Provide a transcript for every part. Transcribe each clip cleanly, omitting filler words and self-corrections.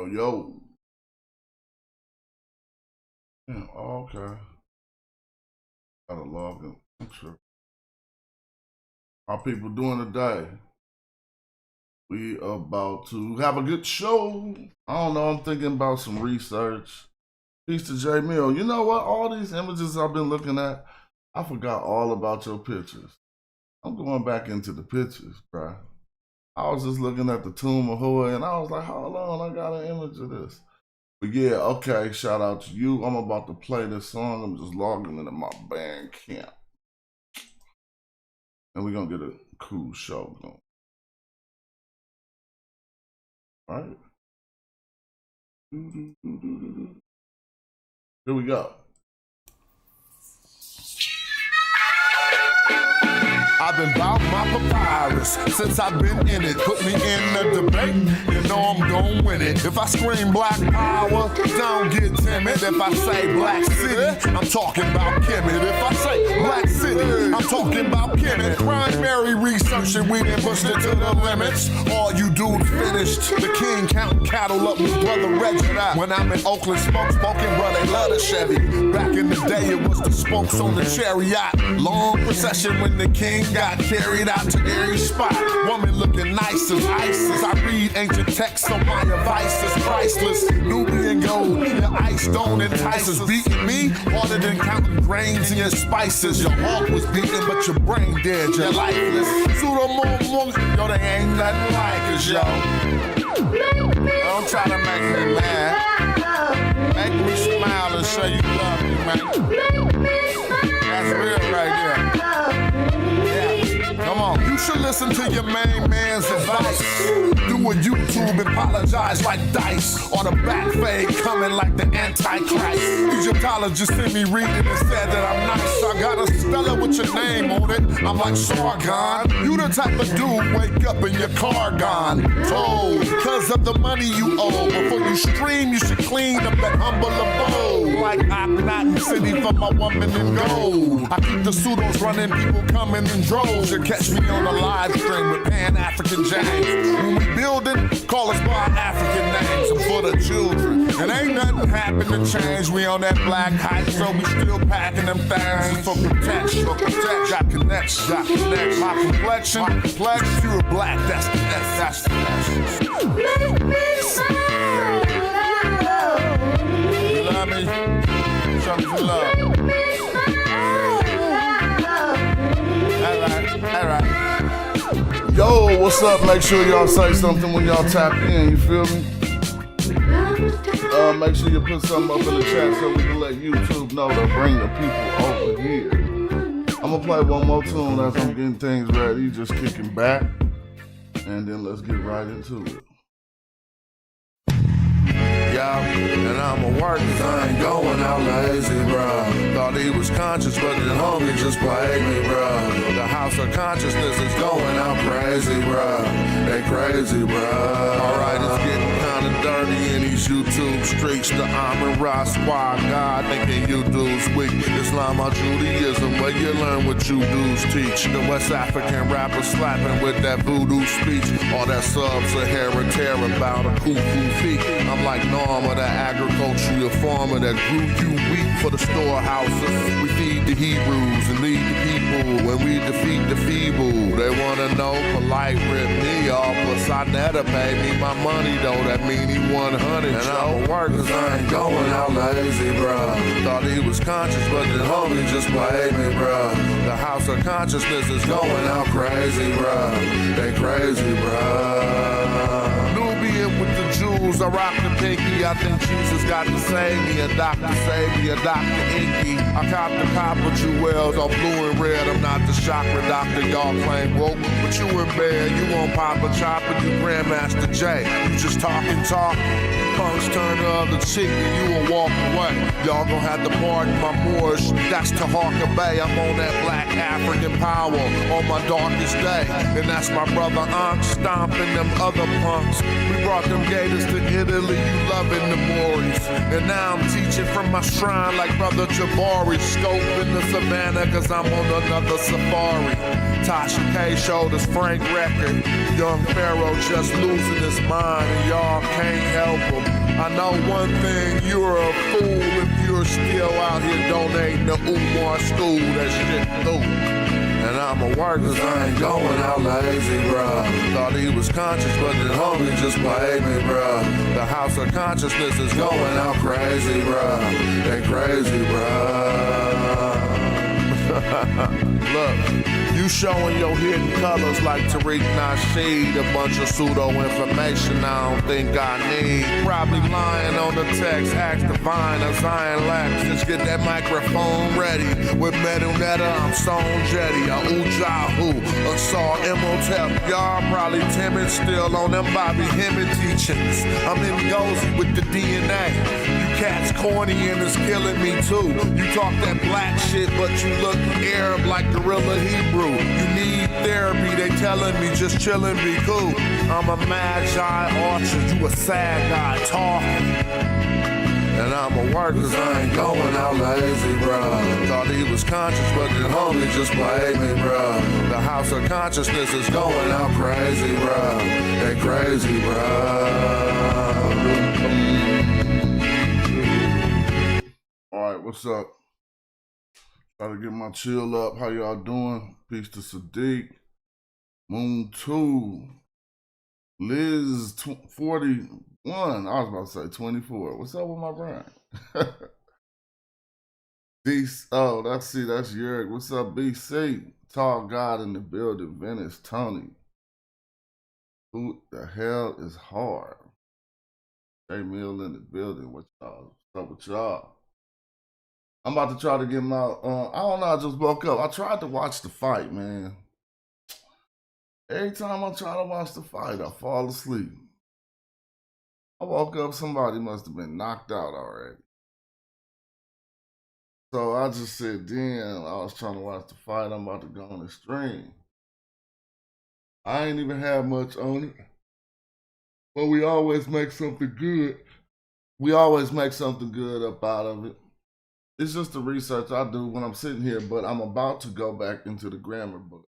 Oh, yo. Yeah, okay. Gotta log in. Sure. How people doing today? We about to have a good show. I don't know. I'm thinking about some research. Peace to J Mill. You know what? All these images I've been looking at, I forgot all about your pictures. I'm going back into the pictures, bro. I was just looking at the Tomb of Horror and I was like, hold on, I got an image of this. But yeah, okay, shout out to you. I'm about to play this song. I'm just logging into my band camp. And we're going to get a cool show going. All right. Here we go. I've been bout my papyrus since I've been in it. Put me in the debate, you know I'm gon' win it. If I scream black power, don't get timid. If I say black city, I'm talking about Kemet. If I say black city, I'm talking about Kemet. Primary research and we done pushed it to the limits. All you dudes finished. The king counting cattle up with brother Reggie. When I'm in Oakland, smoking, bro, they love the Chevy. Back in the day, it was the spokes on the chariot. Long procession when the king got carried out to every spot. Woman looking nice as ISIS. I read ancient texts, so my advice is priceless. Nubian gold, your ice don't entice us. Beating me harder than counting grains in your spices. Your heart was beating, but your brain dead, you're lifeless. Yo, they ain't nothing like us, yo. Don't try to make me mad. Make me smile and show you love me, man. That's real right there. Come on, you should listen to your main man's advice. Do a YouTube and apologize like Dice. Or the back fade coming like the Antichrist. Egyptologist sent me reading and said that I'm nice. I got a speller with your name on it. I'm like Sargon. You the type of dude wake up in your car gone. Told, because of the money you owe. Before you stream, you should clean up that humble abode. Like Akhenaten City for my woman in gold. I keep the pseudos running, people coming in droves. You catch me on the live stream with Pan-African James. When we building, call us by our African names. I'm for the children. It ain't nothing happen to change. We on that black hype, so we still packing them things for protection. Got connects. My complexion, you're black. That's the essence. You love me? Show me some love. All right. Yo, what's up? Make sure y'all say something when y'all tap in, you feel me? Make sure you put something up in the chat so we can let YouTube know to bring the people over here. I'm gonna play one more tune as I'm getting things ready, just kicking back, and then let's get right into it. And I'ma work 'cause I ain't going out lazy, bruh. Thought he was conscious, but the homie just played me, bruh. The house of consciousness is going out crazy, bruh. They crazy, bruh. Alright, it's getting kinda dirty in these YouTube streets. The Amon-Ra squad, God thinking you dudes weak. Islam or Judaism, where you learn what you dudes teach. The West African rappers slapping with that voodoo speech. All that sub-Saharan terror about a cuckoo feet. I'm like Norma, the agricultural farmer that grew you wheat for the storehouses. We feed the Hebrews and lead the people when we defeat the feeble. They wanna know, polite rip me off, but Sonetta paid me my money though. That mean he 100. And I'ma work 'cause I ain't going out lazy, bruh. Thought he was conscious, but the homie just played me, bruh. The house of consciousness is going out crazy, bruh. They crazy, bruh. Nubian with the Jews, I rock the pinky. I think Jesus got to save me. A doctor save me, a doctor inky. I cop the copper jewels all blue and red. I'm not the chakra doctor y'all claim woke. But you in bed, you won't pop a chopper, you Grandmaster J. You just talk. Punks turn the other cheek and you will walk away. Y'all gon' have to pardon my Moorish. That's to Harker Bay. I'm on that black African power on my darkest day. And that's my brother Ankh stomping them other punks. We brought them gators to Italy, you loving the Moors. And now I'm teaching from my shrine like brother Jabari. Scoping the savannah 'cause I'm on another safari. Tasha K showed us Frank record. Young Pharaoh just losing his mind, and y'all can't help him. I know one thing, you're a fool if you're still out here donating to Umar School. That shit through. And I'ma work cause I ain't going out lazy, bruh. Thought he was conscious, but the homie just played me, bruh. The house of consciousness is going out crazy, bruh. They crazy, bruh. Look, you showing your hidden colors like Tariq Nasheed. A bunch of pseudo-information I don't think I need. Probably lying on the text, ask Divine or Zion Lax. Just get that microphone ready. With Metal Netta, I'm Stone Jetty. A Ujahu, a Saw Imhotep. Y'all probably timid still on them Bobby Hemmett teachings. I'm in Gozy with the DNA. Cats corny and it's killing me too. You talk that black shit, but you look Arab like Gorilla Hebrew. You need therapy, they telling me just chillin', be cool. I'm a magi orchard, you a sad guy talking. And I'ma work cause I ain't going out lazy, bruh. Thought he was conscious, but the homie just played me, bruh. The house of consciousness is going out crazy, bruh. They crazy, bruh. Alright, what's up? Gotta get my chill up. How y'all doing? Peace to Sadiq. Moon 2. Liz 41. I was about to say 24. What's up with my brain? Oh, that's Yerrick. What's up, BC? Tall God in the building. Venice, Tony. Who the hell is hard? J Mill in the building. What's up with y'all? I'm about to try to get my, I don't know, I just woke up. I tried to watch the fight, man. Every time I try to watch the fight, I fall asleep. I woke up, somebody must have been knocked out already. So I just said, damn, I was trying to watch the fight. I'm about to go on the stream. I ain't even had much on it. But we always make something good. We always make something good up out of it. It's just the research I do when I'm sitting here, but I'm about to go back into the grammar book.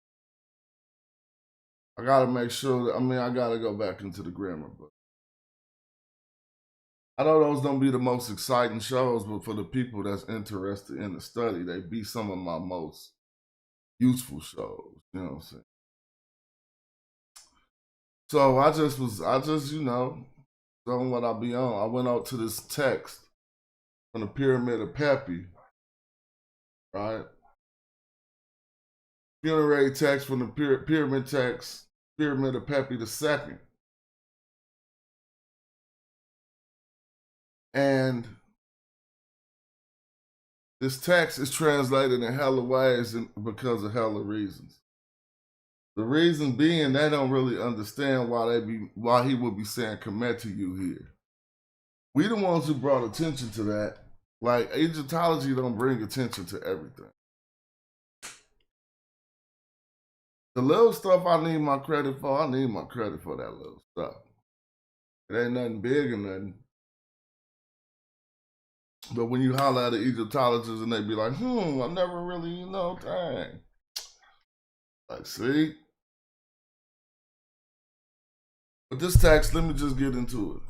I gotta make sure that, I gotta go back into the grammar book. I know those don't be the most exciting shows, but for the people that's interested in the study, they be some of my most useful shows, you know what I'm saying? So I just, you know, on what I be on. I went out to this text from the Pyramid of Pepi, right? Funerary text from the pyramid text, Pyramid of Pepi II. And this text is translated in hella ways because of hella reasons. The reason being they don't really understand why he would be saying Kemet to you here. We the ones who brought attention to that. Like, Egyptology don't bring attention to everything. The little stuff I need my credit for that little stuff. It ain't nothing big or nothing. But when you holler at an Egyptologist and they be like, I never really, dang. Like, see? But this text, let me just get into it.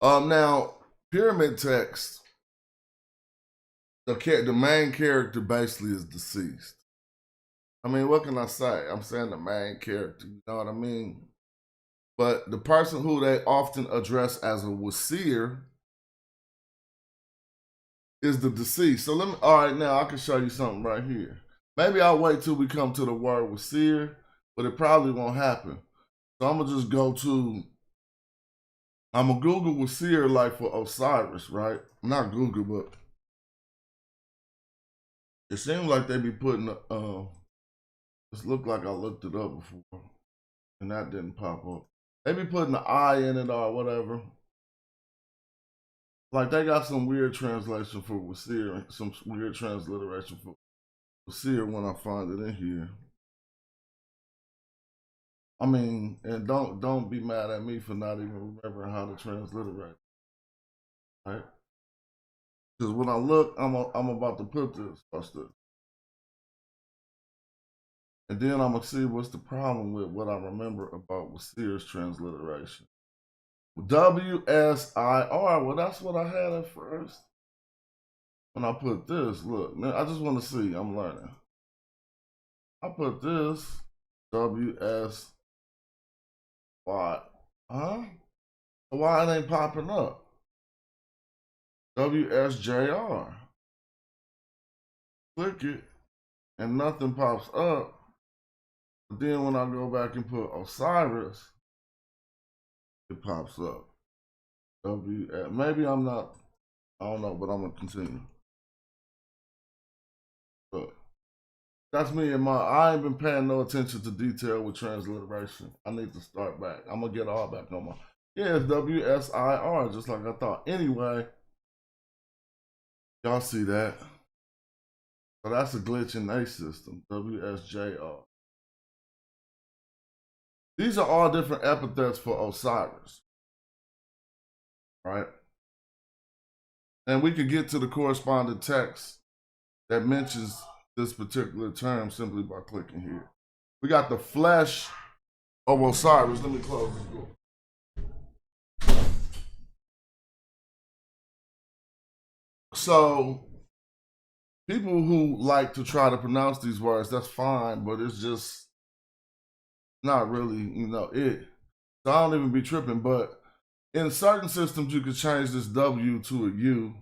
Now, pyramid text, the main character basically is deceased. What can I say? I'm saying the main character, you know what I mean? But the person who they often address as a wasir is the deceased. So all right, now I can show you something right here. Maybe I'll wait till we come to the word wasir, but it probably won't happen. So I'm gonna just I'm gonna Google wasir like for Osiris, right? Not Google, but it seems like they be putting, this looked like I looked it up before, and that didn't pop up. They be putting the I in it or whatever. Like they got some weird translation for wasir, some weird transliteration for wasir when I find it in here. And don't be mad at me for not even remembering how to transliterate. Right? Because when I look, I'm about to put this. Watch this. And then I'm going to see what's the problem with what I remember about Wasir's transliteration. WSIR, well, that's what I had at first. When I put this, look, I just want to see, I'm learning. I put this, WSY, huh? Why it ain't popping up? WSJR. Click it, and nothing pops up. But then when I go back and put Osiris, it pops up. Maybe I'm not, I don't know, but I'm gonna continue. Look, that's me and I ain't been paying no attention to detail with transliteration. I need to start back. I'm gonna get all back on my, yeah, it's WSIR, just like I thought. Anyway, y'all see that? So that's a glitch in a system, WSJR. These are all different epithets for Osiris, right? And we could get to the corresponding text that mentions this particular term simply by clicking here. We got the flesh of Osiris. Let me close this door. So people who like to try to pronounce these words, that's fine, but it's just not really, it. So I don't even be tripping, but in certain systems, you could change this W to a U,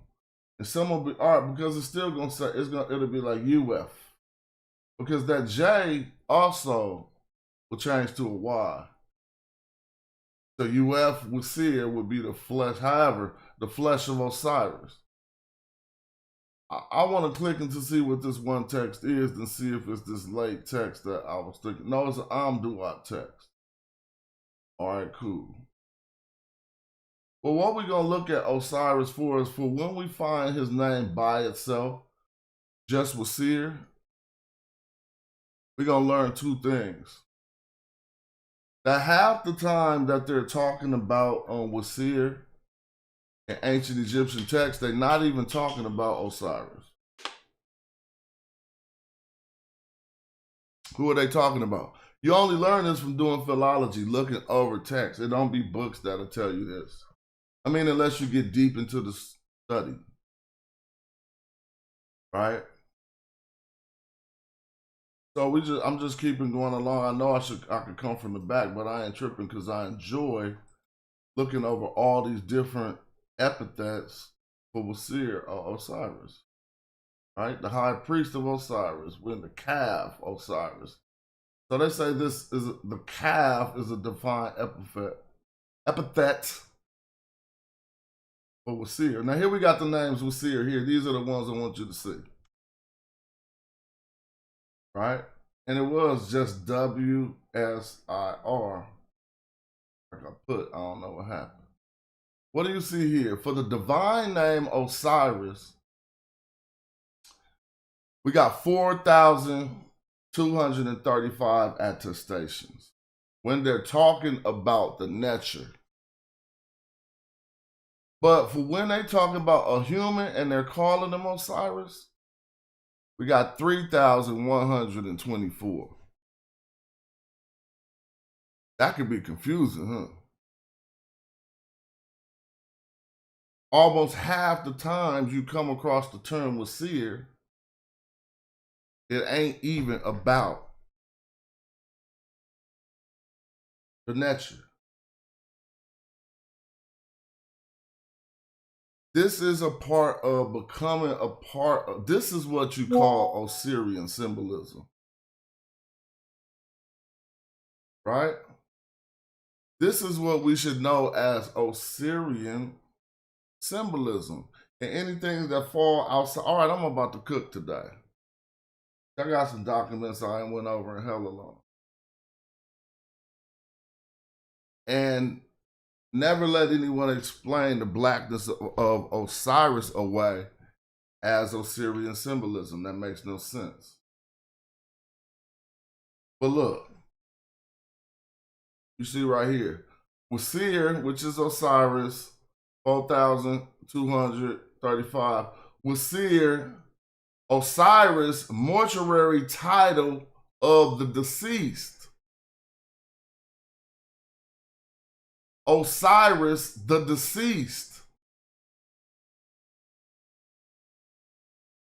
and some will be because it's still gonna say it'll be like UF, because that J also will change to a Y. So UF with Seer would be the flesh. However, the flesh of Osiris. I want to click into see what this one text is and see if it's this late text that I was thinking. No, it's an Amduat text. All right, cool. Well, what we're going to look at Osiris for is for when we find his name by itself, just Wasir, we're going to learn two things. That half the time that they're talking about Wasir in ancient Egyptian texts, they're not even talking about Osiris. Who are they talking about? You only learn this from doing philology, looking over text. It don't be books that'll tell you this. I mean, unless you get deep into the study, right? So I'm just keeping going along. I know I could come from the back, but I ain't tripping because I enjoy looking over all these different epithets for Wasir or Osiris, right? The high priest of Osiris, when the calf Osiris. So they say the calf is a divine epithet for Wasir. Now here we got the names Wasir here. These are the ones I want you to see, right? And it was just WSIR. Like I don't know what happened. What do you see here? For the divine name Osiris, we got 4,235 attestations when they're talking about the nature. But for when they talk about a human and they're calling them Osiris, we got 3,124. That could be confusing, huh? Almost half the times you come across the term Wasir, it ain't even about the nature. This is a part of becoming a part of, this is what you call Osirian symbolism, right? This is what we should know as Osirian symbolism. And anything that fall outside, all right, I'm about to cook today. I got some documents I went over in hella long. And never let anyone explain the blackness of Osiris away as Osirian symbolism. That makes no sense. But look, you see right here, Wasir, which is Osiris, 4,235. Wasir, Osiris, mortuary title of the deceased. Osiris, the deceased.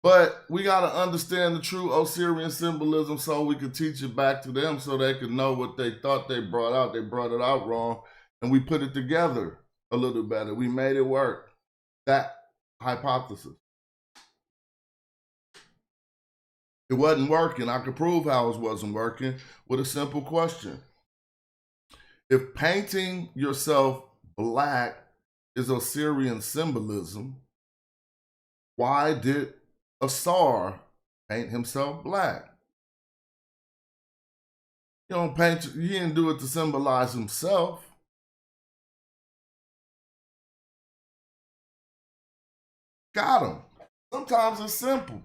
But we got to understand the true Osirian symbolism so we can teach it back to them so they can know what they thought they brought out. They brought it out wrong, and we put it together a little better. We made it work. That hypothesis. It wasn't working. I could prove how it wasn't working with a simple question. If painting yourself black is Osirian symbolism, why did Asar paint himself black? You don't paint, he didn't do it to symbolize himself. Got him. Sometimes it's simple.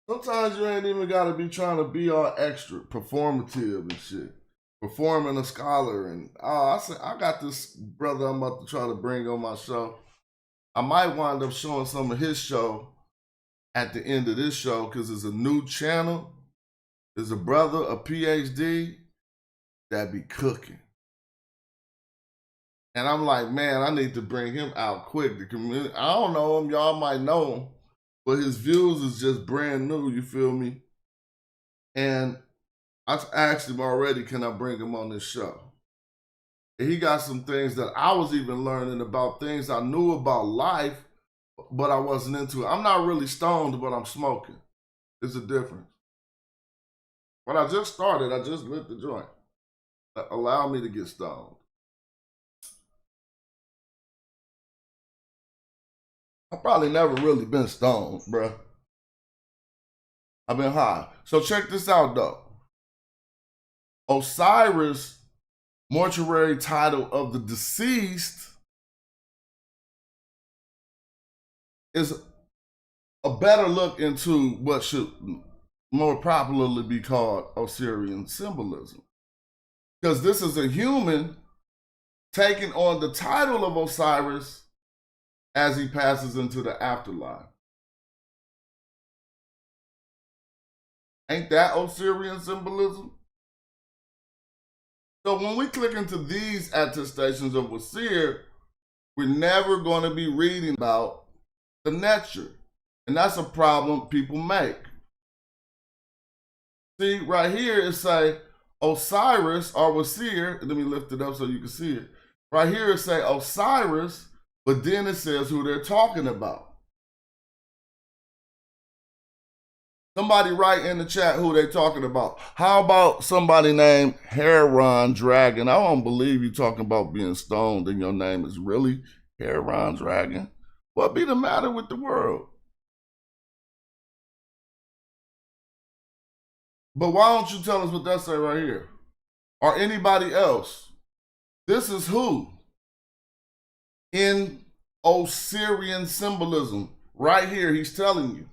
Sometimes you ain't even got to be trying to be all extra, performative and shit. Performing a scholar. And I got this brother I'm about to try to bring on my show. I might wind up showing some of his show at the end of this show because it's a new channel. There's a brother, a PhD, that be cooking. And I'm like, man, I need to bring him out quick. The community, I don't know him. Y'all might know him. But his views is just brand new, you feel me? And I asked him already, can I bring him on this show? And he got some things that I was even learning about, things I knew about life, but I wasn't into it. I'm not really stoned, but I'm smoking. There's a difference. When I just started, I just lit the joint. Allow me to get stoned. I've probably never really been stoned, bruh. I've been high. So check this out, though. Osiris, mortuary title of the deceased, is a better look into what should more popularly be called Osirian symbolism. Because this is a human taking on the title of Osiris as he passes into the afterlife. Ain't that Osirian symbolism? So when we click into these attestations of Wasir, we're never going to be reading about the Netzer. And that's a problem people make. See, right here it say Osiris or Wasir. Let me lift it up so you can see it. Right here it say Osiris, but then it says who they're talking about. Somebody write in the chat who they're talking about. How about somebody named Heron Dragon? I don't believe you talking about being stoned and your name is really Heron Dragon. What be the matter with the world? But why don't you tell us what that say right here? Or anybody else? This is who? In Osirian symbolism. Right here, he's telling you.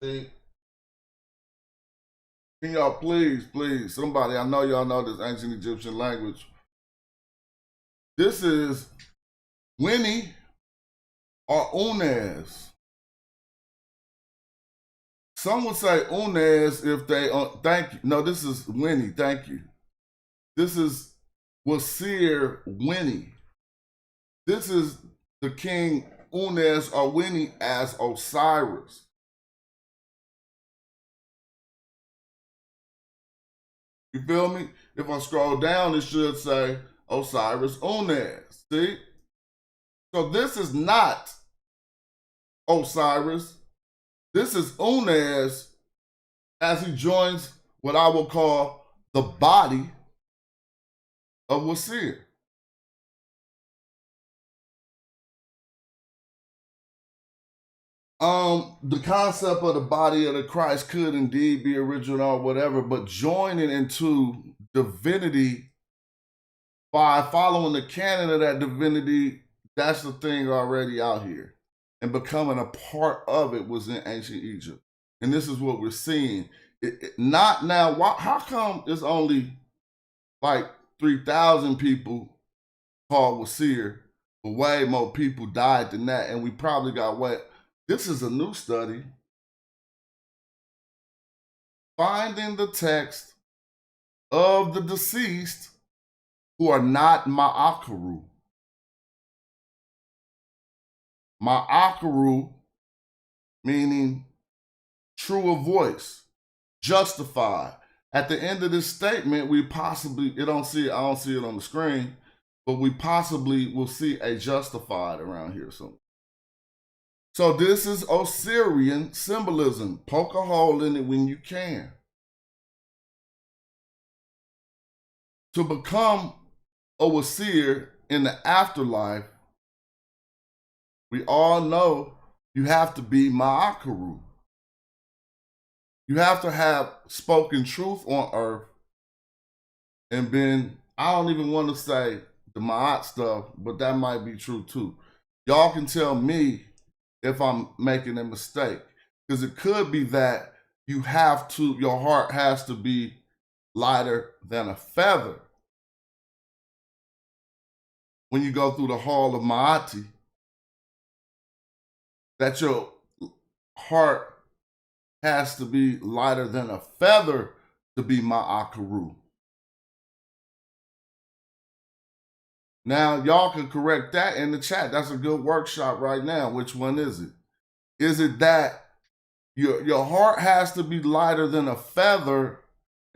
See? Can y'all please, somebody, I know y'all know this ancient Egyptian language. This is Winnie or Unes. Some would say Unes if they, thank you. No, this is Winnie, thank you. This is Wasir Winnie. This is the king Unes or Winnie as Osiris. You feel me? If I scroll down, it should say Osiris Unes. See? So this is not Osiris. This is Unes as he joins what I will call the body of Wasir. The concept of the body of the Christ could indeed be original or whatever, but joining into divinity by following the canon of that divinity, that's the thing already out here. And becoming a part of it was in ancient Egypt. And this is what we're seeing. Not now. How come it's only like 3,000 people called Wasir, but way more people died than that, and we probably got way. This is a new study. Finding the text of the deceased who are not Ma'akaru. Ma'akaru meaning true of voice, justified. At the end of this statement, we possibly, I don't see it on the screen, but we possibly will see a justified around here somewhere. So this is Osirian symbolism. Poke a hole in it when you can. To become a Wasir in the afterlife, we all know you have to be Ma'akaru. You have to have spoken truth on earth and been, I don't even want to say the Ma'at stuff, but that might be true too. Y'all can tell me if I'm making a mistake, because it could be that your heart has to be lighter than a feather when you go through the hall of Ma'ati, that your heart has to be lighter than a feather to be Ma'akaru. Now, y'all can correct that in the chat. That's a good workshop right now. Which one is it? Is it that your heart has to be lighter than a feather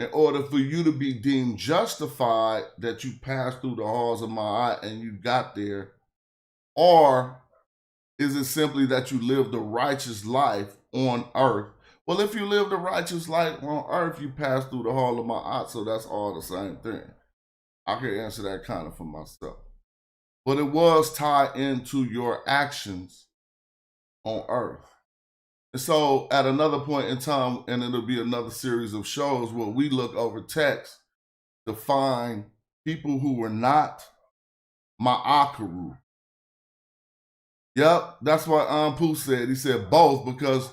in order for you to be deemed justified that you passed through the halls of Ma'at and you got there? Or is it simply that you lived a righteous life on earth? Well, if you lived a righteous life on earth, you passed through the hall of Ma'at, so that's all the same thing. I can answer that kind of for myself. But it was tied into your actions on earth. And so at another point in time, and it'll be another series of shows where we look over text to find people who were not Ma'akaru. Yep, that's what Pooh said. He said both, because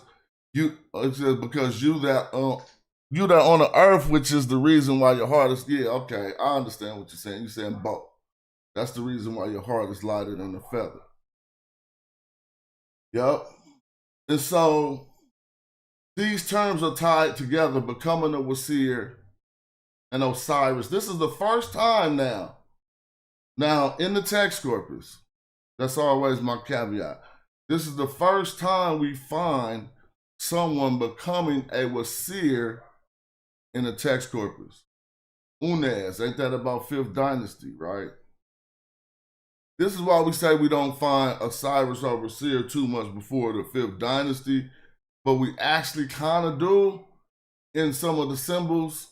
you that on the earth, which is the reason why your heart is, yeah, okay, I understand what you're saying. You're saying both. That's the reason why your heart is lighter than a feather. Yep. And so these terms are tied together, becoming a Wasir and Osiris. This is the first time now. Now, in the text corpus, that's always my caveat. This is the first time we find someone becoming a Wasir in the text corpus. Unes, ain't that about 5th dynasty, right? This is why we say we don't find Osiris or Wasir too much before the 5th dynasty, but we actually kind of do in some of the symbols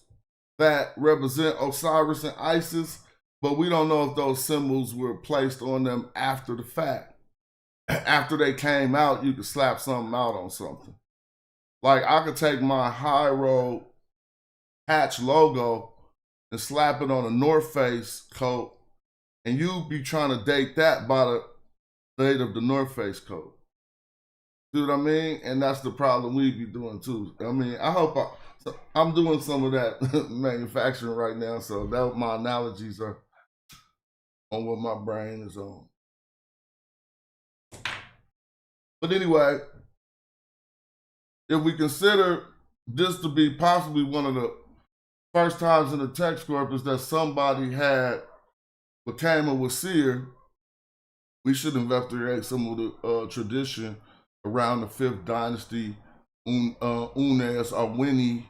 that represent Osiris and Isis, but we don't know if those symbols were placed on them after the fact. After they came out, you could slap something out on something. Like I could take my High Road patch logo and slap it on a North Face coat, and you be trying to date that by the date of the North Face coat. See what I mean? And that's the problem we be doing too. I mean, I'm doing some of that manufacturing right now, so that my analogies are on what my brain is on. But anyway, if we consider this to be possibly one of the first times in the text corpus that somebody became a Wasir, we should investigate some of the tradition around the 5th dynasty, Unes or Winnie.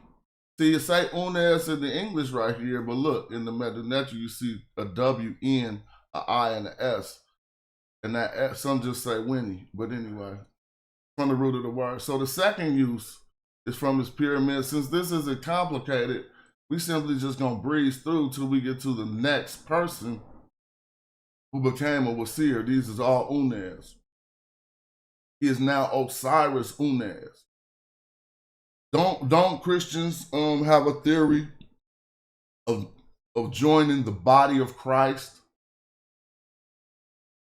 See, you say Unes in the English right here, but look, in the Metanetra, you see a W-N, an I, and an S. And that S, some just say Winnie. But anyway, from the root of the word. So the second use is from his pyramid. Since this isn't complicated, we simply just gonna breeze through till we get to the next person who became a Wasir. These is all Unes. He is now Osiris Unes. Don't Christians have a theory of joining the body of Christ?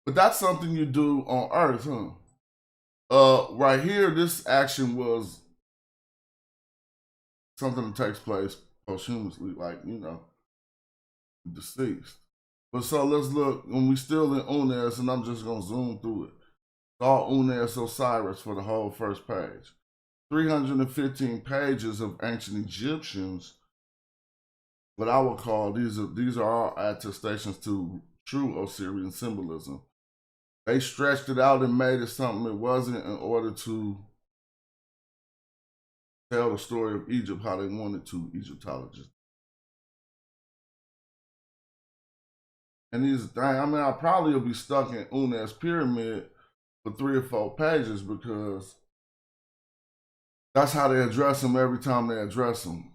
But that's something you do on earth, huh? Right here, this action was something that takes place posthumously, like, deceased. But so let's look, when we still in Unas, and I'm just going to zoom through it. It's all Unas Osiris for the whole first page. 315 pages of ancient Egyptians, what I would call, these are all attestations to true Osirian symbolism. They stretched it out and made it something it wasn't in order to tell the story of Egypt how they wanted to, Egyptologists. And these things, I probably will be stuck in Unas Pyramid for 3 or 4 pages because that's how they address him every time they address him,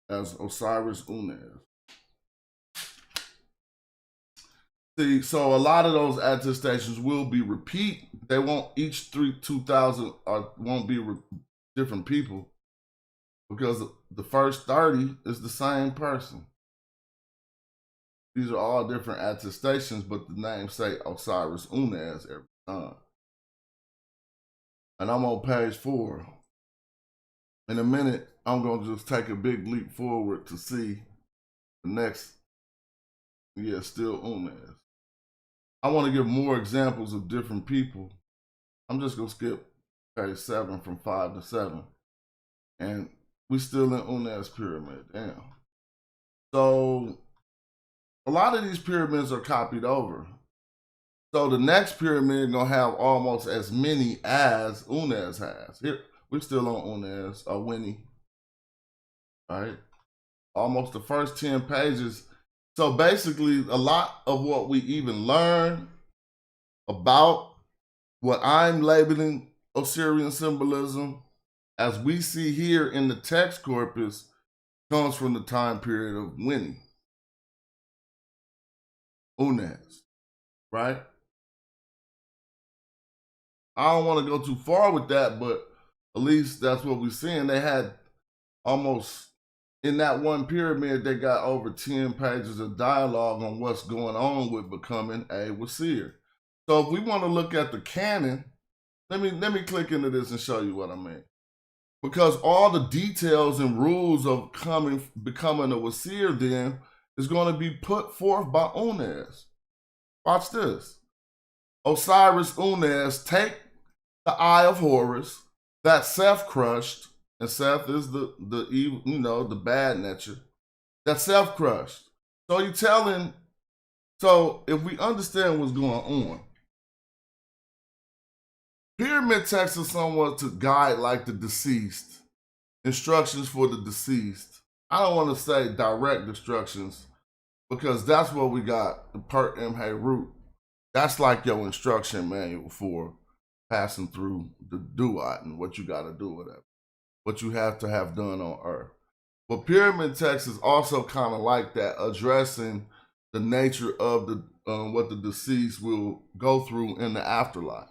as Osiris Unas. See, so a lot of those attestations will be repeat. They won't, each 2,000 won't be different people, because the first 30 is the same person. These are all different attestations, but the names say Osiris Unas every time. And I'm on page 4. In a minute, I'm going to just take a big leap forward to see the next, still Unas. I want to give more examples of different people. I'm just going to skip page 7 from 5 to 7. And we still in Unas Pyramid. Damn. So a lot of these pyramids are copied over. So the next pyramid gonna have almost as many as Unas has. Here, we're still on Unas, or Winnie. All right. Almost the first 10 pages. So basically, a lot of what we even learn about what I'm labeling Osirian symbolism, as we see here in the text corpus, comes from the time period of Winnie. Unas, right? I don't want to go too far with that, but at least that's what we're seeing. They had almost, in that one pyramid, they got over 10 pages of dialogue on what's going on with becoming a Wasir. So if we want to look at the canon, let me click into this and show you what I mean. Because all the details and rules of becoming a Wasir then is going to be put forth by Unas. Watch this. Osiris Unas take the eye of Horus that Seth crushed, and Seth is the evil, the bad nature that Seth crushed. So you telling, so if we understand what's going on, pyramid texts are somewhat to guide like the deceased, instructions for the deceased. I don't want to say direct instructions, because that's what we got, the Pert Mhe root. That's like your instruction manual for passing through the duat and what you got to do with it, what you have to have done on earth. But pyramid text is also kind of like that, addressing the nature of the what the deceased will go through in the afterlife.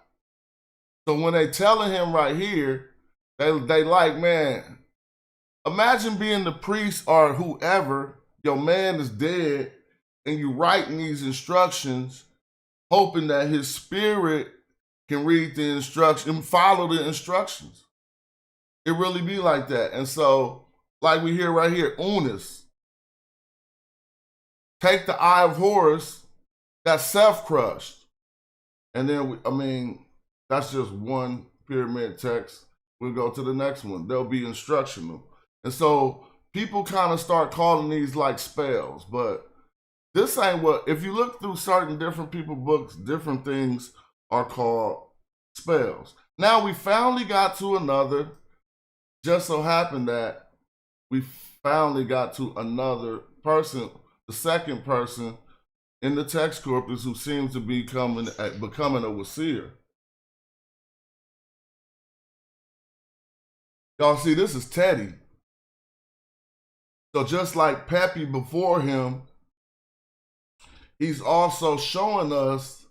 So when they telling him right here, they like, man, imagine being the priest or whoever, your man is dead, and you writing these instructions, hoping that his spirit can read the instruction, follow the instructions. It really be like that. And so, like we hear right here, Unas, take the eye of Horus that Seth crushed. And then, that's just one pyramid text. We'll go to the next one. They'll be instructional. And so people kind of start calling these like spells, but this ain't what, if you look through certain different people books, different things are called spells. Now we finally got to another, just so happened that we finally got to another person, the second person in the text corpus who seems to be becoming a Wasir. Y'all see, this is Teddy. So just like Pepe before him, he's also showing us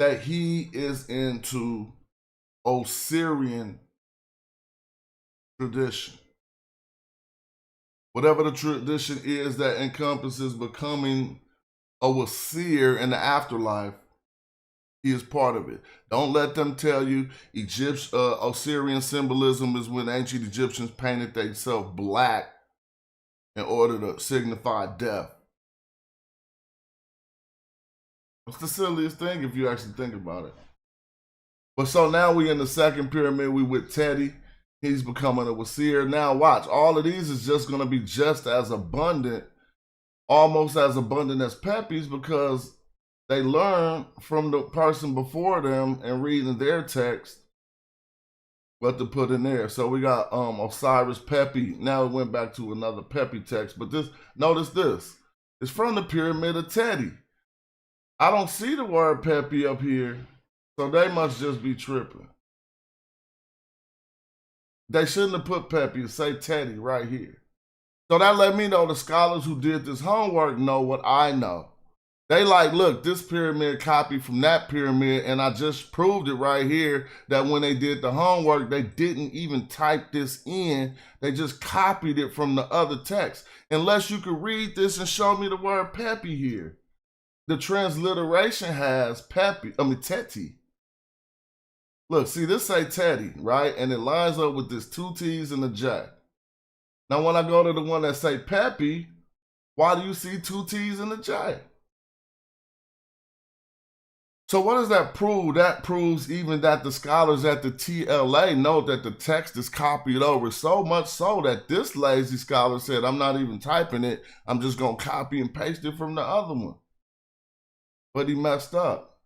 that he is into Osirian tradition. Whatever the tradition is that encompasses becoming a Wasir in the afterlife, He is part of it. Don't let them tell you Osirian symbolism is when ancient Egyptians painted themselves black in order to signify death. It's the silliest thing if you actually think about it. But so now we in the second pyramid, we with Teddy. He's becoming a Wazir. Now watch, all of these is just gonna be just as abundant, almost as abundant as Pepe's, because they learn from the person before them and reading their text what to put in there. So we got Osiris Pepe. Now it went back to another Pepe text, but notice this. It's from the Pyramid of Teddy. I don't see the word Pepe up here, so they must just be tripping. They shouldn't have put Pepe, say Teddy right here. So that let me know the scholars who did this homework know what I know. They like, look, this pyramid copied from that pyramid, and I just proved it right here that when they did the homework, they didn't even type this in. They just copied it from the other text. Unless you could read this and show me the word Pepe here. The transliteration has Teti. Look, see, this say Teddy, right? And it lines up with this 2 T's and a J. Now, when I go to the one that say Pepe, why do you see 2 T's and a J? So what does that prove? That proves even that the scholars at the TLA know that the text is copied over, so much so that this lazy scholar said, I'm not even typing it. I'm just going to copy and paste it from the other one. But he messed up,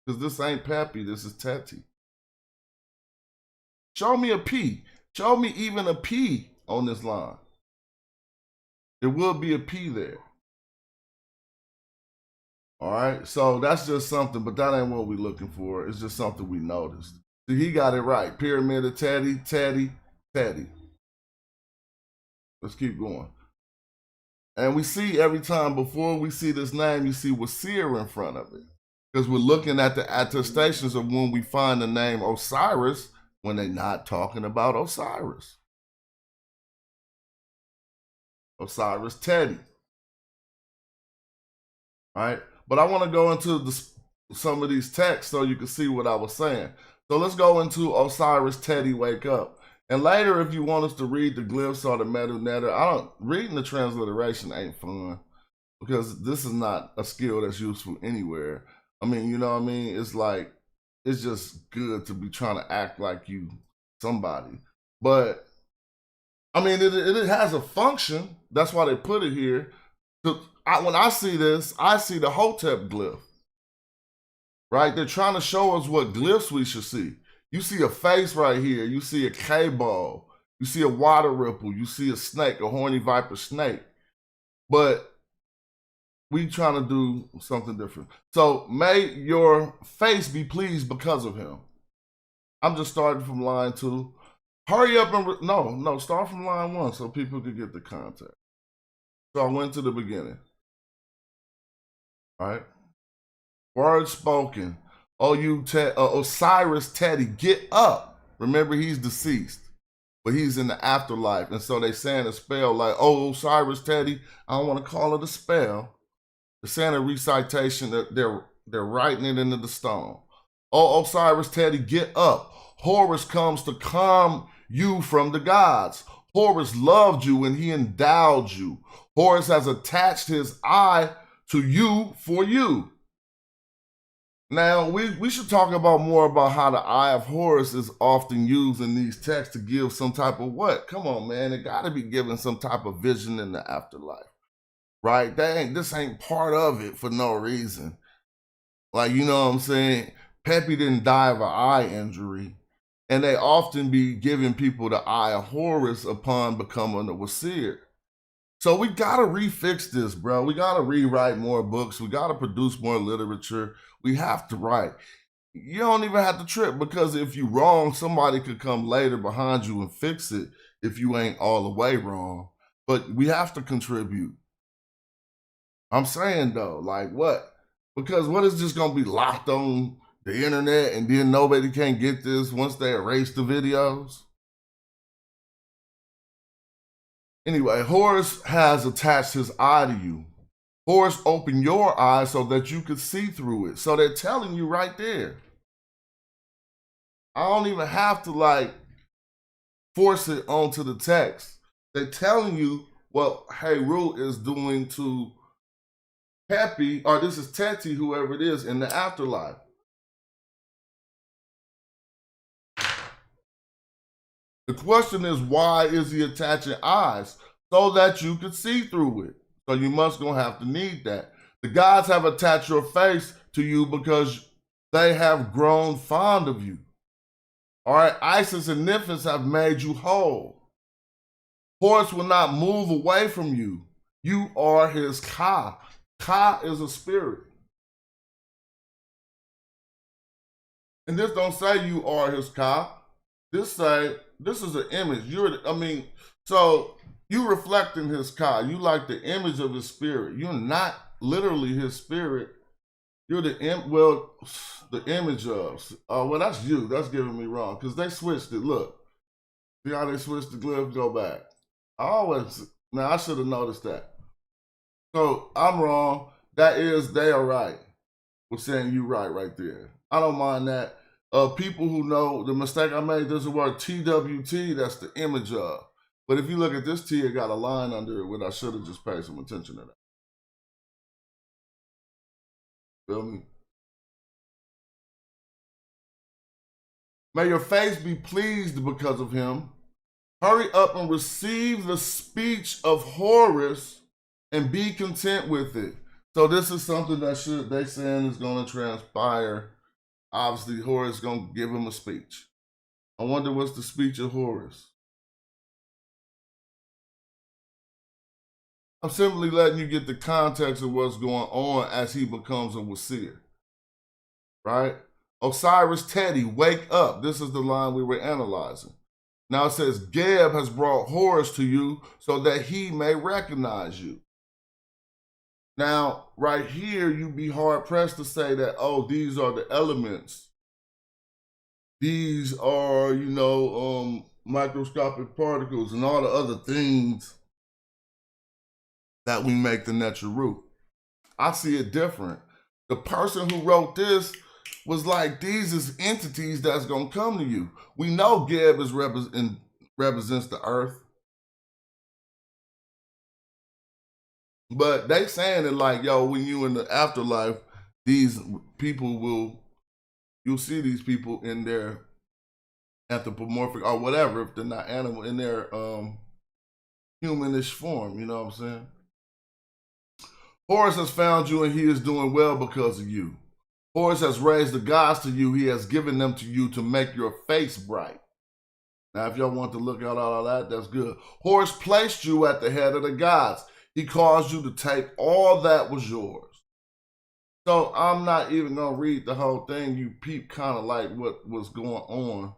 because this ain't Pepe, this is Teti. Show me a P. Show me even a P on this line. There will be a P there. All right, so that's just something, but that ain't what we're looking for. It's just something we noticed. See, he got it right. Pyramid of Teddy, Teddy, Teddy. Let's keep going. And we see every time before we see this name, you see Wazir in front of it. Because we're looking at the attestations of when we find the name Osiris when they're not talking about Osiris. Osiris Teddy. All right. But I want to go into some of these texts so you can see what I was saying. So let's go into Osiris Teddy Wake Up. And later, if you want us to read the glyphs or the metal netter, reading the transliteration ain't fun, because this is not a skill that's useful anywhere. I mean, you know what I mean? It's like, it's just good to be trying to act like you somebody. But, I mean, it has a function. That's why they put it here. When I see this, I see the Hotep glyph, right? They're trying to show us what glyphs we should see. You see a face right here. You see a K-ball. You see a water ripple. You see a snake, a horny viper snake. But we trying to do something different. So may your face be pleased because of him. I'm just starting from line 2. Hurry up and, no, start from line 1 so people can get the context. So I went to the beginning. All right. Words spoken. Oh, Osiris Teddy, get up. Remember, he's deceased, but he's in the afterlife. And so they saying a spell like, oh, Osiris Teddy, I don't want to call it a spell. They're saying a recitation that they're writing it into the stone. Oh, Osiris Teddy, get up. Horus comes to calm you from the gods. Horus loved you and he endowed you. Horus has attached his eye to you for you. Now, we should talk about more about how the eye of Horus is often used in these texts to give some type of what? Come on, man. It got to be giving some type of vision in the afterlife, right? This ain't part of it for no reason. Like, you know what I'm saying? Pepe didn't die of an eye injury. And they often be giving people the eye of Horus upon becoming a Wazir. So we got to refix this, bro. We got to rewrite more books. We got to produce more literature. We have to write. You don't even have to trip, because if you're wrong, somebody could come later behind you and fix it if you ain't all the way wrong. But we have to contribute. I'm saying, though, like what? Because what is just going to be locked on the internet and then nobody can get this once they erase the videos? Anyway, Horus has attached his eye to you. Horus opened your eyes so that you could see through it. So they're telling you right there. I don't even have to like force it onto the text. They're telling you what Heru is doing to Pepe, or this is Teti, whoever it is, in the afterlife. The question is, why is he attaching eyes? So that you could see through it. So you must gonna have to need that. The gods have attached your face to you because they have grown fond of you. All right, Isis and Nephthys have made you whole. Horus will not move away from you. You are his Ka. Ka is a spirit. And this don't say you are his Ka. This say, this is an image. So you reflecting his Ka. You like the image of his spirit. You're not literally his spirit. You're the image of. Well, that's you. That's giving me wrong because they switched it. Look, see how they switched the glyph? Go back. I should have noticed that. So I'm wrong. That is, they are right. We're saying you right there. I don't mind that. People who know the mistake I made, there's a word TWT, that's the image of. But if you look at this T, it got a line under it, when I should have just paid some attention to that. Feel me? May your face be pleased because of him. Hurry up and receive the speech of Horus and be content with it. So this is something that they saying is going to transpire. Obviously, Horus is going to give him a speech. I wonder what's the speech of Horus. I'm simply letting you get the context of what's going on as he becomes a Wasir. Right? Osiris Teddy, wake up. This is the line we were analyzing. Now it says, Geb has brought Horus to you so that he may recognize you. Now, right here, you'd be hard-pressed to say that, oh, these are the elements. These are, microscopic particles and all the other things that we make the natural root. I see it different. The person who wrote this was like, these is entities that's going to come to you. We know Geb represents the earth. But they saying it like, yo, when you in the afterlife, these people you'll see these people in their anthropomorphic or whatever, if they're not animal, in their humanish form, you know what I'm saying? Horus has found you and he is doing well because of you. Horus has raised the gods to you. He has given them to you to make your face bright. Now, if y'all want to look at all of that, that's good. Horus placed you at the head of the gods. He caused you to take all that was yours. So I'm not even going to read the whole thing. You peep kind of like what was going on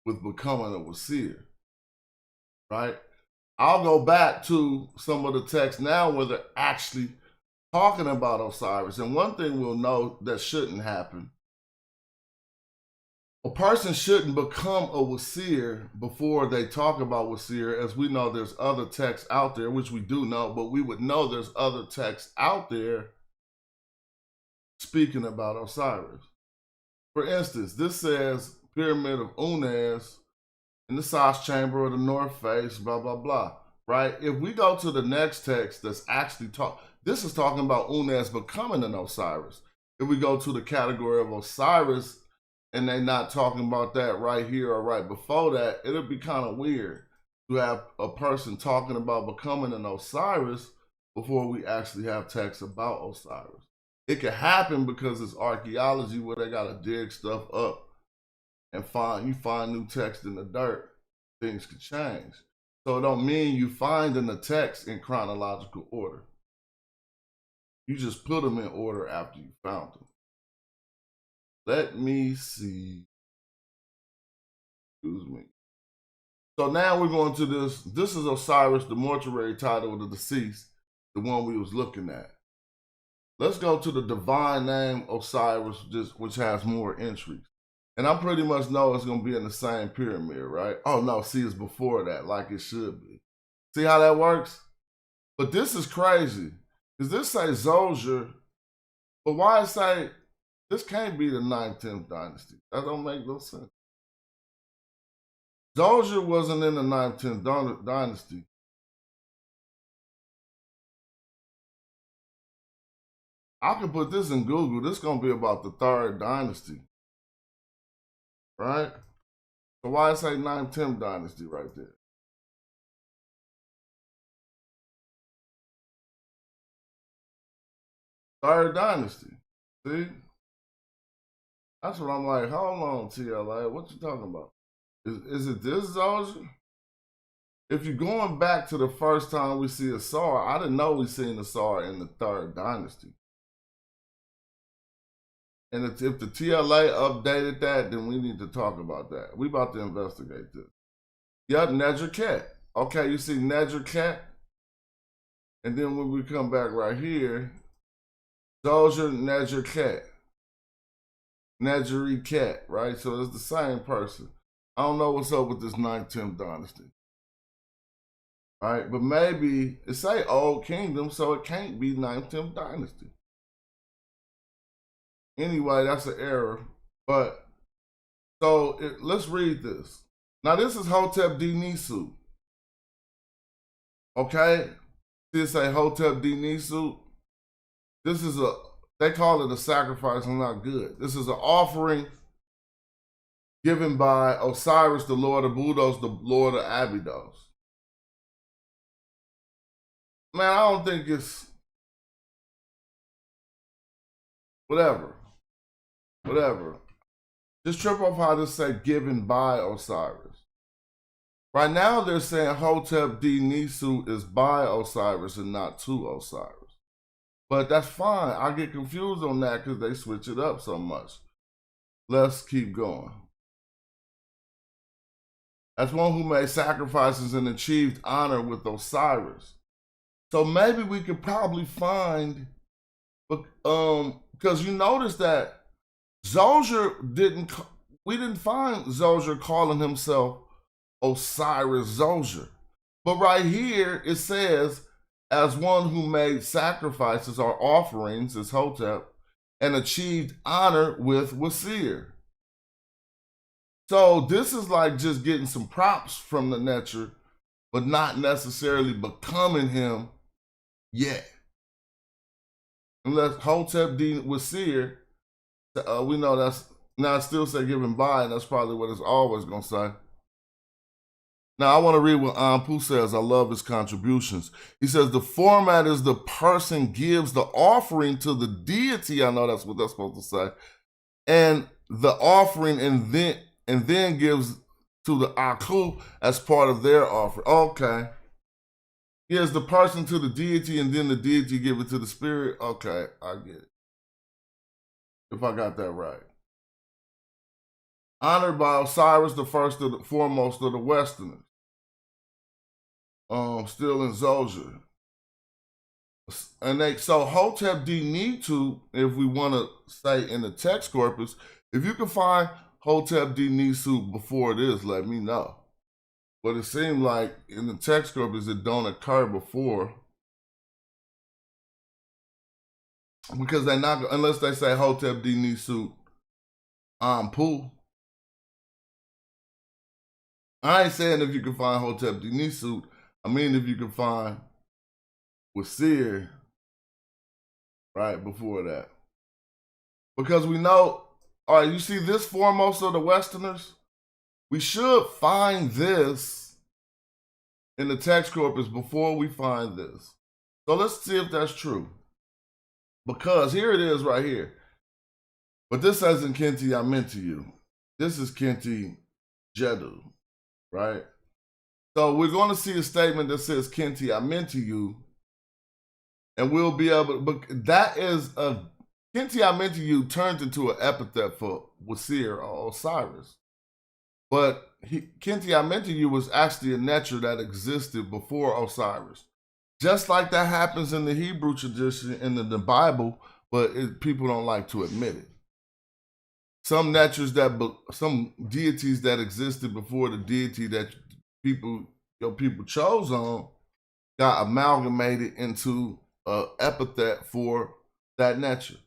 with becoming a Wasir, right? I'll go back to some of the texts now where they're actually talking about Osiris. And one thing we'll know that shouldn't happen. A person shouldn't become a Wasir before they talk about Wasir, as we know there's other texts out there, which we do know, but we would know there's other texts out there speaking about Osiris. For instance, this says Pyramid of Unas in the south chamber of the north face, blah, blah, blah, right? If we go to the next text that's actually this is talking about Unas becoming an Osiris. If we go to the category of Osiris, and they're not talking about that right here or right before that, it'll be kind of weird to have a person talking about becoming an Osiris before we actually have texts about Osiris. It could happen because it's archaeology where they got to dig stuff up and you find new text in the dirt. Things could change. So it don't mean you finding the text in chronological order. You just put them in order after you found them. Let me see. Excuse me. So now we're going to this. This is Osiris, the mortuary title of the deceased, the one we was looking at. Let's go to the divine name Osiris, which has more entries. And I pretty much know it's going to be in the same pyramid, right? Oh, no, see, it's before that, like it should be. See how that works? But this is crazy. Because this say Zolger, but why it say this can't be the 9th, 10th dynasty? That don't make no sense. Zolger wasn't in the 9th, 10th dynasty. I can put this in Google. This is going to be about the 3rd dynasty. Right? So why it say 9th, 10th dynasty right there? 3rd dynasty. See? That's what I'm like. Hold on, TLA. What you talking about? Is it this Zolger? If you're going back to the first time we see a Sar, I didn't know we seen a Sar in the 3rd dynasty. And if the TLA updated that, then we need to talk about that. We about to investigate this. Yep, Nedgerket. Okay, you see Nedgerket? And then when we come back right here, Zolger, Nedgerket. Nedgeriket, right? So it's the same person. I don't know what's up with this 9th, 10th dynasty. Right? But maybe it say Old Kingdom, so it can't be 9th, 10th dynasty. Anyway, that's an error. But so let's read this. Now this is Hotep D Nisu. Okay? See it say Hotep D Nisu. This is they call it a sacrifice. I'm not good. This is an offering given by Osiris, the Lord of Budos, the Lord of Abydos. Man, I don't think it's whatever. Just trip off how this say given by Osiris. Right now they're saying Hotep D Nisu is by Osiris and not to Osiris. But that's fine. I get confused on that because they switch it up so much. Let's keep going. As one who made sacrifices and achieved honor with Osiris. So maybe we could probably find, because you notice that Zolger we didn't find Zolger calling himself Osiris Zolger. But right here it says, as one who made sacrifices or offerings as Hotep and achieved honor with Wasir. So this is like just getting some props from the Netcher, but not necessarily becoming him yet. Unless Hotep D Wasir, we know that's, now I still say given by, and that's probably what it's always going to say. Now, I want to read what Anpu says. I love his contributions. He says, the format is the person gives the offering to the deity. I know that's what that's supposed to say. And the offering and then gives to the Aku as part of their offering. Okay. Gives the person to the deity and then the deity give it to the spirit. Okay, I get it. If I got that right. Honored by Osiris, the first of the foremost of the Westerners. Still in Zolger. And so Hotep D Nisu, if we want to say in the text corpus, if you can find Hotep D Nisu before this, let me know. But it seemed like in the text corpus it don't occur before. Because they're not, unless they say Hotep D Nisu Anpu. I ain't saying if you can find Hotep D Nisu. I mean if you can find Wasir right before that. Because we know, all right, you see this foremost of the Westerners? We should find this in the text corpus before we find this. So let's see if that's true. Because here it is right here. But this says in Kenti, I meant to you. This is Kenti Jedu, right? So we're going to see a statement that says Kenti, I meant to you. And we'll be able to, but that is a, Kenti, I meant to you turns into an epithet for Wasir or Osiris. But Kenti, I meant to you was actually a nature that existed before Osiris. Just like that happens in the Hebrew tradition in the Bible, but people don't like to admit it. Some natures some deities that existed before the deity that your people chose on got amalgamated into epithet for that nature.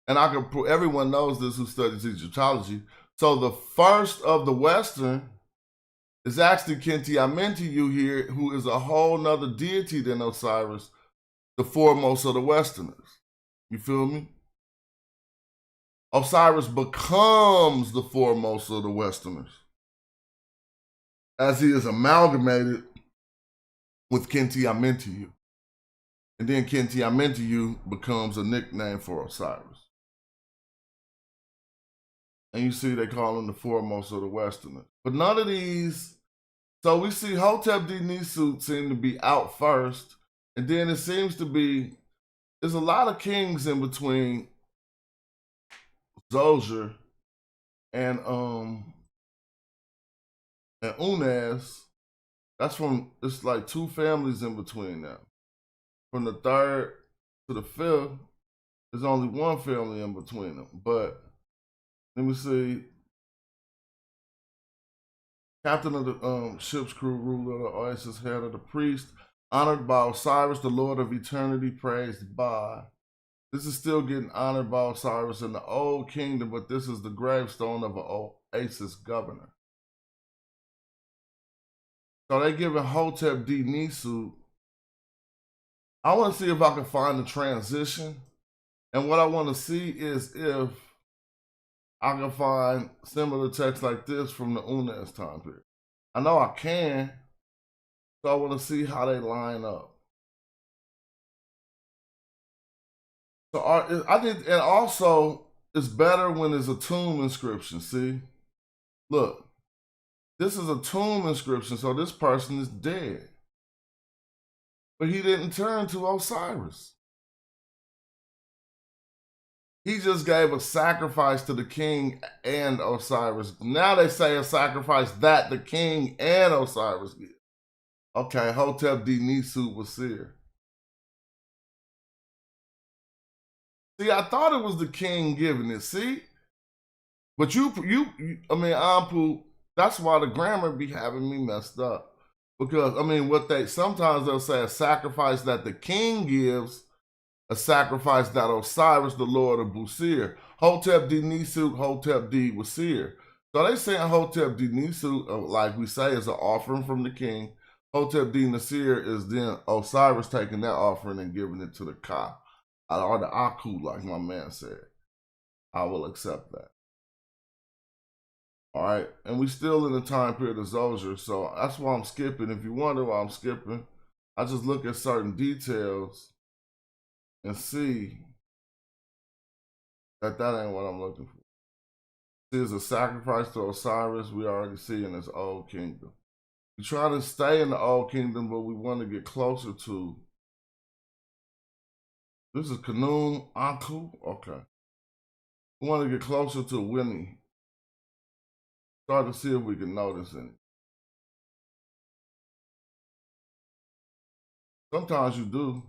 And I can prove, everyone knows this who studies Egyptology. So the first of the Western is actually Khenti-Amenti-U here, who is a whole nother deity than Osiris, the foremost of the Westerners. You feel me? Osiris becomes the foremost of the Westerners as he is amalgamated with Khenti-Amenti-U. And then Khenti-Amenti-U becomes a nickname for Osiris. And you see they call him the foremost of the Westerners. But none of these, so we see Hotep D Nisut seem to be out first, and then it seems to be, there's a lot of kings in between Zoser and Unaz. That's from, it's like two families in between them. From the third to the fifth, there's only one family in between them. But let me see. Captain of the ship's crew, ruler of the Oasis, head of the priest, honored by Osiris, the Lord of eternity, praised by. This is still getting honored by Osiris in the Old Kingdom, but this is the gravestone of an Oasis governor. So they giving Hotep D Nisut. I want to see if I can find the transition. And what I want to see is if I can find similar text like this from the Unaz time period. I know I can, so I want to see how they line up. So I did, and also it's better when there's a tomb inscription. See, look, this is a tomb inscription, so this person is dead, but he didn't turn to Osiris. He just gave a sacrifice to the king and Osiris. Now they say a sacrifice that the king and Osiris give. Okay, Hotep D Nisut was seer. See, I thought it was the king giving it, see? But Ampu, that's why the grammar be having me messed up. Because, sometimes they'll say a sacrifice that the king gives, a sacrifice that Osiris, the Lord of Busir. Hotep D Nisut, Hotep D was seer. So they saying Hotep D Nisut, like we say, is an offering from the king. Hotep D Nasir is then Osiris taking that offering and giving it to the Ka. Or the Aku, like my man said. I will accept that. All right, and we still in the time period of Zoser, so that's why I'm skipping. If you wonder why I'm skipping, I just look at certain details and see that ain't what I'm looking for. See, it's a sacrifice to Osiris we already see in this Old Kingdom. We try to stay in the Old Kingdom, but we want to get closer to. This is Kanum Aku? Okay. We want to get closer to Winnie. Start to see if we can notice any. Sometimes you do.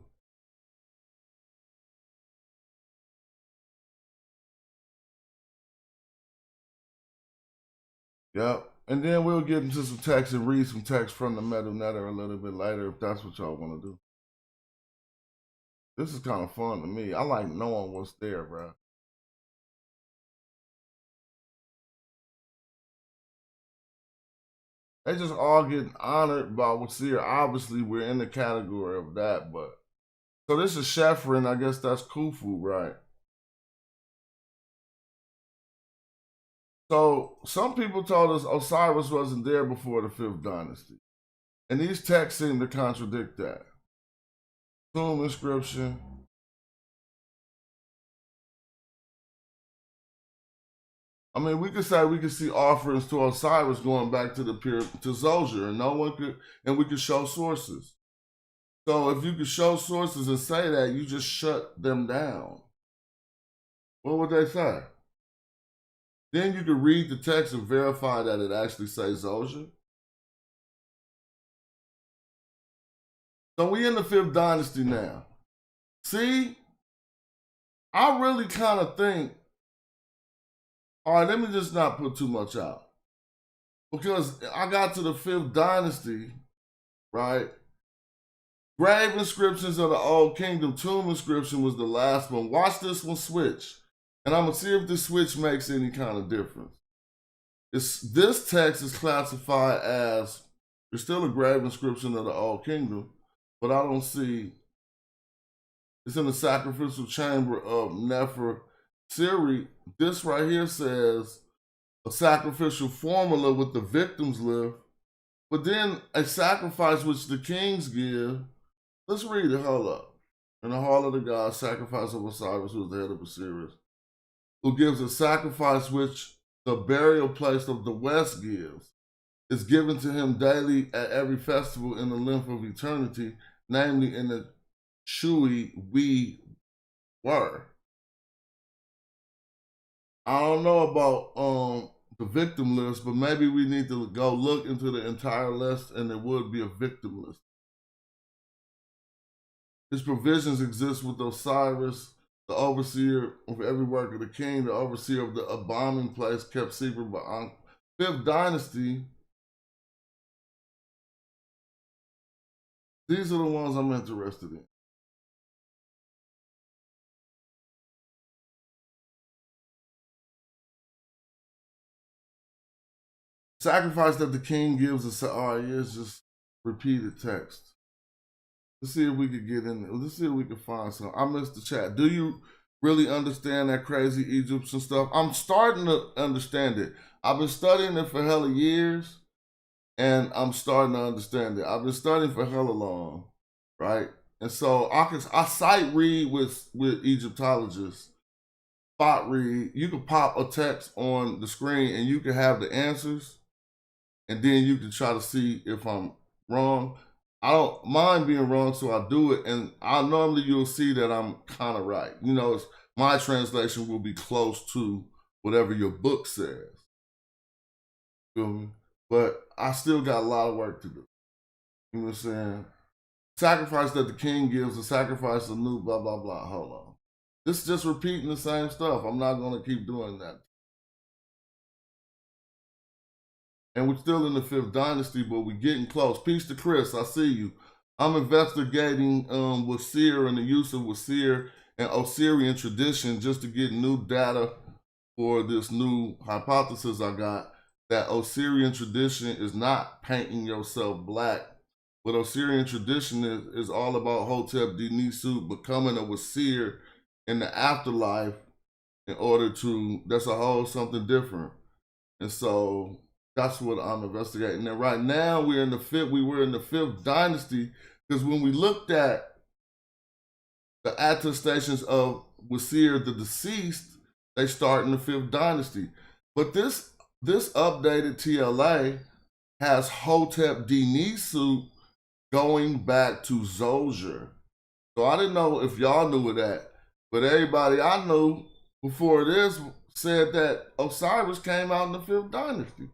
Yep. And then we'll get into some text and read some text from the Metal Netter a little bit later if that's what y'all want to do. This is kind of fun to me. I like knowing what's there, bro. They just all getting honored by Wasir. Obviously, we're in the category of that, but so this is Shefrin. I guess that's Khufu, right? So some people told us Osiris wasn't there before the 5th dynasty. And these texts seem to contradict that. Tomb inscription. We could say we could see offerings to Osiris going back to the period to Zoser, and no one could, and we could show sources. So if you could show sources and say that, you just shut them down. What would they say? Then you could read the text and verify that it actually says Zoser. So we in the 5th dynasty now. See, I really kind of think, all right, let me just not put too much out. Because I got to the 5th dynasty, right? Grave inscriptions of the Old Kingdom. Tomb inscription was the last one. Watch this one switch. And I'm going to see if this switch makes any kind of difference. This text is classified as, it's still a grave inscription of the Old Kingdom, but I don't see, it's in the sacrificial chamber of Nefer Siri. This right here says a sacrificial formula with the victims live, but then a sacrifice which the kings give. Let's read it, hold up. In the hall of the gods, sacrifice of Osiris, who is the head of Osiris, who gives a sacrifice which the burial place of the west gives, is given to him daily at every festival in the length of eternity, namely in the Shui we were. I don't know about the victim list, but maybe we need to go look into the entire list, and there would be a victim list. His provisions exist with Osiris, the overseer of every work of the king, the overseer of the embalming place kept secret by 5th dynasty. These are the ones I'm interested in. Sacrifice that the king gives us. All right, it's just repeated text. Let's see if we could get in there. Let's see if we can find some. I missed the chat. Do you really understand that crazy Egyptian stuff? I'm starting to understand it. I've been studying it for hella years, and I'm starting to understand it. I've been studying for hella long, right? And so I sight read with Egyptologists, spot read. You can pop a text on the screen, and you can have the answers, and then you can try to see if I'm wrong. I don't mind being wrong, so I do it, and you'll see that I'm kind of right. You know, my translation will be close to whatever your book says. Feel me? But I still got a lot of work to do. You know what I'm saying? Sacrifice that the king gives, a sacrifice of new blah, blah, blah. Hold on. This is just repeating the same stuff. I'm not going to keep doing that. And we're still in the 5th dynasty, but we're getting close. Peace to Chris, I see you. I'm investigating Wasir and the use of Wasir and Osirian tradition just to get new data for this new hypothesis I got, that Osirian tradition is not painting yourself black. What Osirian tradition is all about Hotep Dinisu becoming a Wasir in the afterlife in order to, that's a whole something different. And so that's what I'm investigating. And right now we were in the 5th dynasty, because when we looked at the attestations of Wasir the deceased, they start in the 5th dynasty. But this updated TLA has Hotep Dinisu going back to Zoser. So I didn't know if y'all knew of that, but everybody I knew before this said that Osiris came out in the 5th dynasty.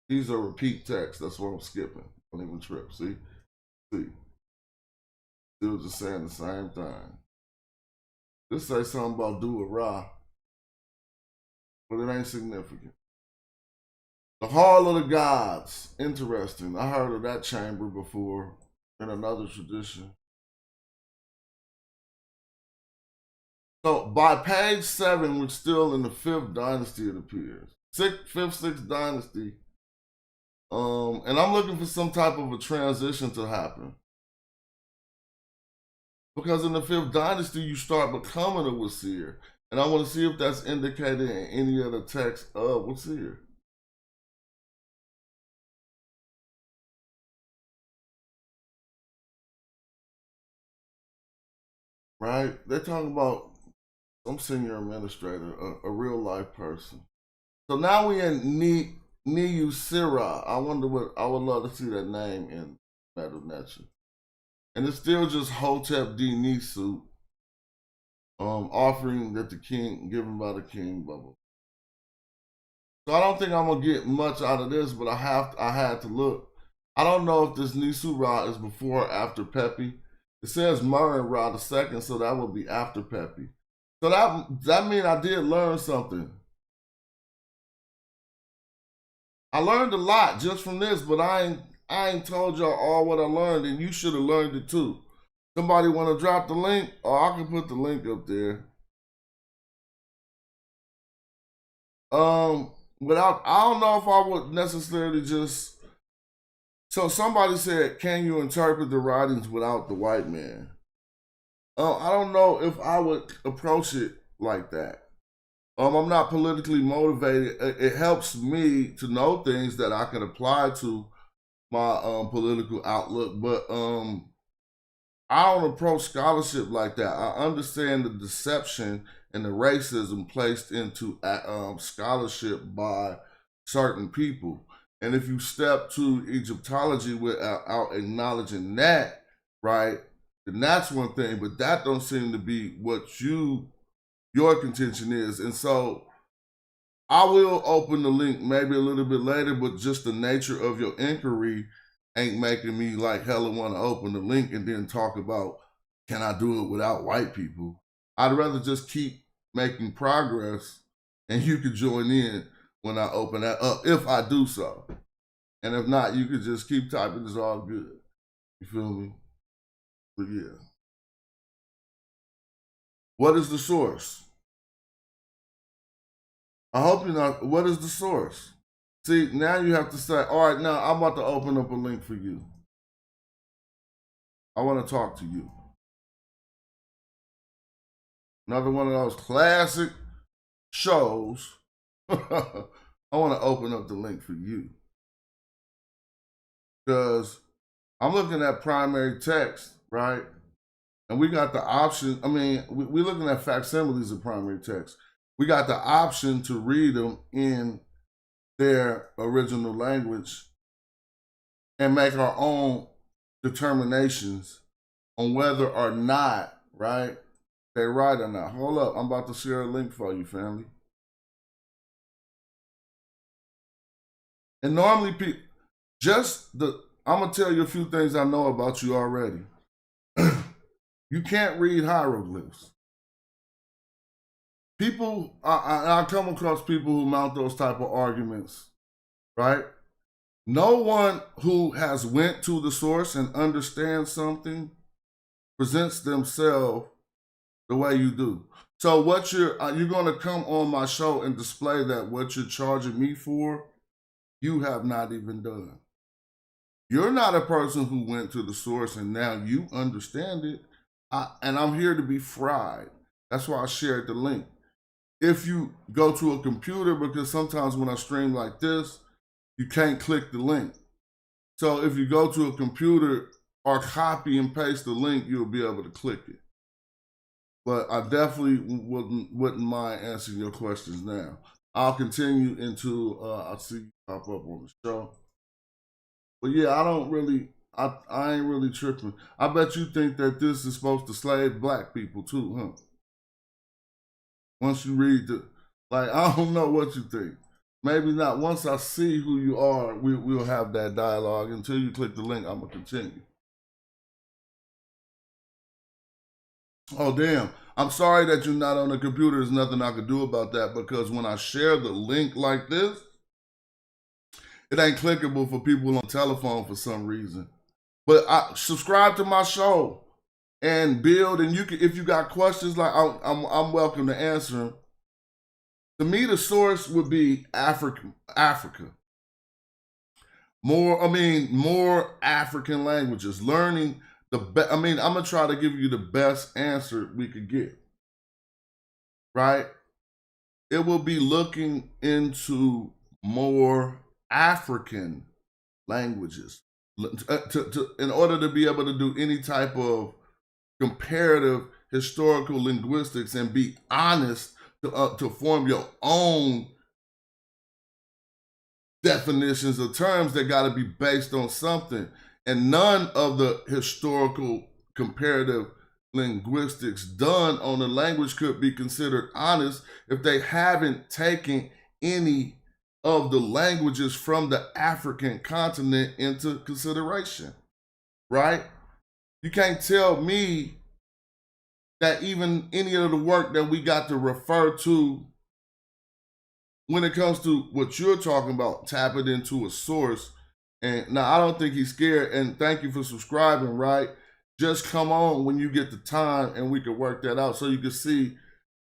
These are repeat texts. That's what I'm skipping. Don't even trip. See? Still just saying the same thing. This say something about do a ra, but it ain't significant. The Hall of the Gods. Interesting. I heard of that chamber before in another tradition. So by page 7, we're still in the 5th dynasty, it appears. 5th, 6th dynasty. And I'm looking for some type of a transition to happen. Because in the 5th dynasty, you start becoming a Wasir. And I want to see if that's indicated in any of the text of Wasir. Right? They're talking about some senior administrator, a real life person. So now we in Niu Sira. I wonder what, I would love to see that name in Metal Nature. And it's still just Hotep Dinisu, offering that the king, given by the king, bubble. So I don't think I'm gonna get much out of this, but I had to look. I don't know if this Nisu Ra is before or after Pepi. It says Murray Ra the second, so that would be after Pepi. So that means I did learn something. I learned a lot just from this, but I I ain't told y'all all what I learned, and you should have learned it too. Somebody want to drop the link? Or I can put the link up there. Without, I don't know if I would necessarily just. So somebody said, "Can you interpret the writings without the white man?" I don't know if I would approach it like that. I'm not politically motivated. It helps me to know things that I can apply to my political outlook, but I don't approach scholarship like that. I understand the deception and the racism placed into scholarship by certain people. And if you step to Egyptology without acknowledging that, right, then that's one thing. But that don't seem to be what your contention is. And so I will open the link maybe a little bit later, but just the nature of your inquiry ain't making me like hella want to open the link and then talk about, can I do it without white people? I'd rather just keep making progress and you could join in when I open that up, if I do so. And if not, you could just keep typing, it's all good. You feel me? But yeah. What is the source? I hope you're not, what is the source? See, now you have to say, all right, now I'm about to open up a link for you. I want to talk to you. Another one of those classic shows. I want to open up the link for you. Because I'm looking at primary text, right? And we got the option, I mean, we're looking at facsimiles of primary text. We got the option to read them in their original language and make our own determinations on whether or not, right, they're right or not. Hold up, I'm about to share a link for you, family. And normally people, I'm gonna tell you a few things I know about you already. You can't read hieroglyphs. People, I come across people who mount those type of arguments, right? No one who has went to the source and understands something presents themselves the way you do. So what you're going to come on my show and display that what you're charging me for, you have not even done. You're not a person who went to the source and now you understand it. And I'm here to be fried. That's why I shared the link. If you go to a computer, because sometimes when I stream like this, you can't click the link. So if you go to a computer or copy and paste the link, you'll be able to click it. But I definitely wouldn't mind answering your questions now. I'll continue into, I'll see you pop up on the show. But yeah, I ain't really tripping. I bet you think that this is supposed to slave black people too, huh? Once you read I don't know what you think. Maybe not. Once I see who you are, we'll have that dialogue. Until you click the link, I'm going to continue. Oh, damn. I'm sorry that you're not on the computer. There's nothing I can do about that, because when I share the link like this, it ain't clickable for people on telephone for some reason. But subscribe to my show and build, and you can, if you got questions, like I'm welcome to answer them. To me, the source would be Africa. More African languages. Learning I'm gonna try to give you the best answer we could get. Right? It will be looking into more African languages in order to be able to do any type of comparative historical linguistics and be honest to form your own definitions of terms that got to be based on something. And none of the historical comparative linguistics done on the language could be considered honest if they haven't taken any of the languages from the African continent into consideration, right? You can't tell me that even any of the work that we got to refer to when it comes to what you're talking about, tap it into a source, And now I don't think he's scared. And thank you for subscribing, right? Just come on when you get the time and we can work that out so you can see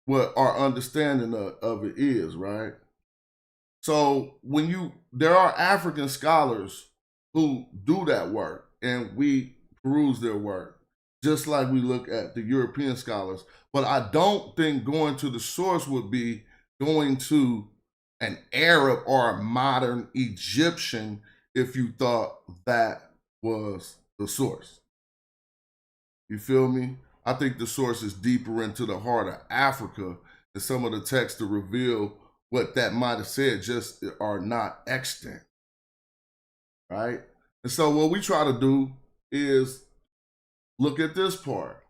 what our understanding of it is, right? So there are African scholars who do that work and we peruse their work, just like we look at the European scholars. But I don't think going to the source would be going to an Arab or a modern Egyptian if you thought that was the source. You feel me? I think the source is deeper into the heart of Africa, and some of the texts to reveal what that might have said just are not extant, right? And so what we try to do is look at this part.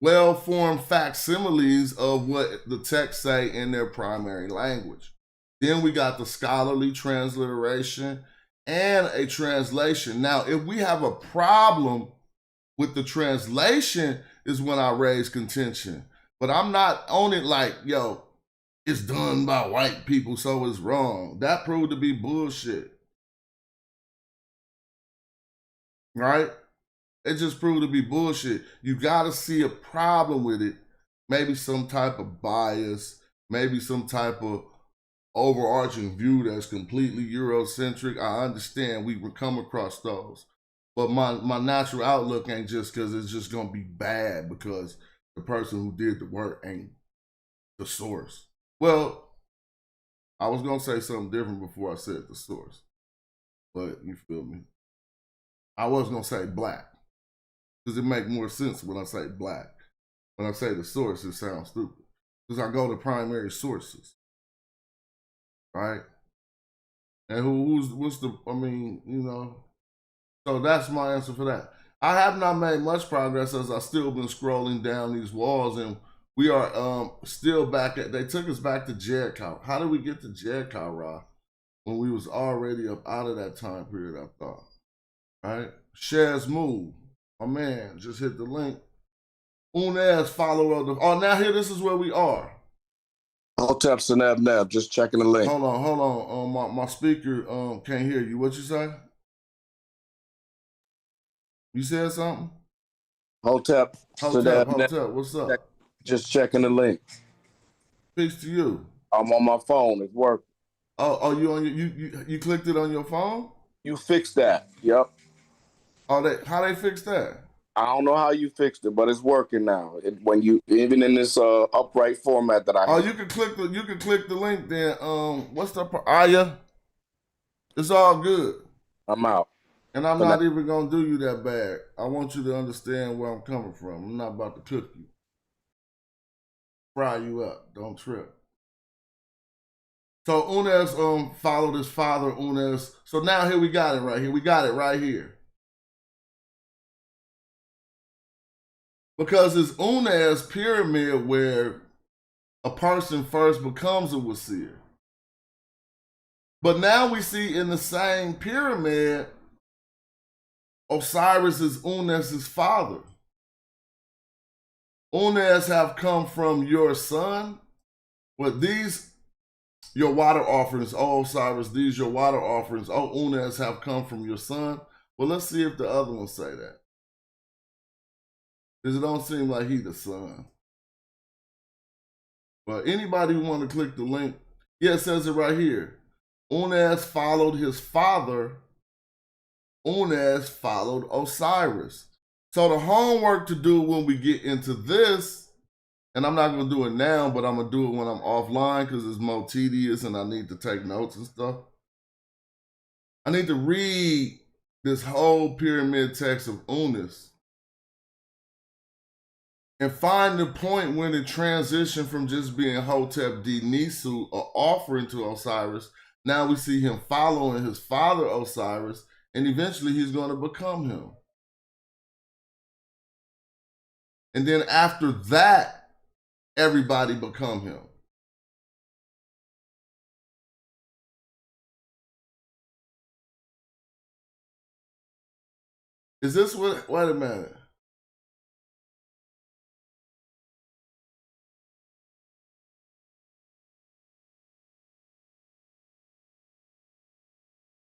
Well-formed facsimiles of what the texts say in their primary language. Then we got the scholarly transliteration and a translation. Now, if we have a problem with the translation is when I raise contention. But I'm not on it like, yo, it's done by white people, so it's wrong. That proved to be bullshit. Right? It just proved to be bullshit. You gotta see a problem with it. Maybe some type of bias, maybe some type of overarching view that's completely Eurocentric. I understand we would come across those. But my natural outlook ain't just because it's just gonna be bad because the person who did the work ain't the source. Well, I was gonna say something different before I said the source. But you feel me? I was gonna say black. Because it makes more sense when I say black. When I say the source, it sounds stupid. Because I go to primary sources. Right? And what's the, I mean, you know. So that's my answer for that. I have not made much progress as I've still been scrolling down these walls, and we are still back at, they took us back to Jericho. How did we get to Jericho, Ra? When we was already up out of that time period, I thought. Right? Shares move. My man just hit the link. Unez follower of the, oh, now here, this is where we are. Hotep Sanab Nab, just checking the link. Hold on. My speaker can't hear you. What you say? You said something? Hotep Sanab Nab, What's up? just checking the link. Peace to you. I'm on my phone. It's working. Oh, you on you clicked it on your phone? You fixed that. Yep. Oh, how they fix that? I don't know how you fixed it, but it's working now. When you even in this upright format that I have. You can click the link then. What's the Aya? It's all good. I'm out. And I'm not even gonna do you that bad. I want you to understand where I'm coming from. I'm not about to cook you. Fry you up. Don't trip. So Unez followed his father, Unez. So now here we got it right here. We got it right here. Because it's Unez pyramid where a person first becomes a Wasir. But now we see in the same pyramid, Osiris is Unez's father. Unez have come from your son. But these, your water offerings, oh Osiris, these your water offerings, oh Unez have come from your son. Well, let's see if the other ones say that. Because it don't seem like he the son. But anybody who want to click the link, yeah, it says it right here. Unez followed his father. Unez followed Osiris. So the homework to do when we get into this, and I'm not going to do it now, but I'm going to do it when I'm offline because it's more tedious and I need to take notes and stuff. I need to read this whole pyramid text of Unis and find the point when it transitioned from just being Hotep D Nisu, an offering to Osiris. Now we see him following his father Osiris, and eventually he's going to become him. And then after that, everybody become him. Is this what, wait a minute.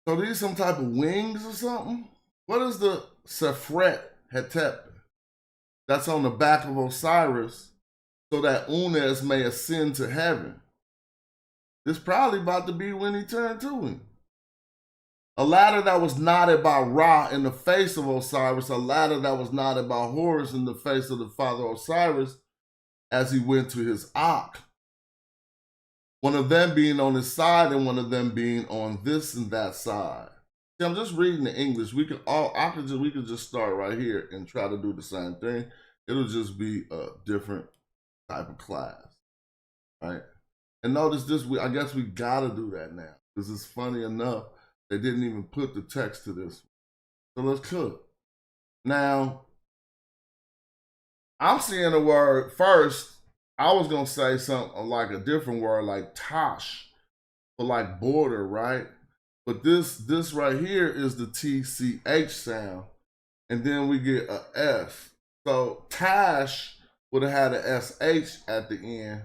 So these some type of wings or something? What is the Sefret Hetep that's on the back of Osiris so that Unes may ascend to heaven? This probably about to be when he turned to him. A ladder that was knotted by Ra in the face of Osiris, a ladder that was knotted by Horus in the face of the father Osiris as he went to his Ak. One of them being on his side and one of them being on this and that side. See, I'm just reading the English. We could just start right here and try to do the same thing. It'll just be a different type of class, right? And notice this, I guess we gotta do that now because it's funny enough, they didn't even put the text to this. So let's cook. Now, I'm seeing the word first. I was gonna say something like a different word like tosh for like border, right? But this right here is the TCH sound, and then we get a S. So tash would have had an SH at the end.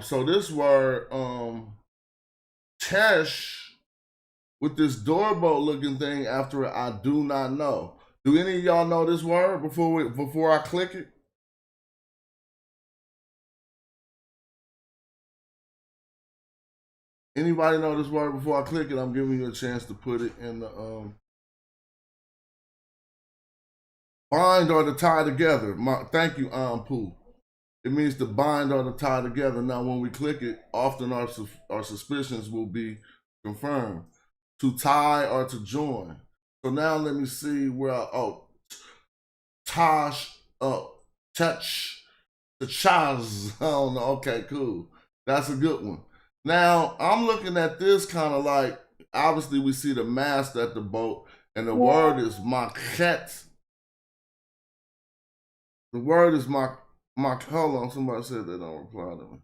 So this word tesh with this doorbolt looking thing after it, I do not know. Do any of y'all know this word before I click it? Anybody know this word before I click it? I'm giving you a chance to put it in the bind or to tie together. Thank you, Pooh. It means to bind or to tie together. Now, when we click it, often our suspicions will be confirmed. To tie or to join. So now let me see where tosh, touch, the chaz. I don't know. Okay, cool. That's a good one. Now, I'm looking at this kind of like, obviously we see the mast at the boat, and the word is makhet. The word is hold on, somebody said they don't reply to me.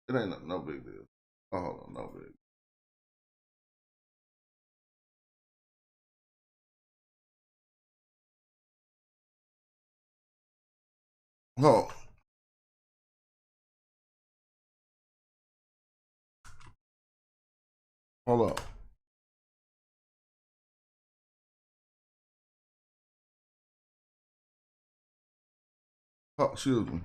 It ain't no big deal. Oh, hold on, no big. Oh. Hold up. Oh, excuse me.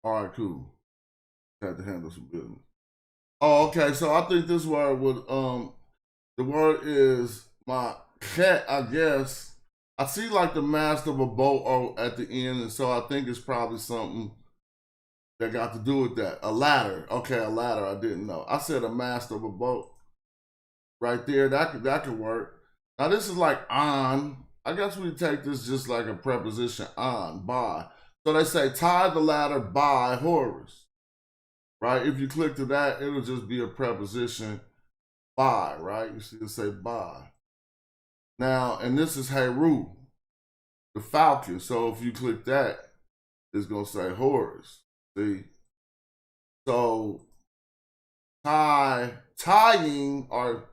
All right, cool. Had to handle some business. Oh, okay. So I think this word would the word is my cat, I guess. I see like the mast of a boat at the end, and so I think it's probably something that got to do with that. A ladder. Okay, a ladder. I didn't know. I said a mast of a boat. Right there. That could work. Now this is like on. I guess we take this just like a preposition on, by. So they say tie the ladder by Horus. Right? If you click to that, it'll just be a preposition by, right? You see it say by. Now, and this is Heru, the falcon. So if you click that, it's gonna say Horus. See? So tying, or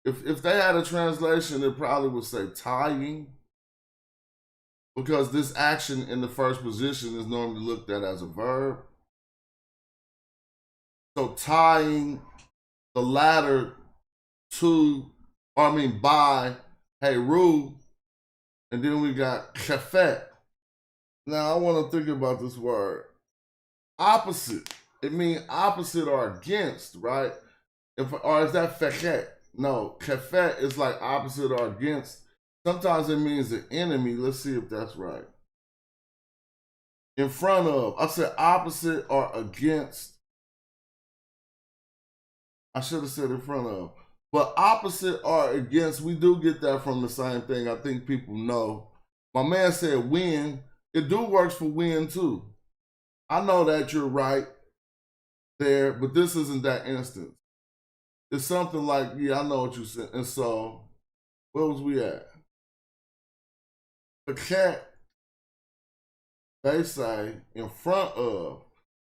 if they had a translation, it probably would say tying, because this action in the first position is normally looked at as a verb. So tying the ladder by Heru, and then we got Kemet. Now I want to think about this word. Opposite. It means opposite or against, right? Or is that fechet? No, Kemet is like opposite or against. Sometimes it means the enemy. Let's see if that's right. In front of. I said opposite or against. I should have said in front of. But opposite or against, we do get that from the same thing. I think people know. My man said win. It do works for win too. I know that you're right there, but this isn't that instance. It's something like, yeah, I know what you said. And so, where was we at? The cat, they say in front of.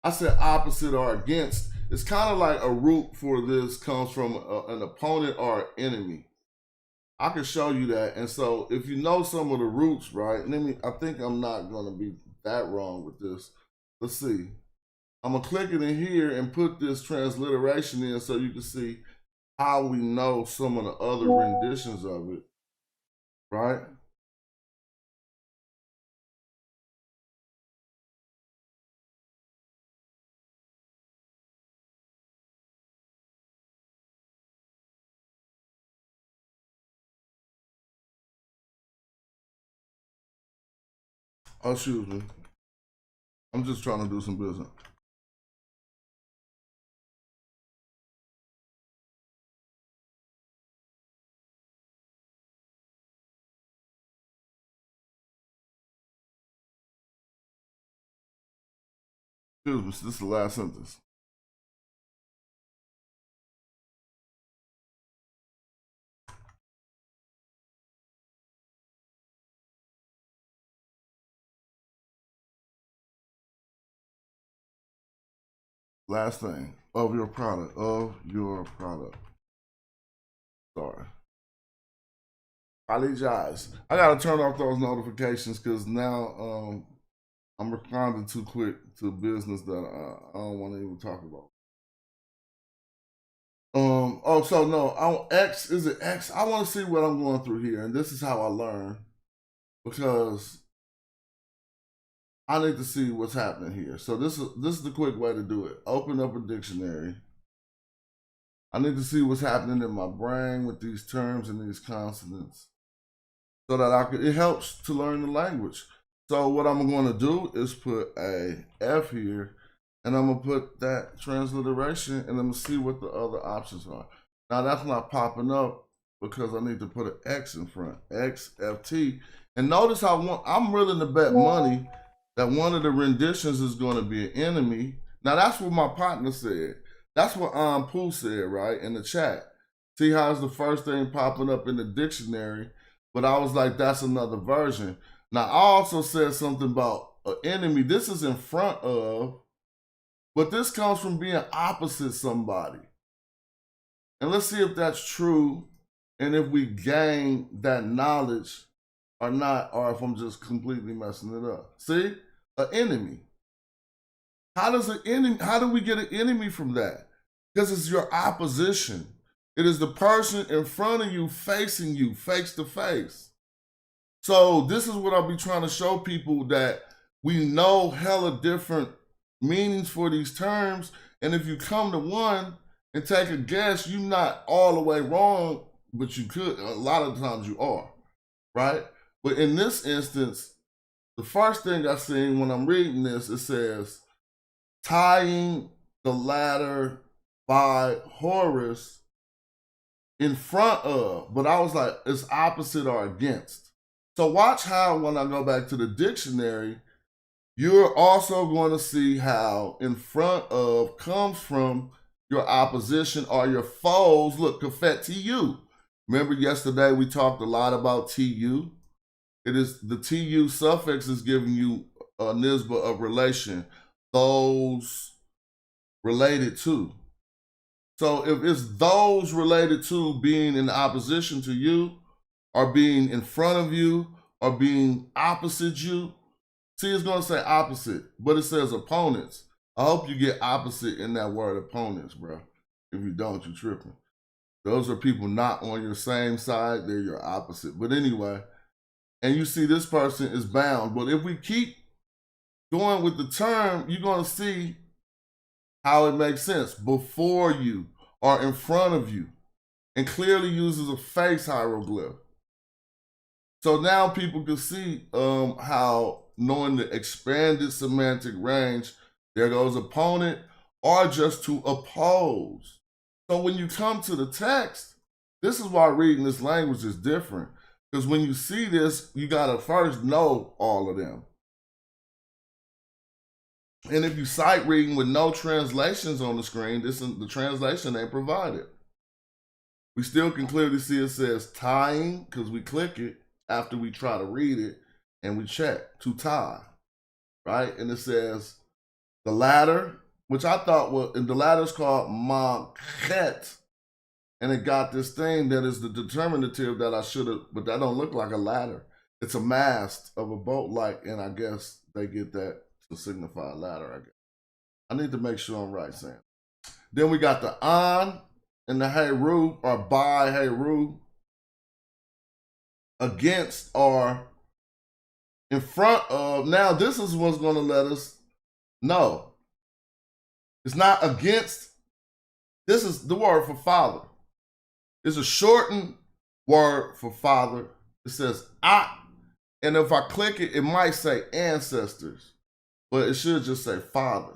I said opposite or against. It's kind of like a root for this comes from an opponent or an enemy. I can show you that. And so if you know some of the roots, right, I think I'm not going to be that wrong with this. Let's see. I'm gonna click it in here and put this transliteration in so you can see how we know some of the other renditions of it, right? Oh, excuse me. I'm just trying to do some business. Excuse me, this is the last sentence. Last thing, of your product. Sorry. I apologize. I gotta turn off those notifications because now I'm responding too quick to business that I don't want to even talk about. Oh, so no, X, is it X? I want to see what I'm going through here, and this is how I learn because I need to see what's happening here. So this is the quick way to do it. Open up a dictionary. I need to see what's happening in my brain with these terms and these consonants so that it helps to learn the language. So what I'm going to do is put a F here, and I'm going to put that transliteration, and I'm going to see what the other options are. Now that's not popping up because I need to put an X in front, X, F, T. And notice how I'm willing to bet money that one of the renditions is going to be an enemy. Now that's what my partner said. That's what Pooh said, right, in the chat. See how it's the first thing popping up in the dictionary, but I was like, that's another version. Now, I also said something about an enemy. This is in front of, but this comes from being opposite somebody. And let's see if that's true and if we gain that knowledge or not, or if I'm just completely messing it up. See? An enemy. How do we get an enemy from that? Because it's your opposition. It is the person in front of you facing you face to face. So this is what I'll be trying to show people, that we know hella different meanings for these terms. And if you come to one and take a guess, you're not all the way wrong, but you could. A lot of times you are, right? But in this instance, the first thing I seen when I'm reading this, it says, tying the ladder by Horus in front of, but I was like, it's opposite or against. So watch how when I go back to the dictionary, you're also going to see how in front of comes from your opposition or your foes. Look, Kafet TU. Remember yesterday we talked a lot about TU? It is the TU suffix is giving you a nisba of relation, those related to. So if it's those related to being in opposition to you, or being in front of you, or being opposite you, see, it's going to say opposite, but it says opponents. I hope you get opposite in that word opponents, bro. If you don't, you're tripping. Those are people not on your same side, they're your opposite. But anyway, and you see this person is bound. But if we keep going with the term, you're going to see how it makes sense. Before you or in front of you, and clearly uses a face hieroglyph. So now people can see how, knowing the expanded semantic range, there goes opponent or just to oppose. So when you come to the text, this is why reading this language is different. Because when you see this, you got to first know all of them. And if you sight reading with no translations on the screen, the translation ain't provided. We still can clearly see it says tying, because we click it after we try to read it, and we check to tie, right? And it says the ladder, which I thought was, and the ladder is called Manchet, and it got this thing that is the determinative that I should have, but that don't look like a ladder. It's a mast of a boat light, and I guess they get that to signify a ladder, I guess. I need to make sure I'm right, Sam. Then we got the on and the Heru, or by Heru. Against or in front of. Now, this is what's going to let us know. It's not against. This is the word for father. It's a shortened word for father. It says "ah," and if I click it, it might say ancestors, but it should just say father.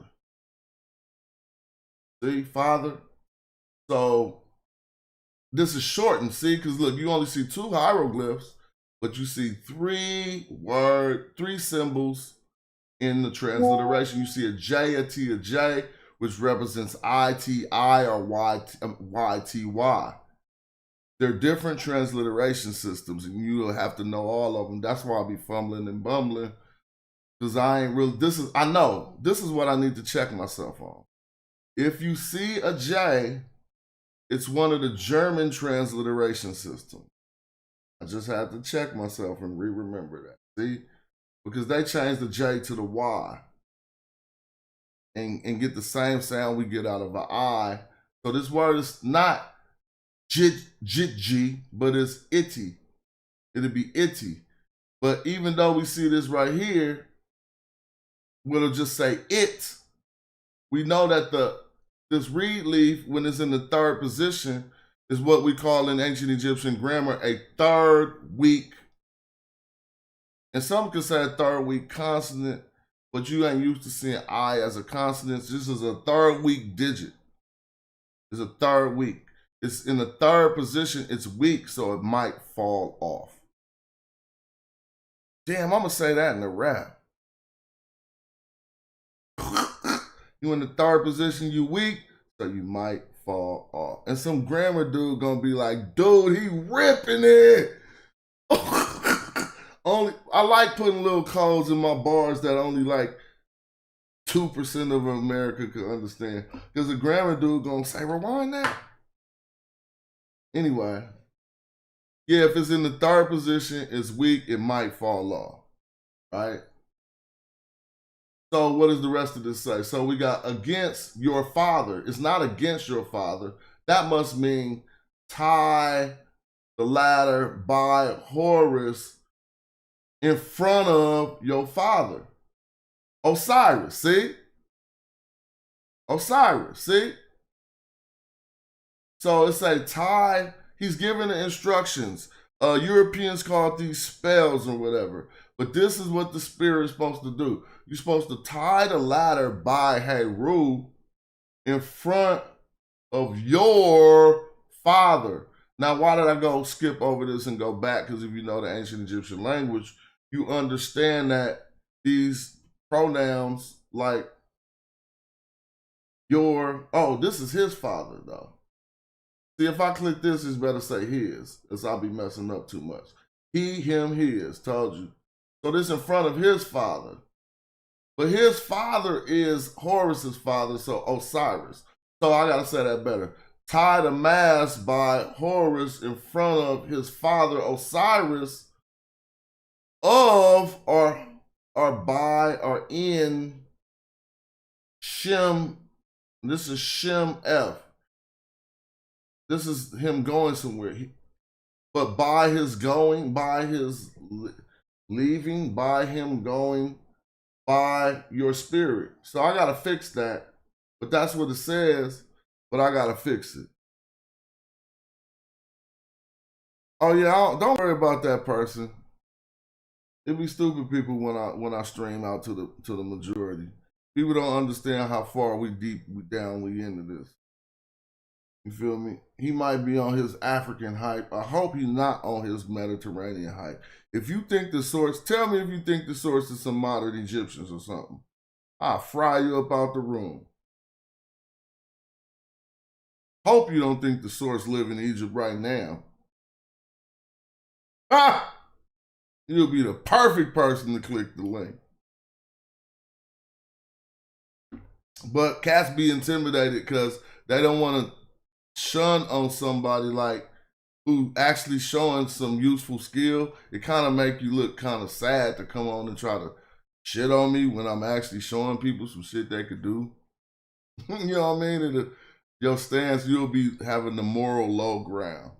See, father. So this is shortened, see, because look, you only see 2 hieroglyphs, but you see 3 symbols in the transliteration. You see a J, a T, a J, which represents ITI or YTY. They're different transliteration systems, and you'll have to know all of them. That's why I'll be fumbling and bumbling, because I ain't really, I know, this is what I need to check myself on. If you see a J, it's one of the German transliteration systems. I just had to check myself and remember that. See? Because they changed the J to the Y and get the same sound we get out of an I. So this word is not jit, but it's itty. It'll be itty. But even though we see this right here, it'll just say it, we know that this reed leaf, when it's in the 3rd position, is what we call in ancient Egyptian grammar a 3rd weak. And some could say a 3rd weak consonant, but you ain't used to seeing I as a consonant. This is a 3rd weak digit. It's a 3rd weak. It's in the 3rd position, it's weak, so it might fall off. Damn, I'm gonna say that in the rap. You in the 3rd position, you weak, so you might fall off. And some grammar dude gonna be like, dude, he ripping it. I like putting little codes in my bars that only like 2% of America could understand. Because the grammar dude gonna say, rewind that. Anyway, yeah, if it's in the 3rd position, it's weak, it might fall off, right? So what does the rest of this say? So we got against your father. It's not against your father. That must mean tie the ladder by Horus in front of your father. Osiris, see? Osiris, see? So it say tie, he's giving the instructions. Europeans call these spells or whatever. But this is what the spirit is supposed to do. You're supposed to tie the ladder by Heru in front of your father. Now, why did I go skip over this and go back? Because if you know the ancient Egyptian language, you understand that these pronouns like this is his father, though. See, if I click this, it's better say his, because I'll be messing up too much. He, him, his, told you. So this in front of his father. But his father is Horus's father, so Osiris. So I got to say that better. Tie the mast by Horus in front of his father Osiris of or by or in Shem. This is Shem F. This is him going somewhere. But by his going, by his leaving, by him going, by your spirit. So I got to fix that. But that's what it says, but I got to fix it. Oh yeah, don't worry about that person. It be stupid people when I stream out to the majority. People don't understand how far we down we into this. You feel me? He might be on his African hype. I hope he's not on his Mediterranean hype. If you think the source, tell me if you think the source is some modern Egyptians or something. I'll fry you up out the room. Hope you don't think the source live in Egypt right now. You'll be the perfect person to click the link. But cats be intimidated because they don't want to shun on somebody like who actually showing some useful skill, it kind of make you look kind of sad to come on and try to shit on me when I'm actually showing people some shit they could do. You know what I mean? And your stance, you'll be having the moral low ground.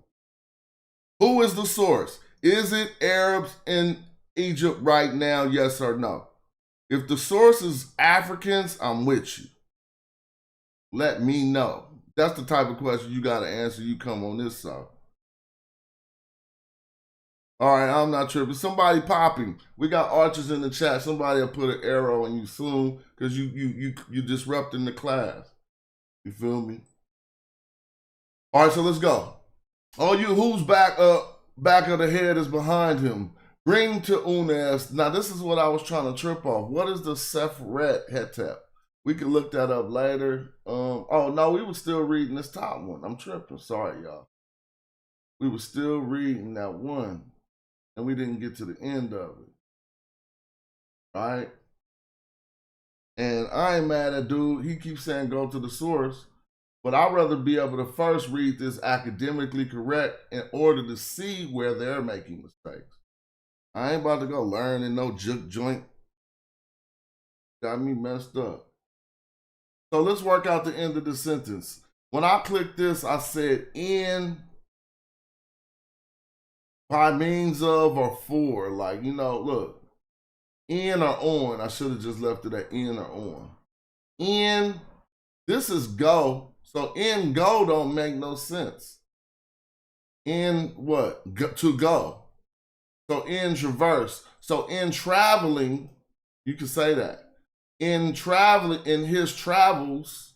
Who is the source? Is it Arabs in Egypt right now? Yes or no? If the source is Africans, I'm with you. Let me know. That's the type of question you got to answer. You come on this side. All right, I'm not tripping. Somebody popping. We got archers in the chat. Somebody will put an arrow in you soon because you disrupting the class. You feel me? All right, so let's go. Oh, you who's back of the head is behind him. Bring to Unes. Now, this is what I was trying to trip off. What is the Sefret Hetep? We can look that up later. Oh, no, we were still reading this top one. I'm tripping. Sorry, y'all. We were still reading that one, and we didn't get to the end of it. All right? And I ain't mad at dude. He keeps saying go to the source. But I'd rather be able to first read this academically correct in order to see where they're making mistakes. I ain't about to go learn in no juke joint. Got me messed up. So let's work out the end of the sentence. When I clicked this, I said in, by means of, or for. Like, you know, look. In or on. I should have just left it at in or on. In, this is go. So in go don't make no sense. In what? Go, to go. So in traverse. So in traveling, you can say that. In traveling, in his travels,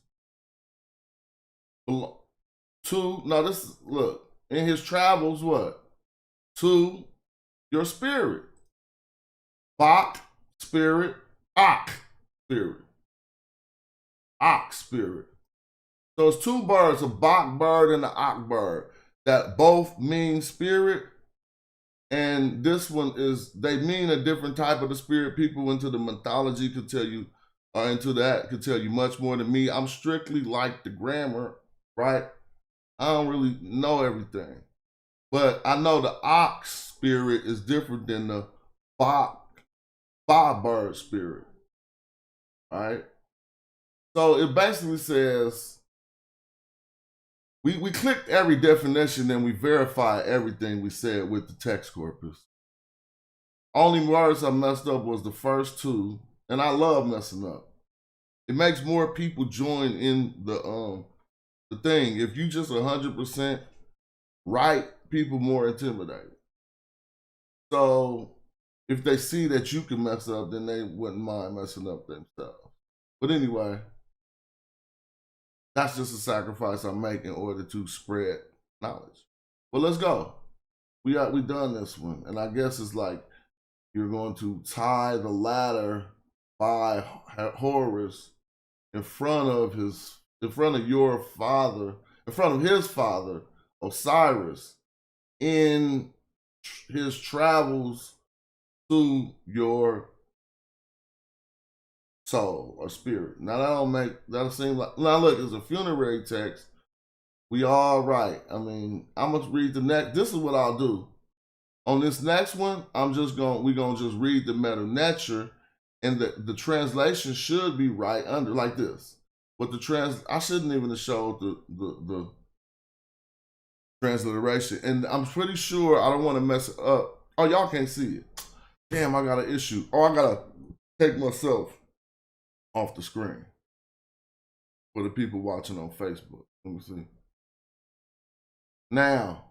to, no, this is, look, in his travels, what? To your spirit. Bach, spirit, Ak, spirit. Ak, spirit. So it's two birds, a Bach bird and an Ak bird, that both mean spirit. And this one is, they mean a different type of the spirit. People into the mythology could tell you, or into that could tell you much more than me. I'm strictly like the grammar, right? I don't really know everything. But I know the ox spirit is different than the bird spirit, right? So it basically says, we clicked every definition and we verified everything we said with the text corpus. Only words I messed up was the first two, and I love messing up. It makes more people join in the thing. If you just 100% right, people more intimidated. So if they see that you can mess up, then they wouldn't mind messing up themselves. But anyway, that's just a sacrifice I make in order to spread knowledge. But let's go. We done this one, and I guess it's like you're going to tie the ladder by Horus in front of your father, in front of his father, Osiris, in his travels to your soul or spirit. Now that'll seem like, now look, it's a funerary text. We all right. I mean, I'm gonna read the next. This is what I'll do. On this next one, we're gonna just read the meta nature, and the translation should be right under like this. But I shouldn't even have showed the transliteration. And I'm pretty sure I don't want to mess it up. Oh, y'all can't see it. Damn, I got an issue. Oh, I gotta take myself off the screen for the people watching on Facebook. Let me see. Now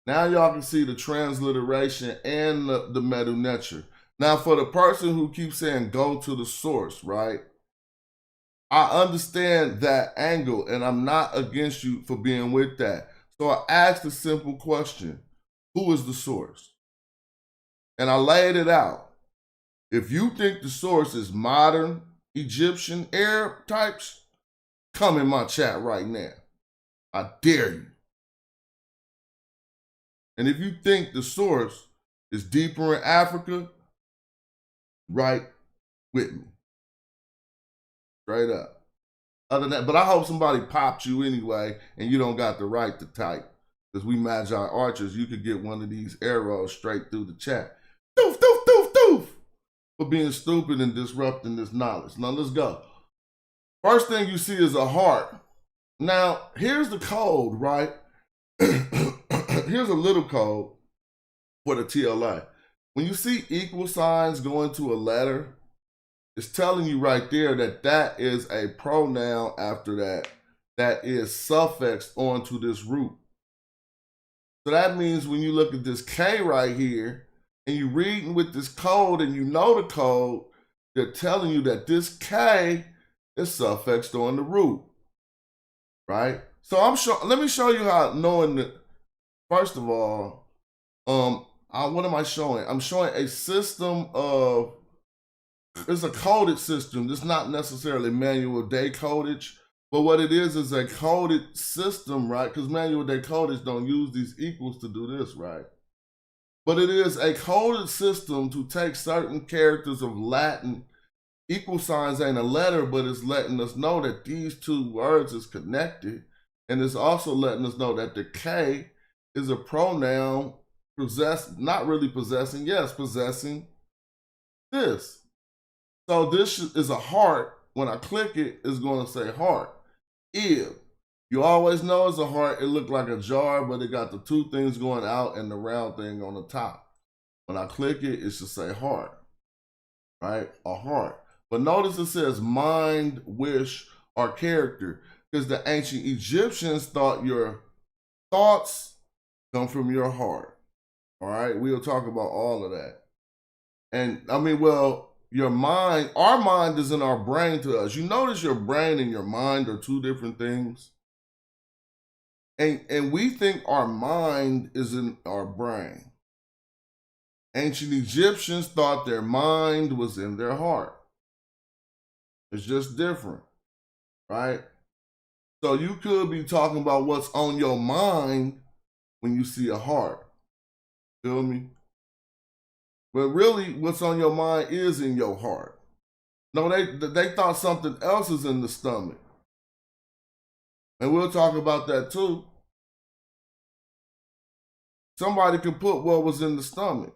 y'all can see the transliteration and the meta nature. Now, for the person who keeps saying go to the source, right? I understand that angle, and I'm not against you for being with that. So I asked a simple question: who is the source? And I laid it out. If you think the source is modern Egyptian Arab types, come in my chat right now. I dare you. And if you think the source is deeper in Africa, right with me. Straight up. Other than that, but I hope somebody popped you anyway and you don't got the right to type. because we magi archers, you could get one of these arrows straight through the chat. Doof, doof, doof, doof. For being stupid and disrupting this knowledge. Now let's go. First thing you see is a heart. Now, here's the code, right? Here's a little code for the TLA. When you see equal signs go into a letter, it's telling you right there that that is a pronoun after that is suffixed onto this root. So that means when you look at this K right here, and you're reading with this code and you know the code, they're telling you that this K is suffixed on the root, right? So let me show you how knowing that. First of all, what am I showing? I'm showing a system of, it's a coded system. It's not necessarily manual decodage, but what it is a coded system, right? Because manual decodage don't use these equals to do this, right? But it is a coded system to take certain characters of Latin. Equal signs ain't a letter, but it's letting us know that these two words is connected. And it's also letting us know that the K is a pronoun not really possessing, yes, possessing this. So this is a heart. When I click it, it's going to say heart. If you always know it's a heart, it looked like a jar, but it got the two things going out and the round thing on the top. When I click it, it should say heart, right? A heart. But notice it says mind, wish, or character, because the ancient Egyptians thought your thoughts come from your heart, all right? We'll talk about all of that. And I mean, well, your mind, our mind is in our brain to us. You notice your brain and your mind are two different things? And we think our mind is in our brain. Ancient Egyptians thought their mind was in their heart. It's just different, right? So you could be talking about what's on your mind when you see a heart. Feel me? But really, what's on your mind is in your heart. No, they thought something else is in the stomach. And we'll talk about that too. Somebody could put what was in the stomach.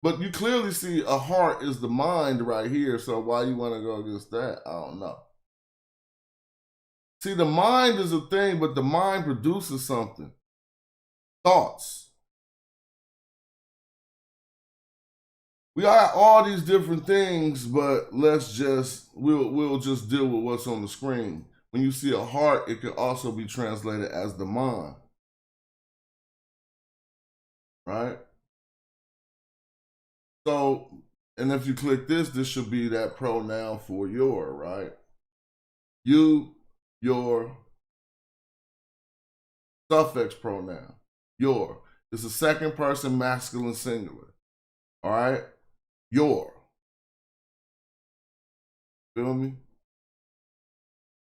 But you clearly see a heart is the mind right here. So why you want to go against that? I don't know. See, the mind is a thing, but the mind produces something. Thoughts. We got all these different things, but we'll just deal with what's on the screen. When you see a heart, it could also be translated as the mind. Right? So, and if you click this should be that pronoun for your, right? You, your, suffix pronoun, your. It's a second person masculine singular. All right? Your. Feel me?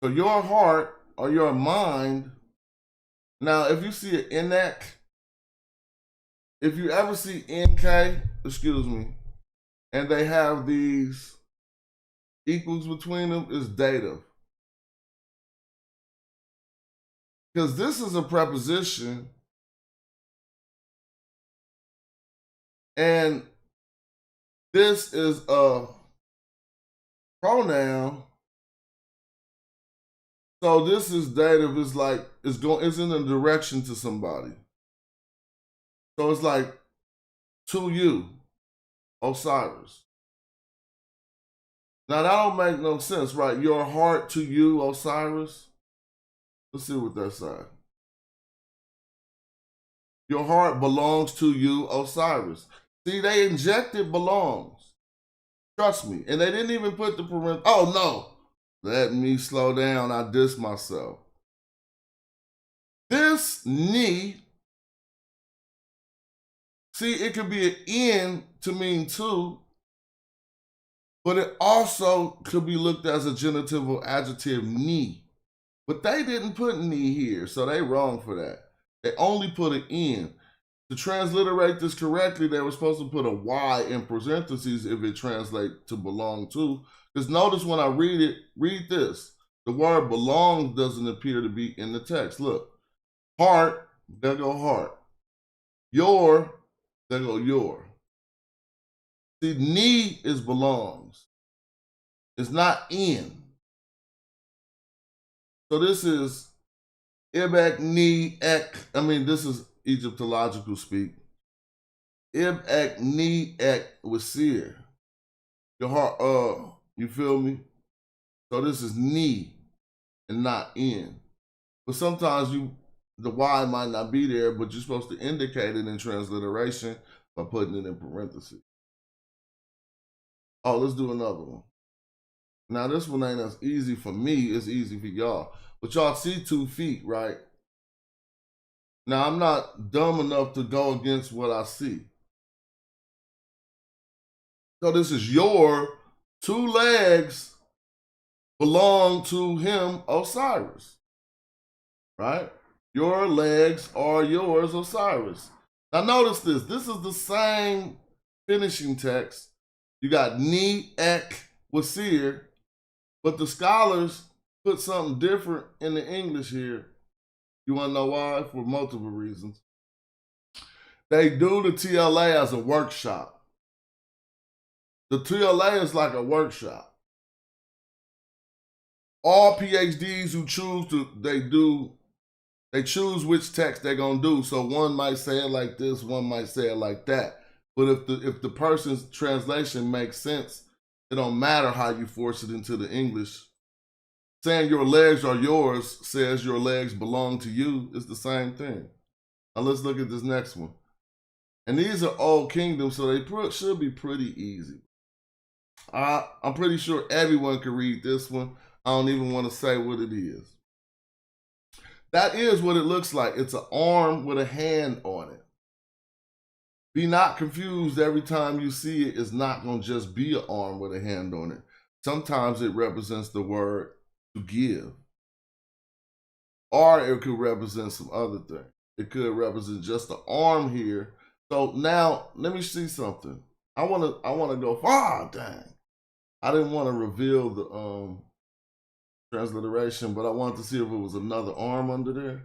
So your heart or your mind. Now, if you see an NK, if you ever see NK, excuse me, and they have these equals between them, it's dative. Because this is a preposition, and this is a pronoun. So this is dative. It's like it's in a direction to somebody. So it's like to you, Osiris. Now that don't make no sense, right? Your heart to you, Osiris. Let's see what that says. Your heart belongs to you, Osiris. See, they injected belongs. Trust me. And they didn't even put the parenthesis. Oh, no. Let me slow down. I diss myself. This knee, see, it could be an N to mean two, but it also could be looked as a genitival adjective, knee. But they didn't put knee here, so they wrong for that. They only put an N. To transliterate this correctly, they were supposed to put a Y in parentheses if it translates to belong to. Because notice when I read it, read this. The word belong doesn't appear to be in the text. Look, heart there go heart. Your, there go your. See, ni is belongs. It's not in. So this is ibek ni ek. I mean, this is Egyptological speak. Ibek ni ek wasir. Your heart, you feel me? So this is ni and not in. But sometimes the Y might not be there, but you're supposed to indicate it in transliteration by putting it in parentheses. Oh, let's do another one. Now this one ain't as easy for me, it's easy for y'all. But y'all see 2 feet, right? Now I'm not dumb enough to go against what I see. So this is your 2 legs belong to him, Osiris. Right? Your legs are yours, Osiris. Now notice this. This is the same finishing text. You got ni, ek, wasir, but the scholars put something different in the English here. You want to know why? For multiple reasons. They do the TLA as a workshop. The TLA is like a workshop. All PhDs who choose to, they choose which text they're gonna do. So one might say it like this, one might say it like that. But if the person's translation makes sense, it don't matter how you force it into the English. Saying your legs are yours says your legs belong to you is the same thing. Now let's look at this next one. And these are old kingdoms, so they should be pretty easy. I'm pretty sure everyone can read this one. I don't even want to say what it is. That is what it looks like. It's an arm with a hand on it. Be not confused every time you see it. It's not going to just be an arm with a hand on it. Sometimes it represents the word to give. Or it could represent some other thing. It could represent just the arm here. So now, let me see something. I want to go far. Dang. I didn't want to reveal the transliteration, but I wanted to see if it was another arm under there.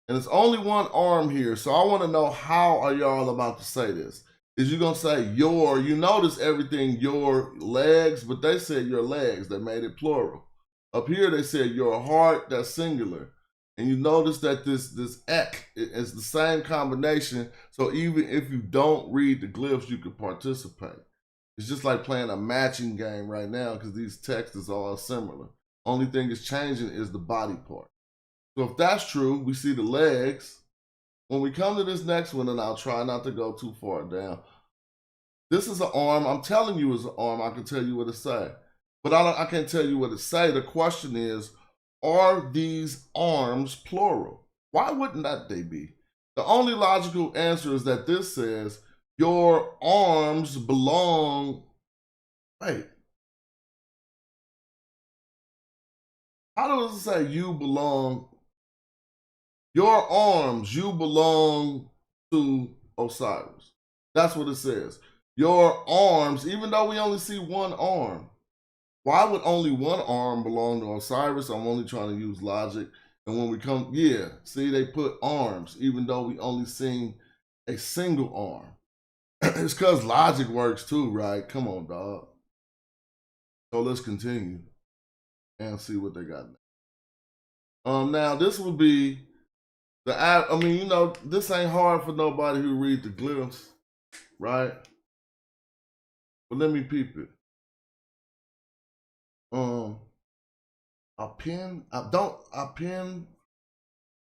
And it's only one arm here, so I want to know, how are y'all about to say this? Is you going to say your, you notice everything, your legs, but they said your legs, they made it plural. Up here they said your heart, that's singular. And you notice that this ek is the same combination, so even if you don't read the glyphs, you can participate. It's just like playing a matching game right now because these texts is all similar. Only thing is changing is the body part. So if that's true, we see the legs. When we come to this next one, and I'll try not to go too far down. This is an arm. I'm telling you it's an arm. I can tell you what it say. But I can't tell you what it say. The question is, are these arms plural? Why wouldn't that they be? The only logical answer is that this says, your arms belong. Wait. How does it say you belong? Your arms, you belong to Osiris. That's what it says. Your arms, even though we only see one arm. Why would only one arm belong to Osiris? I'm only trying to use logic. And when we come, yeah, see, they put arms, even though we only seen a single arm. It's because logic works too, right? Come on, dog. So let's continue and see what they got next. Now this will be I mean, you know, this ain't hard for nobody who read the glyphs, right? But let me peep it. A pen.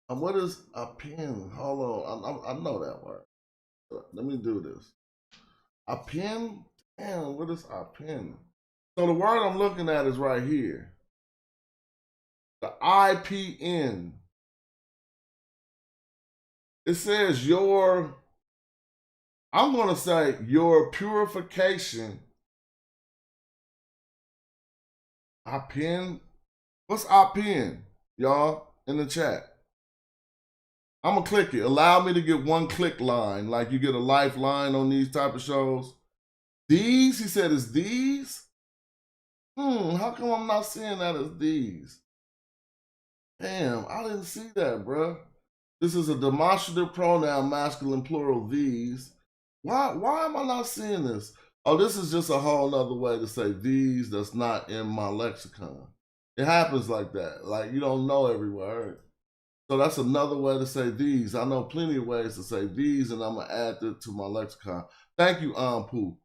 What is a pen? Hold on. I know that word. Let me do this. A pen. Damn. What is a pen? So the word I'm looking at is right here. The IPN. It says your. I'm gonna say your purification. IPN. What's IPN, y'all, in the chat? I'm gonna click it. Allow me to get one click line, like you get a lifeline on these type of shows. These, he said, is these? How come I'm not seeing that as these? Damn, I didn't see that, bro. This is a demonstrative pronoun, masculine plural, these. Why am I not seeing this? Oh, this is just a whole nother way to say these that's not in my lexicon. It happens like that. Like you don't know every word. So that's another way to say these. I know plenty of ways to say these, and I'm gonna add that to my lexicon. Thank you, Pooh.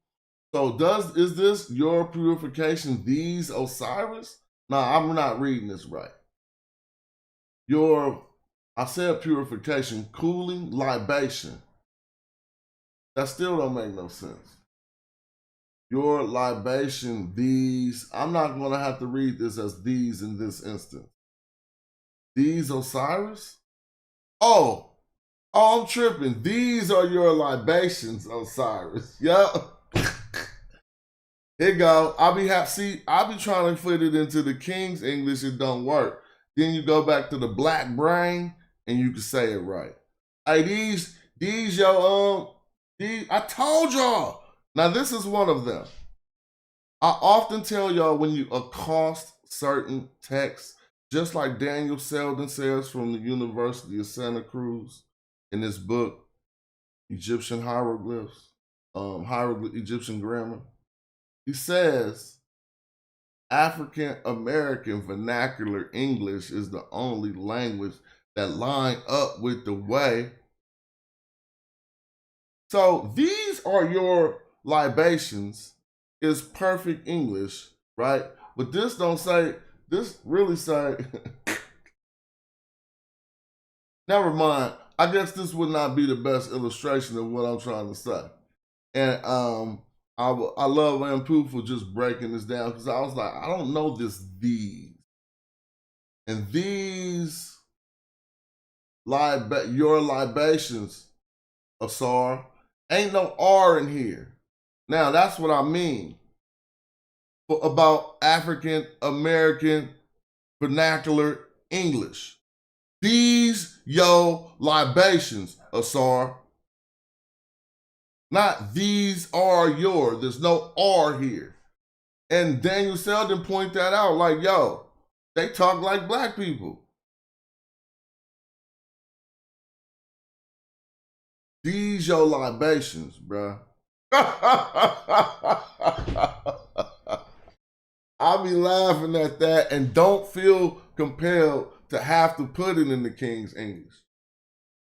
So is this your purification, these Osiris? No, I'm not reading this right. I said purification, cooling, libation. That still don't make no sense. Your libation, these. I'm not gonna have to read this as these in this instance. These Osiris? Oh, I'm tripping. These are your libations, Osiris. Yup. Here you go. I be trying to fit it into the King's English. It don't work. Then you go back to the black brain and you can say it right. Hey, these I told y'all. Now this is one of them. I often tell y'all when you accost certain texts, just like Daniel Selden says from the University of Santa Cruz in his book, Egyptian Hieroglyphs, Egyptian Grammar. He says, African American vernacular English is the only language that line up with the way. So these are your libations is perfect English, right? But this really say, never mind. I guess this would not be the best illustration of what I'm trying to say. And I love Pooh for just breaking this down because I was like, I don't know these. And these your libations, Asar, ain't no R in here. Now that's what I mean about African American vernacular English. These yo libations, Asar. Not these are your. There's no R here. And Daniel Selden point that out like, yo, they talk like black people. These your libations, bruh. I'll be laughing at that and don't feel compelled to have to put it in the King's English.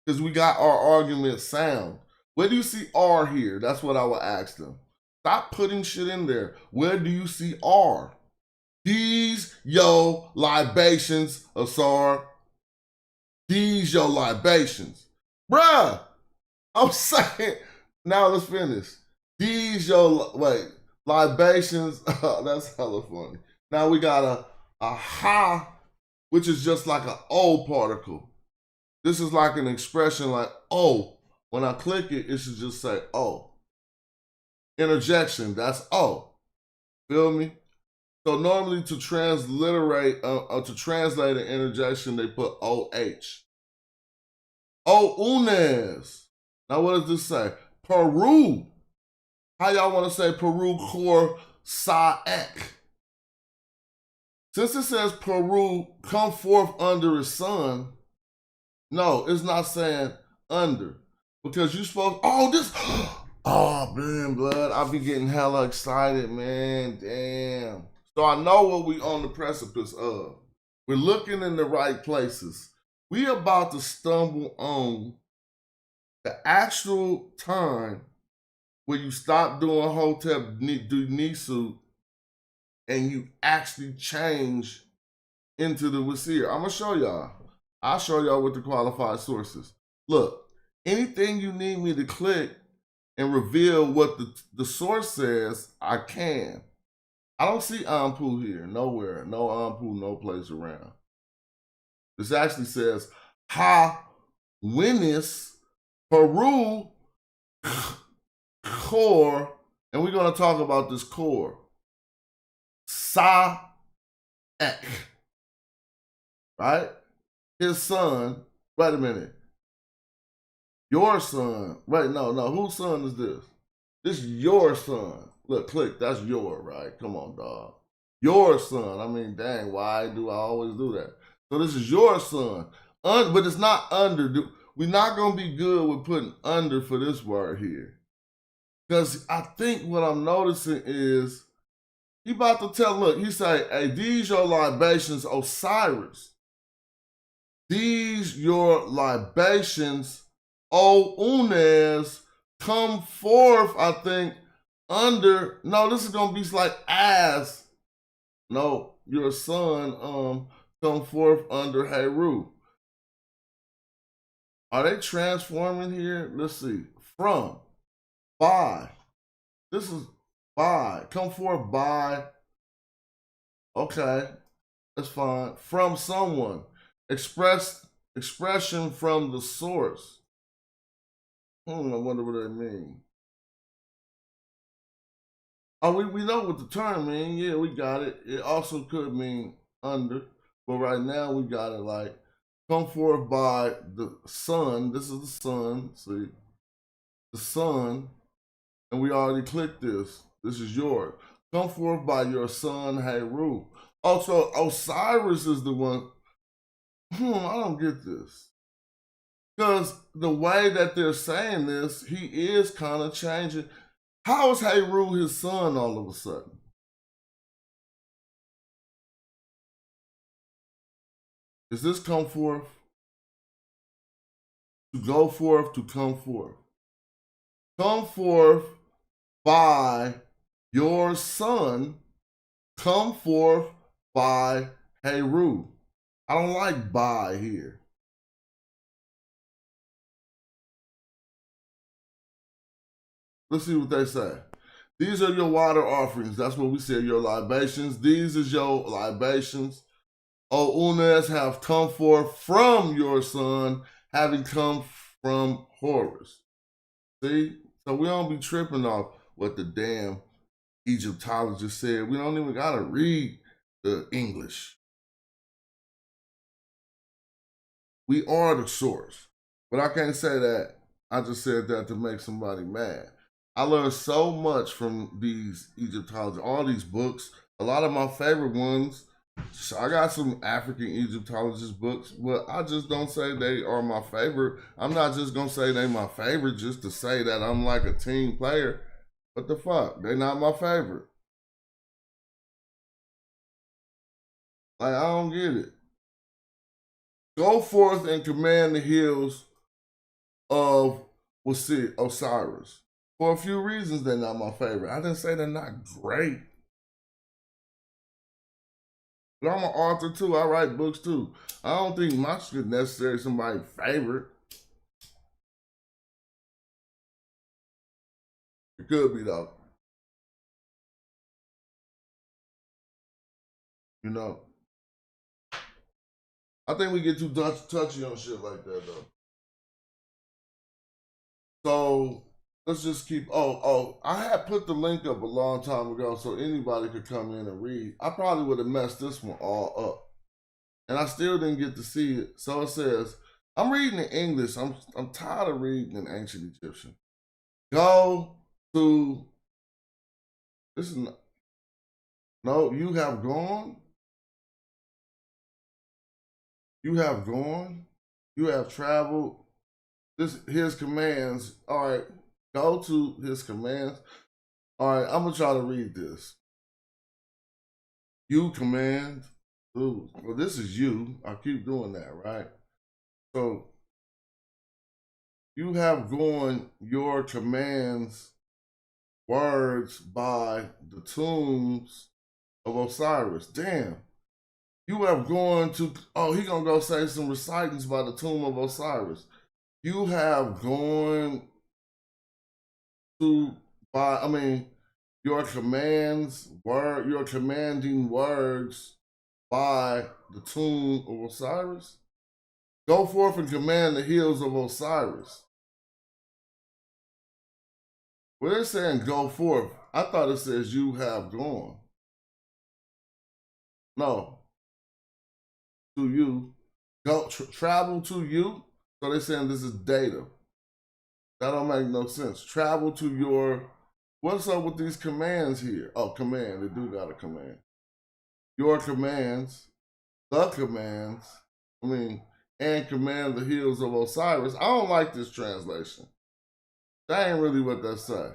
Because we got our argument sound. Where do you see R here? That's what I would ask them. Stop putting shit in there. Where do you see R? These yo libations, Asar. These yo libations. Bruh, I'm saying, now let's finish. These yo, libations, that's hella funny. Now we got a ha, which is just like an O particle. This is like an expression like O. When I click it, it should just say O. Interjection, that's O. Feel me? So normally to translate an interjection, they put OH. Ounes. Now what does this say? Peru. How y'all want to say Peru Kor Saek? Since it says Peru, come forth under his sun, no, it's not saying under. Because you're supposed, oh man, blood, I be getting hella excited, man, damn. So I know what we on the precipice of. We're looking in the right places. We about to stumble on the actual time where you stop doing Hotep Nisu and you actually change into the Wazir. I'm gonna show y'all. I'll show y'all with the qualified sources. Look. Anything you need me to click and reveal what the source says, I can. I don't see Ampu here, nowhere. No Ampu, no place around. This actually says, Ha Winis Peru core, and we're going to talk about this core. Sa Ek. Right? His son, wait a minute. Your son. Wait, no. Whose son is this? This is your son. Look, click. That's your, right? Come on, dog. Your son. I mean, dang, why do I always do that? So this is your son. but it's not under. We're not going to be good with putting under for this word here. Because I think what I'm noticing is he about to tell, look, he say, hey, these your libations, Osiris. These your libations, O Unes, come forth, I think, under, no, this is going to be like as, no, your son come forth under Heru. Are they transforming here? Let's see. From, by. This is by. Come forth by. Okay, that's fine. From someone. Expression from the source. I wonder what that means. Oh, we know what the term means. Yeah, we got it. It also could mean under. But right now we got it like come forth by the sun. This is the sun. See? The sun. And we already clicked this. This is yours. Come forth by your son Heru. Also, Osiris is the one. I don't get this. Because the way that they're saying this, he is kind of changing. How is Heru his son all of a sudden? Does this come forth? To go forth, to come forth. Come forth by your son. Come forth by Heru. I don't like by here. Let's see what they say. These are your water offerings. That's what we said, your libations. These is your libations. O Unes have come forth from your son, having come from Horus. See? So we don't be tripping off what the damn Egyptologist said. We don't even got to read the English. We are the source. But I can't say that. I just said that to make somebody mad. I learned so much from these Egyptologists, all these books. A lot of my favorite ones, I got some African Egyptologist books, but I just don't say they are my favorite. I'm not just going to say they my favorite just to say that I'm like a team player. What the fuck? They not my favorite. Like, I don't get it. Go forth and command the hills of Osiris. For a few reasons, they're not my favorite. I didn't say they're not great. But I'm an author too. I write books too. I don't think my shit necessarily somebody's favorite. It could be though. You know. I think we get too touchy on shit like that though. So let's just keep. I had put the link up a long time ago so anybody could come in and read. I probably would have messed this one all up, and I still didn't get to see it. So it says, I'm reading in English. I'm tired of reading in ancient Egyptian. Go to. This is not, no. You have gone. You have gone. You have traveled. His commands. All right. Go to his commands. All right, I'm gonna try to read this. You command. Ooh, well, this is you. I keep doing that, right? So you have gone your commands, words by the tombs of Osiris. Damn. You have gone to. Oh, he gonna go say some recitings by the tomb of Osiris. You have gone to your commands, your commanding words by the tomb of Osiris. Go forth and command the hills of Osiris. Well, they're saying go forth. I thought it says you have gone. No. To you. Go travel to you. So they're saying this is data. That don't make no sense. Travel to your, what's up with these commands here? Oh, command, they do got a command. Your commands, the commands, and command the hills of Osiris. I don't like this translation. That ain't really what that say.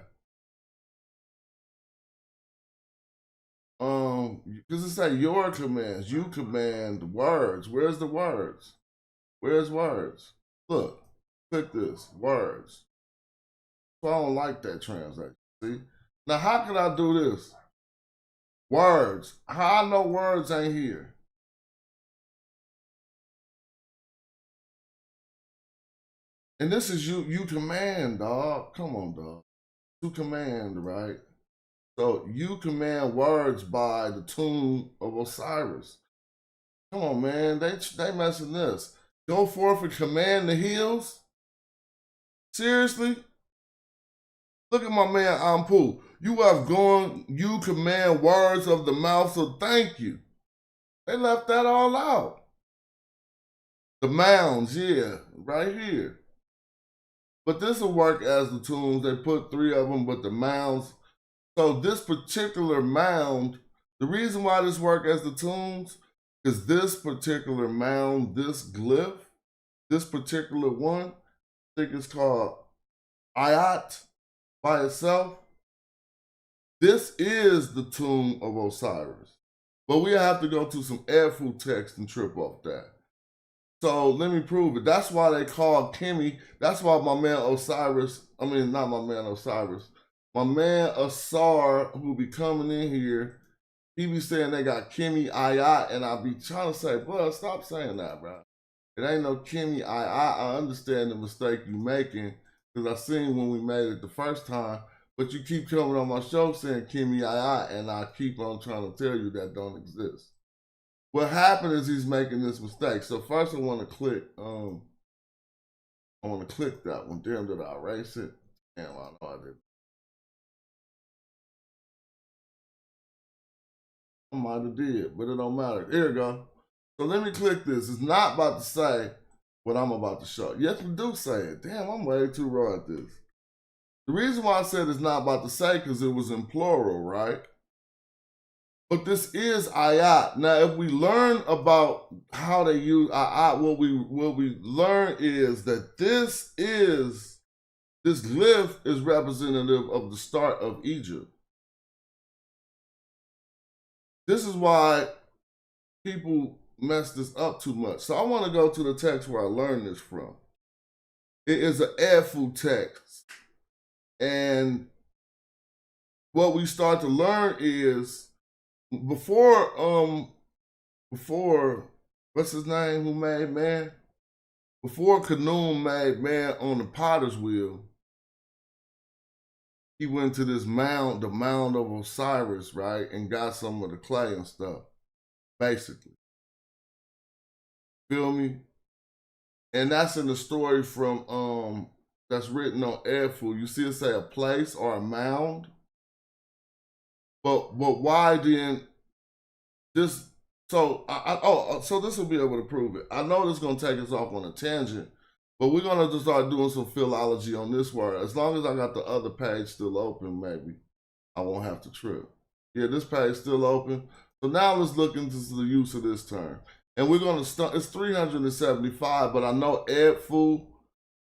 Because it say your commands, you command words. Where's the words? Where's words? Look, click this, words. So I don't like that translation, see? Now, how can I do this? Words. How I know words ain't here? And this is you command, dog. Come on, dog. You command, right? So you command words by the tomb of Osiris. Come on, man. They messing this. Go forth and command the hills? Seriously? Look at my man Ampu. You have gone, you command words of the mouth, so thank you. They left that all out. The mounds, yeah, right here. But this will work as the tombs. They put 3 of them, but the mounds. So this particular mound, the reason why this work as the tombs, is this particular mound, this glyph, this particular one, I think it's called Ayat by itself. This is the tomb of Osiris. But we have to go to some Edfu text and trip off that. So let me prove it. That's why they call Kemet. That's why my man Osiris, I mean, not my man Osiris, my man Asar, who be coming in here, he be saying they got Kemet Ayat, and I be trying to say, bro, stop saying that, bro. It ain't no Kemet Ayat. I understand the mistake you making, because I seen when we made it the first time, but you keep coming on my show saying Kemet Ayat, and I keep on trying to tell you that don't exist. What happened is he's making this mistake. So first I want to click, that one. Damn, did I erase it? Damn, I know I did. I might have did, but it don't matter. Here we go. So let me click this. It's not about to say what I'm about to show. Yes, we do say it. Damn, I'm way too raw at this. The reason why I said it's not about to say because it was in plural, right? But this is ayat. Now, if we learn about how they use ayat, what we learn is that this glyph is representative of the start of Egypt. This is why people mess this up too much. So I want to go to the text where I learned this from. It is an Edfu text. And what we start to learn is before what's his name who made man? Before Khnum made man on the potter's wheel, he went to this mound, the mound of Osiris, right? And got some of the clay and stuff, basically. Feel me? And that's in the story from that's written on Edfu. You see it say a place or a mound. But why then this? So so this will be able to prove it. I know this is gonna take us off on a tangent, but we're gonna just start doing some philology on this word. As long as I got the other page still open, maybe I won't have to trip. Yeah, this page still open. So now let's look into the use of this term. And we're gonna start. It's 375, but I know Edfu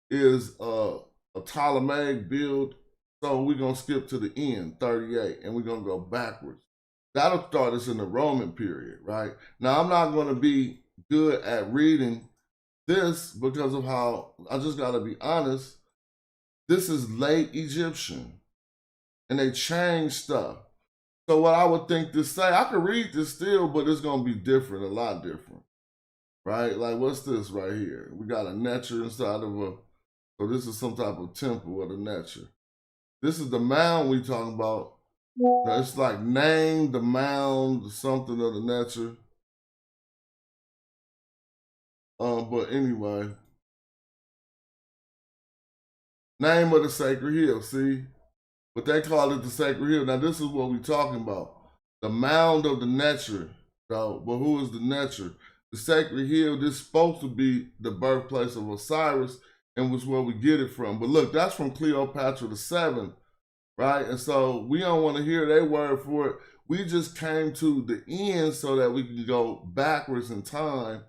is a Ptolemaic build. So we're going to skip to the end, 38, and we're going to go backwards. That'll start us in the Roman period, right? Now, I'm not going to be good at reading this because of how, I just got to be honest, this is late Egyptian, and they changed stuff. So what I would think to say, I could read this still, but it's going to be different, a lot different, right? Like, what's this right here? We got a Netcher inside of a, so this is some type of temple of the Netcher. This is the mound we talking about. Now, it's like name the mound, something of the nature. But anyway, name of the sacred hill. See, but they call it the sacred hill. Now this is what we talking about. The mound of the Netcher. So, but who is the Netcher? The sacred hill. This is supposed to be the birthplace of Osiris, and was where we get it from. But look, that's from Cleopatra VII, right? And so we don't want to hear their word for it. We just came to the end so that we can go backwards in time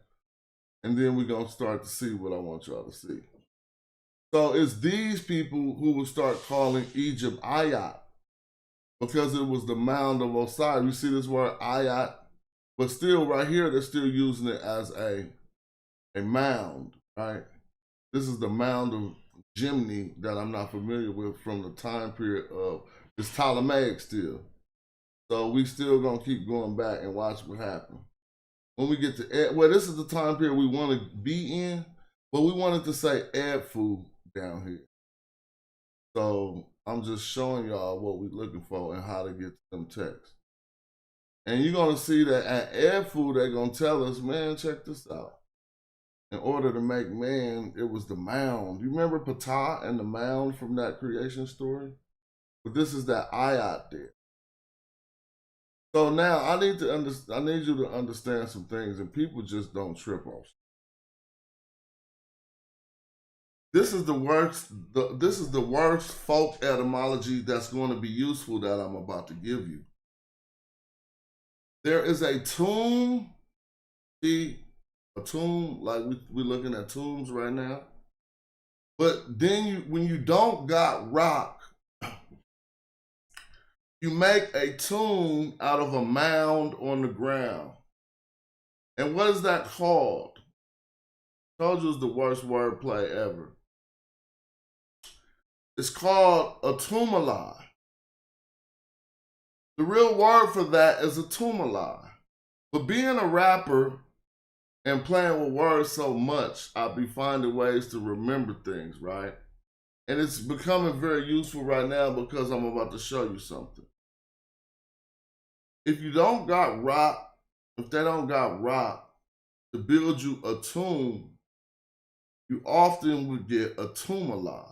and then we're going to start to see what I want y'all to see. So it's these people who will start calling Egypt Ayat, because it was the mound of Osiris. You see this word Ayat, but still right here, they're still using it as a mound, right? This is the mound of Jimny that I'm not familiar with from the time period of, it's Ptolemaic still. So we still gonna keep going back and watch what happens. When we get to, well, this is the time period we want to be in, but we wanted to say Edfu down here. So I'm just showing y'all what we're looking for and how to get to them texts. And you're gonna see that at Edfu, they're gonna tell us, man, check this out. In order to make man, it was the mound. You remember Ptah and the mound from that creation story? But this is that ayat there. So now I need you to understand some things, and people just don't trip off. This is the worst folk etymology that's going to be useful that I'm about to give you. There is a tomb. See, a tomb, like we're looking at tombs right now. But then when you don't got rock, you make a tomb out of a mound on the ground. And what is that called? I told you it's the worst wordplay ever. It's called a tumuli. The real word for that is a tumuli. But being a rapper and playing with words so much, I'll be finding ways to remember things, right? And it's becoming very useful right now because I'm about to show you something. If you don't got rock, if they don't got rock to build you a tomb, you often would get a tumuli.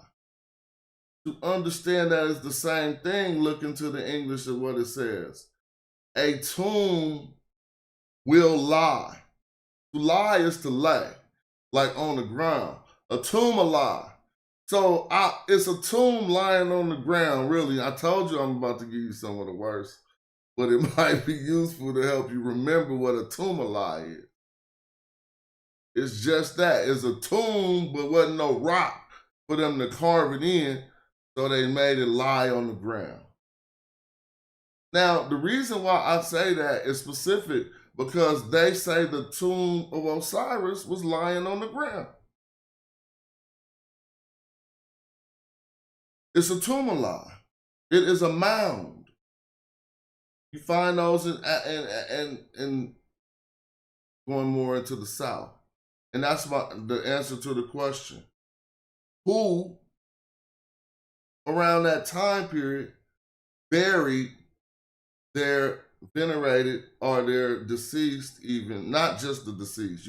To understand that it's the same thing, look into the English of what it says. A tomb will lie. To lie is to lay, like on the ground. A tumuli. So it's a tomb lying on the ground, really. I told you I'm about to give you some of the worst, but it might be useful to help you remember what a tumuli is. It's just that. It's a tomb, but wasn't no rock for them to carve it in, so they made it lie on the ground. Now, the reason why I say that is specific because they say the tomb of Osiris was lying on the ground. It's a tumuli. It is a mound. You find those in going more into the south. And that's the answer to the question. Who, around that time period, buried their venerated or their deceased, even, not just the deceased.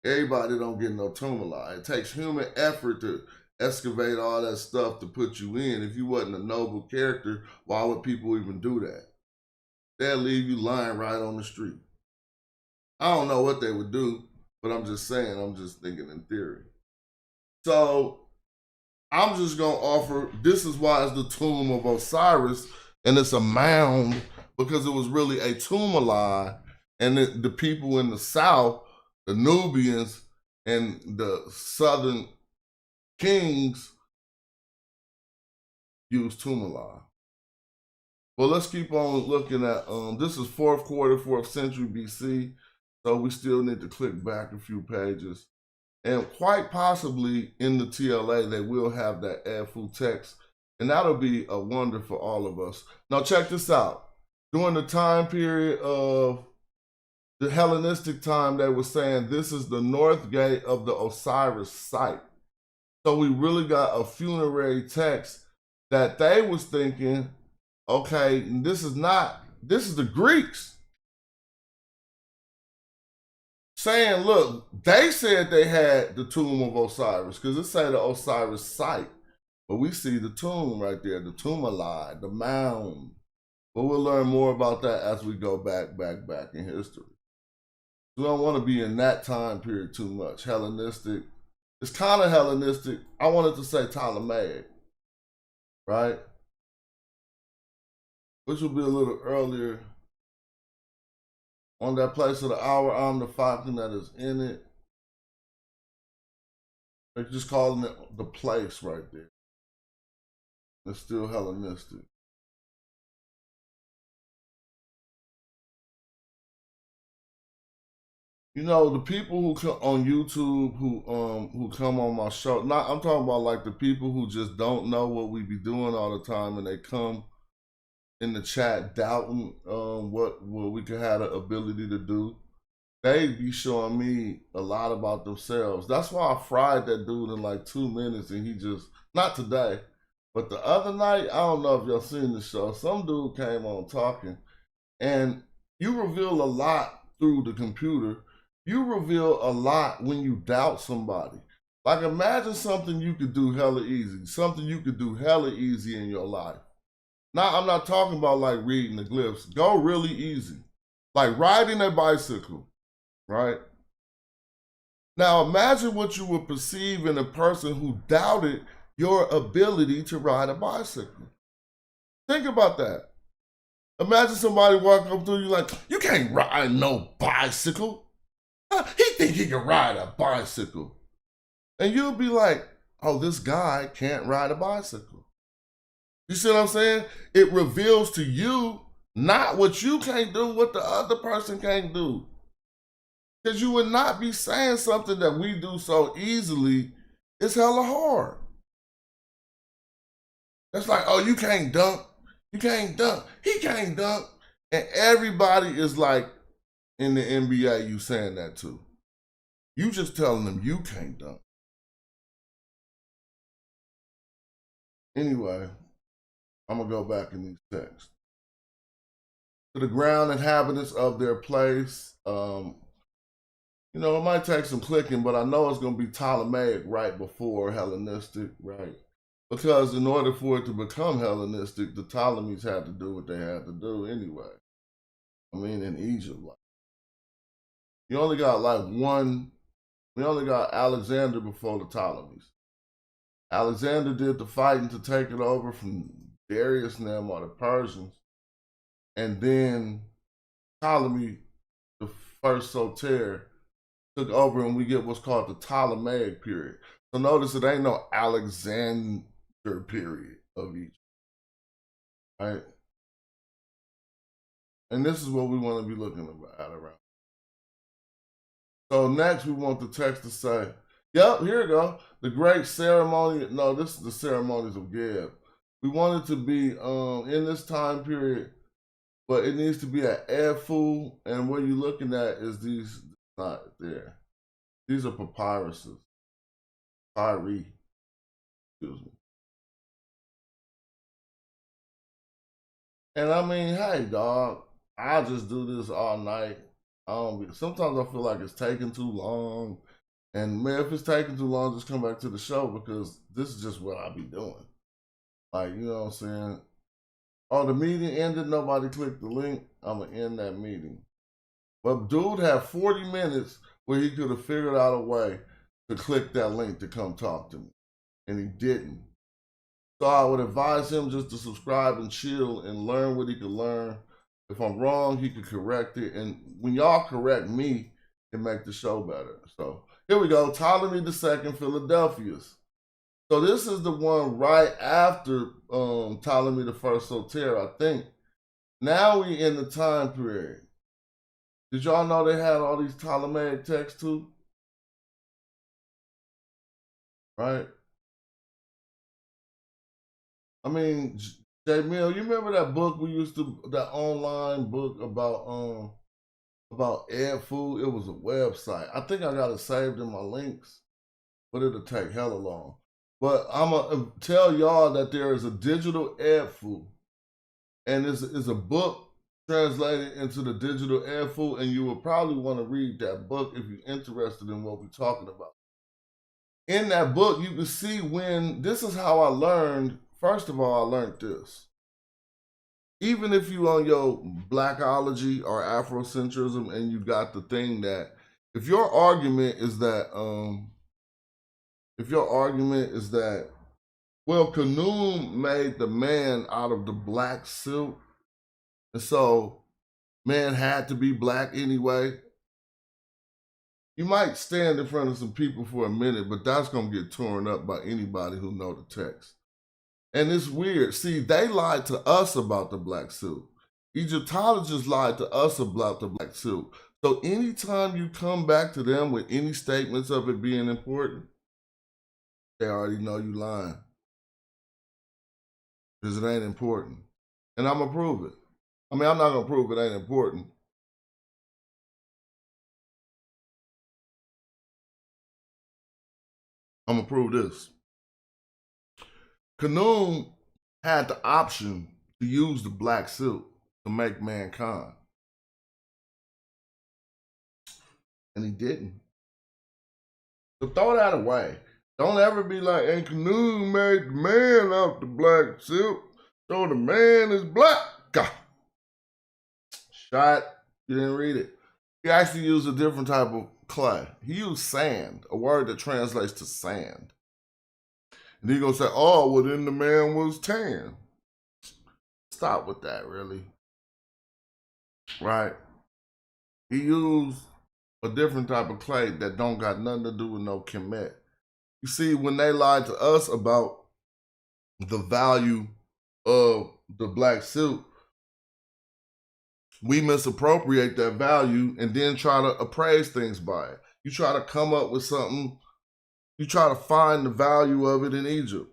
Everybody don't get no tumuli. It takes human effort to excavate all that stuff to put you in. If you wasn't a noble character, why would people even do that? They'll leave you lying right on the street. I don't know what they would do, but I'm just saying, I'm just thinking in theory. So I'm just gonna offer, this is why it's the tomb of Osiris, and it's a mound, because it was really a tumuli, and the people in the south, the Nubians and the southern kings, used tumuli. Well, let's keep on looking at, this is 4th quarter, 4th century BC, so we still need to click back a few pages. And quite possibly in the TLA, they will have that Edfu text, and that'll be a wonder for all of us. Now check this out. During the time period of the Hellenistic time, they were saying this is the north gate of the Osiris site. So we really got a funerary text that they was thinking, okay, this is the Greeks saying, look, they said they had the tomb of Osiris because it say the Osiris site, but we see the tomb right there, the tumuli, the mound. But we'll learn more about that as we go back in history. We don't want to be in that time period too much. Hellenistic. It's kind of Hellenistic. I wanted to say Ptolemaic, right? Which will be a little earlier. On that place of the hour, I'm the falcon that is in it. They're just calling it the place right there. It's still Hellenistic. You know, the people who come on YouTube who come on my show, not I'm talking about like the people who just don't know what we be doing all the time, and they come in the chat doubting what we could have the ability to do. They be showing me a lot about themselves. That's why I fried that dude in like 2 minutes, and he just, not today, but the other night, I don't know if y'all seen the show. Some dude came on talking, and you reveal a lot through the computer. You reveal a lot when you doubt somebody. Like, imagine something you could do hella easy, something you could do hella easy in your life. Now, I'm not talking about like reading the glyphs. Go really easy. Like riding a bicycle, right? Now, imagine what you would perceive in a person who doubted your ability to ride a bicycle. Think about that. Imagine somebody walking up to you like, you can't ride no bicycle. He think he can ride a bicycle. And you'll be like, oh, this guy can't ride a bicycle. You see what I'm saying? It reveals to you not what you can't do, what the other person can't do. Because you would not be saying something that we do so easily. It's hella hard. It's like, oh, you can't dunk. You can't dunk. He can't dunk. And everybody is like, in the NBA, you saying that too. You just telling them you can't dunk. Anyway, I'm going to go back in these texts. To the ground inhabitants of their place. You know, it might take some clicking, but I know it's going to be Ptolemaic right before Hellenistic, right? Because in order for it to become Hellenistic, the Ptolemies had to do what they had to do anyway. I mean, in Egypt, like, you only got like we only got Alexander before the Ptolemies. Alexander did the fighting to take it over from Darius and them, or the Persians. And then Ptolemy, the first Soter, took over, and we get what's called the Ptolemaic period. So notice it ain't no Alexander period of Egypt, right? And this is what we want to be looking at around. So next we want the text to say, yep, here we go. The great ceremony, no, this is the ceremonies of Geb. We want it to be in this time period, but it needs to be at Edfu, and what you're looking at is these, not there. These are papyruses. Papyri, excuse me. And I mean, hey, dog, I'll just do this all night. Sometimes I feel like it's taking too long. And man, if it's taking too long, just come back to the show, because this is just what I be doing. Like, you know what I'm saying? Oh, the meeting ended, nobody clicked the link. I'm going to end that meeting. But dude had 40 minutes where he could have figured out a way to click that link to come talk to me. And he didn't. So I would advise him just to subscribe and chill and learn what he could learn. If I'm wrong, he could correct it. And when y'all correct me, it make the show better. So here we go. Ptolemy II, Philadelphia's. So this is the one right after Ptolemy I Soter, I think. Now we in the time period. Did y'all know they had all these Ptolemaic texts too? Right? I mean, J Mill, you remember that book we used to, that online book about Ed Food? It was a website. I think I got it saved in my links, but it'll take hella long. But I'm going to tell y'all that there is a digital Ed Food, and it's a book translated into the digital Ed Food, and you will probably want to read that book if you're interested in what we're talking about. In that book, you can see when, this is how I learned. First of all, I learned this. Even if you on your Blackology or Afrocentrism and you got the thing that, if your argument is that, well, Khnum made the man out of the black silk, and so man had to be black anyway, You might stand in front of some people for a minute, but that's going to get torn up by anybody who know the text. And it's weird. See, they lied to us about the black suit. Egyptologists lied to us about the black suit. So anytime you come back to them with any statements of it being important, they already know you lying. Because it ain't important. And I'm going to prove it. I mean, I'm not going to prove it ain't important. I'm going to prove this. Khnum had the option to use the black suit to make mankind. And he didn't. So throw that away. Don't ever be like, and Khnum made the man out the black suit, so the man is black. Shot. You didn't read it. He actually used a different type of clay. He used sand, a word that translates to sand. And he's going to say, oh, well, then the man was tan. Stop with that, really. Right? He used a different type of clay that don't got nothing to do with no Kemet. You see, when they lied to us about the value of the black suit, we misappropriate that value and then try to appraise things by it. You try to come up with something, you try to find the value of it in Egypt.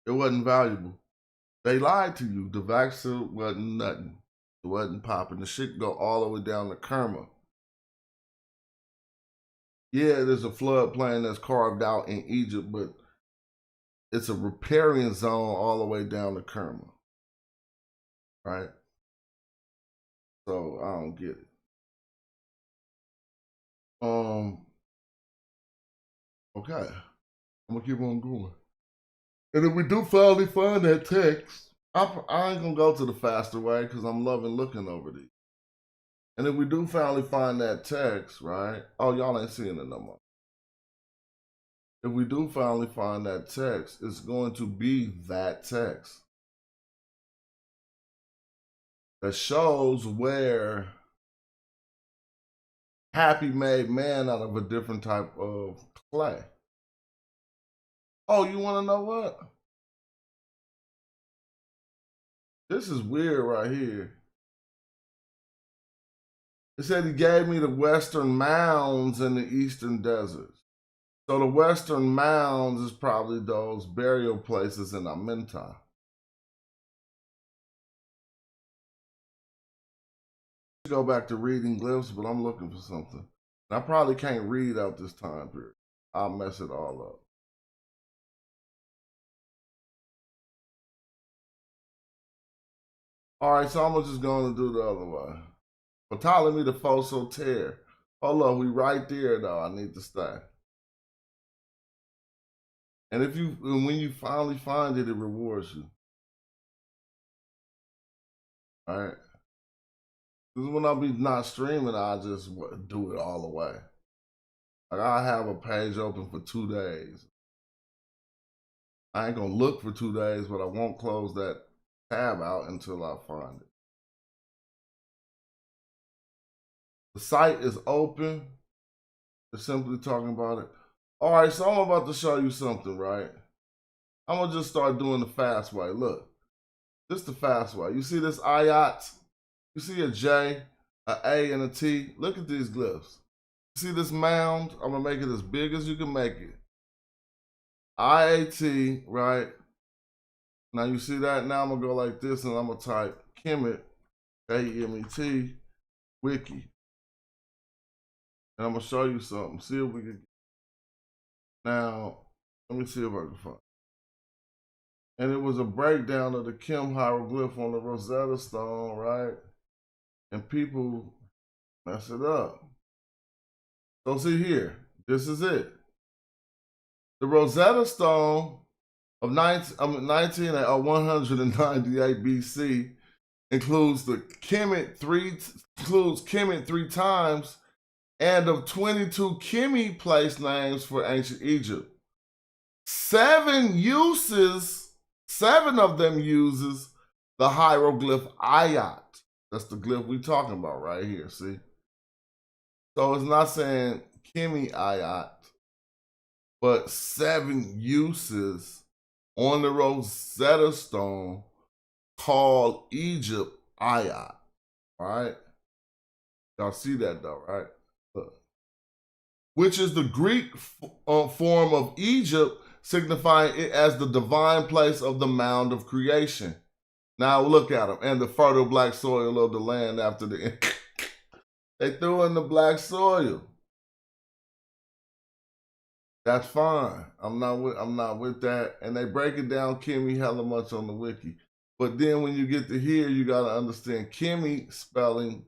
It wasn't valuable. They lied to you. The black suit wasn't nothing. It wasn't popping. The shit go all the way down to Kemet. Yeah, there's a floodplain that's carved out in Egypt, but it's a riparian zone all the way down to Kemet. Right? So I don't get it. Okay. I'm gonna keep on going. And if we do finally find that text, I ain't gonna go to the faster way because I'm loving looking over these. And if we do finally find that text, right? Oh, y'all ain't seeing it no more. If we do finally find that text, it's going to be that text that shows where Happy made man out of a different type of clay. Oh, you want to know what? This is weird right here. It said he gave me the western mounds and the eastern deserts. So the western mounds is probably those burial places in Amenta. Go back to reading glyphs, but I'm looking for something. And I probably can't read out this time period. I'll mess it all up. All right, so I'm just going to do the other way. Ptolemy the Fosso tear. Hold on, we right there though. I need to stay. And when you finally find it, it rewards you. All right. Because when I be not streaming, I just do it all the way. Like I have a page open for 2 days. I ain't gonna look for 2 days, but I won't close that tab out until I find it. The site is open. It's simply talking about it. All right, so I'm about to show you something, right? I'm gonna just start doing the fast way. Look, this is the fast way. You see this ayat? You see a J, a A, and a T? Look at these glyphs. You see this mound? I'm gonna make it as big as you can make it. IAT, right? Now you see that? Now I'm gonna go like this and I'm gonna type Kemet, K-E-M-E-T, wiki. And I'm gonna show you something. See if we can. Now, let me see if I can find it. And it was a breakdown of the Kim hieroglyph on the Rosetta Stone, right? And people mess it up. So see here, this is it. The Rosetta Stone of 198 BC includes Kemet three times, and of 22 Kemi place names for ancient Egypt. 7 of them uses the hieroglyph ayat. That's the glyph we talking about right here, see? So it's not saying Kimi Ayat, but 7 uses on the Rosetta Stone called Egypt Ayat, right? Y'all see that though, right? Look. Which is the Greek form of Egypt, signifying it as the divine place of the mound of creation. Now look at them, and the fertile black soil of the land after the they threw in the black soil. That's fine. I'm not with that. And they break it down Kimi hella much on the wiki. But then when you get to here, you gotta understand Kimi spelling.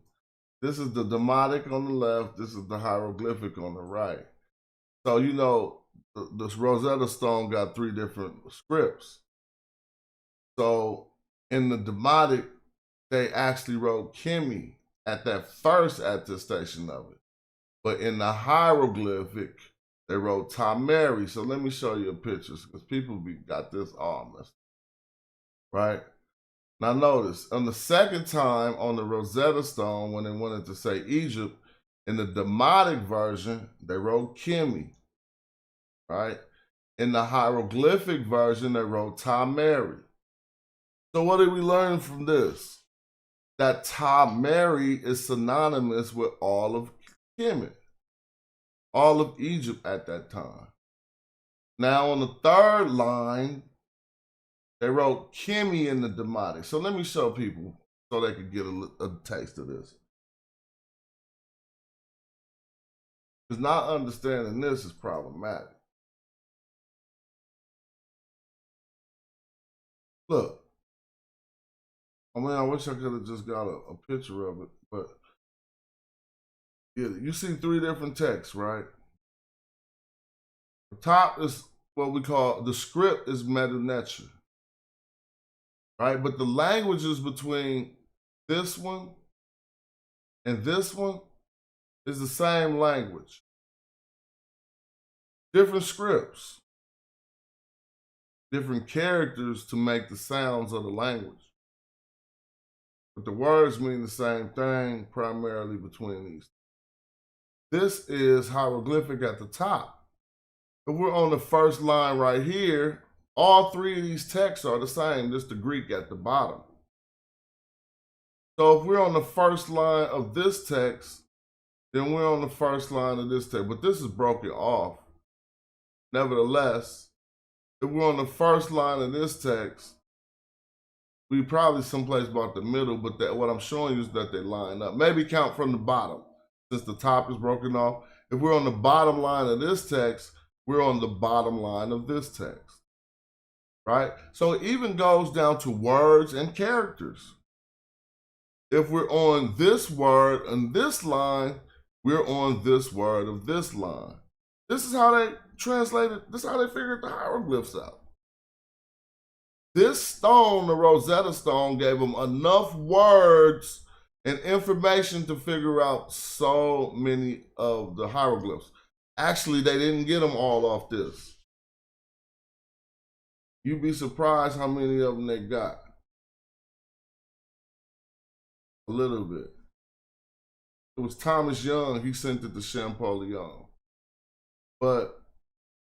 This is the Demotic on the left, this is the hieroglyphic on the right. So you know this Rosetta Stone got 3 different scripts. So in the Demotic, they actually wrote Kimi at that first attestation of it. But in the hieroglyphic, they wrote Tameri. So let me show you pictures because people got this all messed up, right? Now notice, on the second time on the Rosetta Stone, when they wanted to say Egypt, in the Demotic version, they wrote Kimi, right? In the hieroglyphic version, they wrote Tameri. So what did we learn from this? That Tameri is synonymous with all of Kemet, all of Egypt at that time. Now on the third line, they wrote Kimi in the Demotic. So let me show people so they could get a taste of this. Because not understanding this is problematic. Look. I mean, I wish I could have just got a picture of it, but yeah, you see 3 different texts, right? The top is what we call, the script is Medu Neter, right? But the languages between this one and this one is the same language. Different scripts, different characters to make the sounds of the language. But the words mean the same thing, primarily between these. This is hieroglyphic at the top. If we're on the first line right here, all 3 of these texts are the same, just the Greek at the bottom. So if we're on the first line of this text, then we're on the first line of this text. But this is broken off. Nevertheless, if we're on the first line of this text, we probably someplace about the middle, but what I'm showing you is that they line up. Maybe count from the bottom, since the top is broken off. If we're on the bottom line of this text, we're on the bottom line of this text, right? So it even goes down to words and characters. If we're on this word on this line, we're on this word of this line. This is how they translated, this is how they figured the hieroglyphs out. This stone, the Rosetta Stone, gave them enough words and information to figure out so many of the hieroglyphs. Actually, they didn't get them all off this. You'd be surprised how many of them they got. A little bit. It was Thomas Young, he sent it to Champollion. But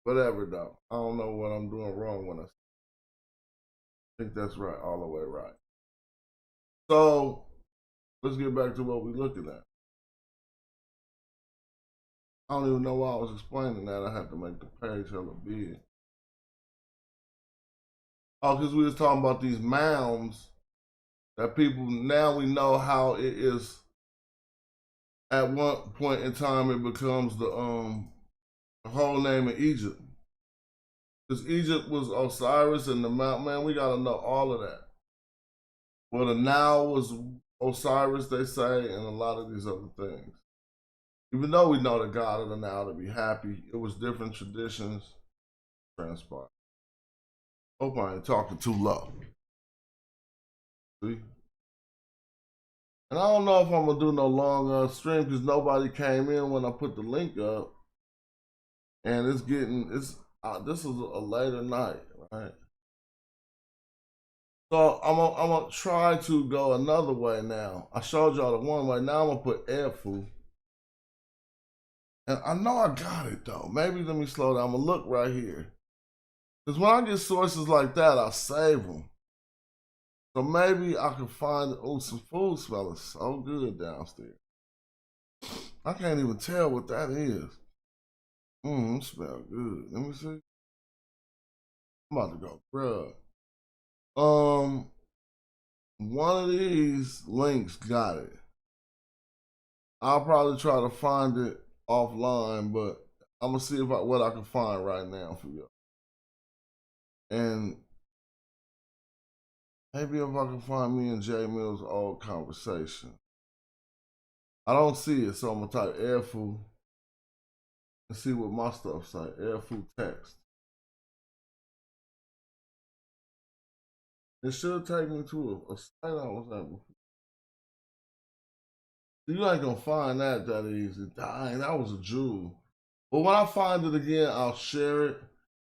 whatever though, I don't know what I'm doing wrong when I think that's right, all the way right. So let's get back to what we're looking at. I don't even know why I was explaining that. I had to make the page hella big. Oh, because we was talking about these mounds that people, now we know how it is. At one point in time, it becomes the whole name of Egypt. Because Egypt was Osiris and the mount, man, we got to know all of that. Well, the Nile was Osiris, they say, and a lot of these other things. Even though we know the God of the Nile to be happy, it was different traditions transpired. Hope I ain't talking too low. See? And I don't know if I'm going to do no long stream because nobody came in when I put the link up. And it's getting, this is a later night, right? So I'm gonna try to go another way now. I showed y'all the one way. Now I'm gonna put Edfu. And I know I got it though. Maybe let me slow down. I'm gonna look right here. Because when I get sources like that, I save them. So maybe I can find, oh, some food smelling so good downstairs. I can't even tell what that is. It smell good. Let me see. I'm about to go grub. One of these links got it. I'll probably try to find it offline, but I'm gonna see what I can find right now for you. And maybe if I can find me and Jay Mills' old conversation. I don't see it, so I'm gonna type airful and see what my stuff say. Airful text. It should take me to a site I was at before. You ain't gonna find that easy. Dang, that was a jewel. But when I find it again, I'll share it,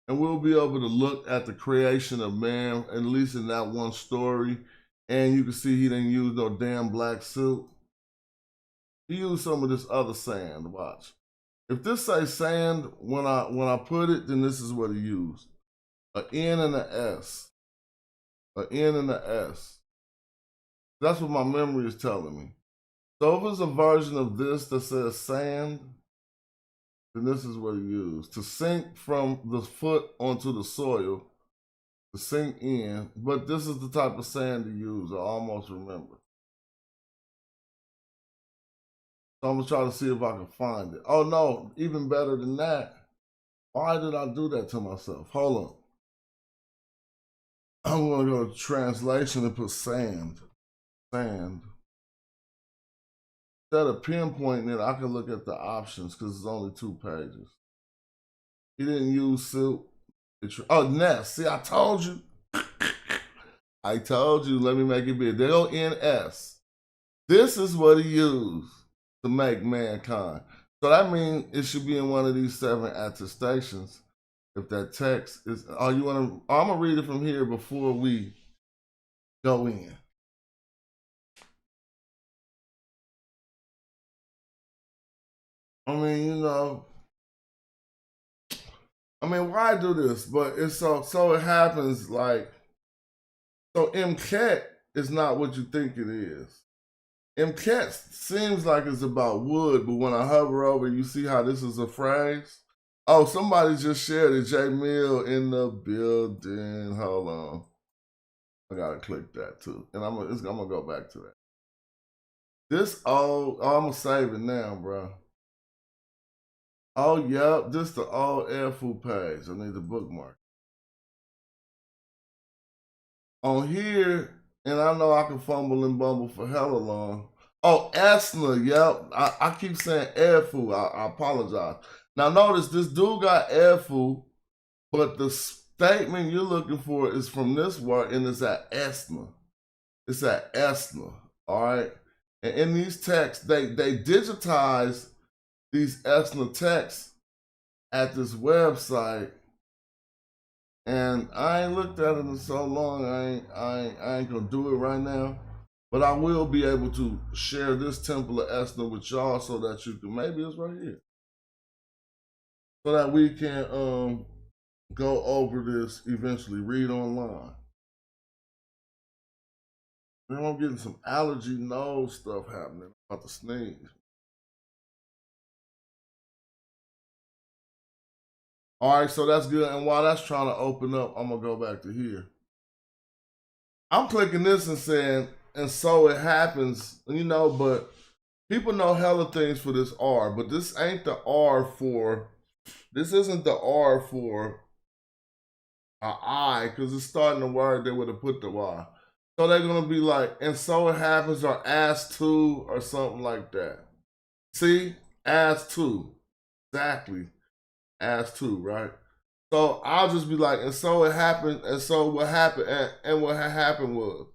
and we'll be able to look at the creation of man, at least in that one story. And you can see he didn't use no damn black suit. He used some of this other sand. Watch. If this say sand, when I put it, then this is what he used. An N and an S. An N and an S. That's what my memory is telling me. So if it's a version of this that says sand, then this is what he used. To sink from the foot onto the soil, to sink in. But this is the type of sand to use, I almost remember. So I'm gonna try to see if I can find it. Oh no, even better than that. Why did I do that to myself? Hold on. I'm gonna go to translation and put sand. Sand. Instead of pinpointing it, I can look at the options because it's only 2 pages. He didn't use silk. Oh, nest. See, I told you. I told you. Let me make it big. There go NS. This is what he used to make mankind. So that means it should be in one of these 7 attestations. If that text is, I'm gonna read it from here before we go in. I mean, you know, why do this? But it's so it happens like, so MCAT is not what you think it is. MCAT seems like it's about wood, but when I hover over, you see how this is a phrase? Oh, somebody just shared it. J Mill in the building. Hold on. I gotta click that too. And I'm gonna go back to that. This old, I'm gonna save it now, bro. Oh, yep, this the old airful page. I need the bookmark. On here, and I know I can fumble and bumble for hella long. Oh, Esna, yep. I keep saying airful. I apologize. Now notice this dude got airful, but the statement you're looking for is from this word, and it's at Esna. It's at Esna, all right? And in these texts, they digitize these Esna texts at this website, and I ain't looked at it in so long. I ain't gonna do it right now, but I will be able to share this temple of Esna with y'all so that you can, maybe it's right here, so that we can go over this eventually. Read online. Man, I'm getting some allergy nose stuff happening. I'm about to sneeze. All right, so that's good. And while that's trying to open up, I'm gonna go back to here. I'm clicking this and saying, and so it happens, you know, but people know hella things for this R, but this ain't the R for, this isn't the R for an I, because it's starting the word, they would have put the Y. So they're gonna be like, and so it happens, or as to, or something like that. See, as to, exactly, as to, right? So I'll just be like, and so it happened, and so what happened, and what had happened was,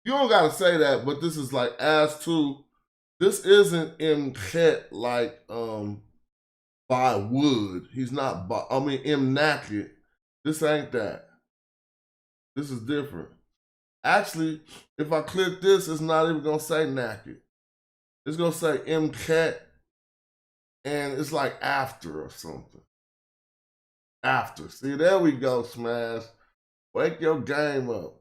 you don't gotta say that, but this is like as to, this isn't in Chet like by wood. He's not by, I mean M naked. This ain't that. This is different. Actually, if I click this, it's not even gonna say naked. It's gonna say M Cat and it's like after or something. After. See, there we go, Smash. Wake your game up.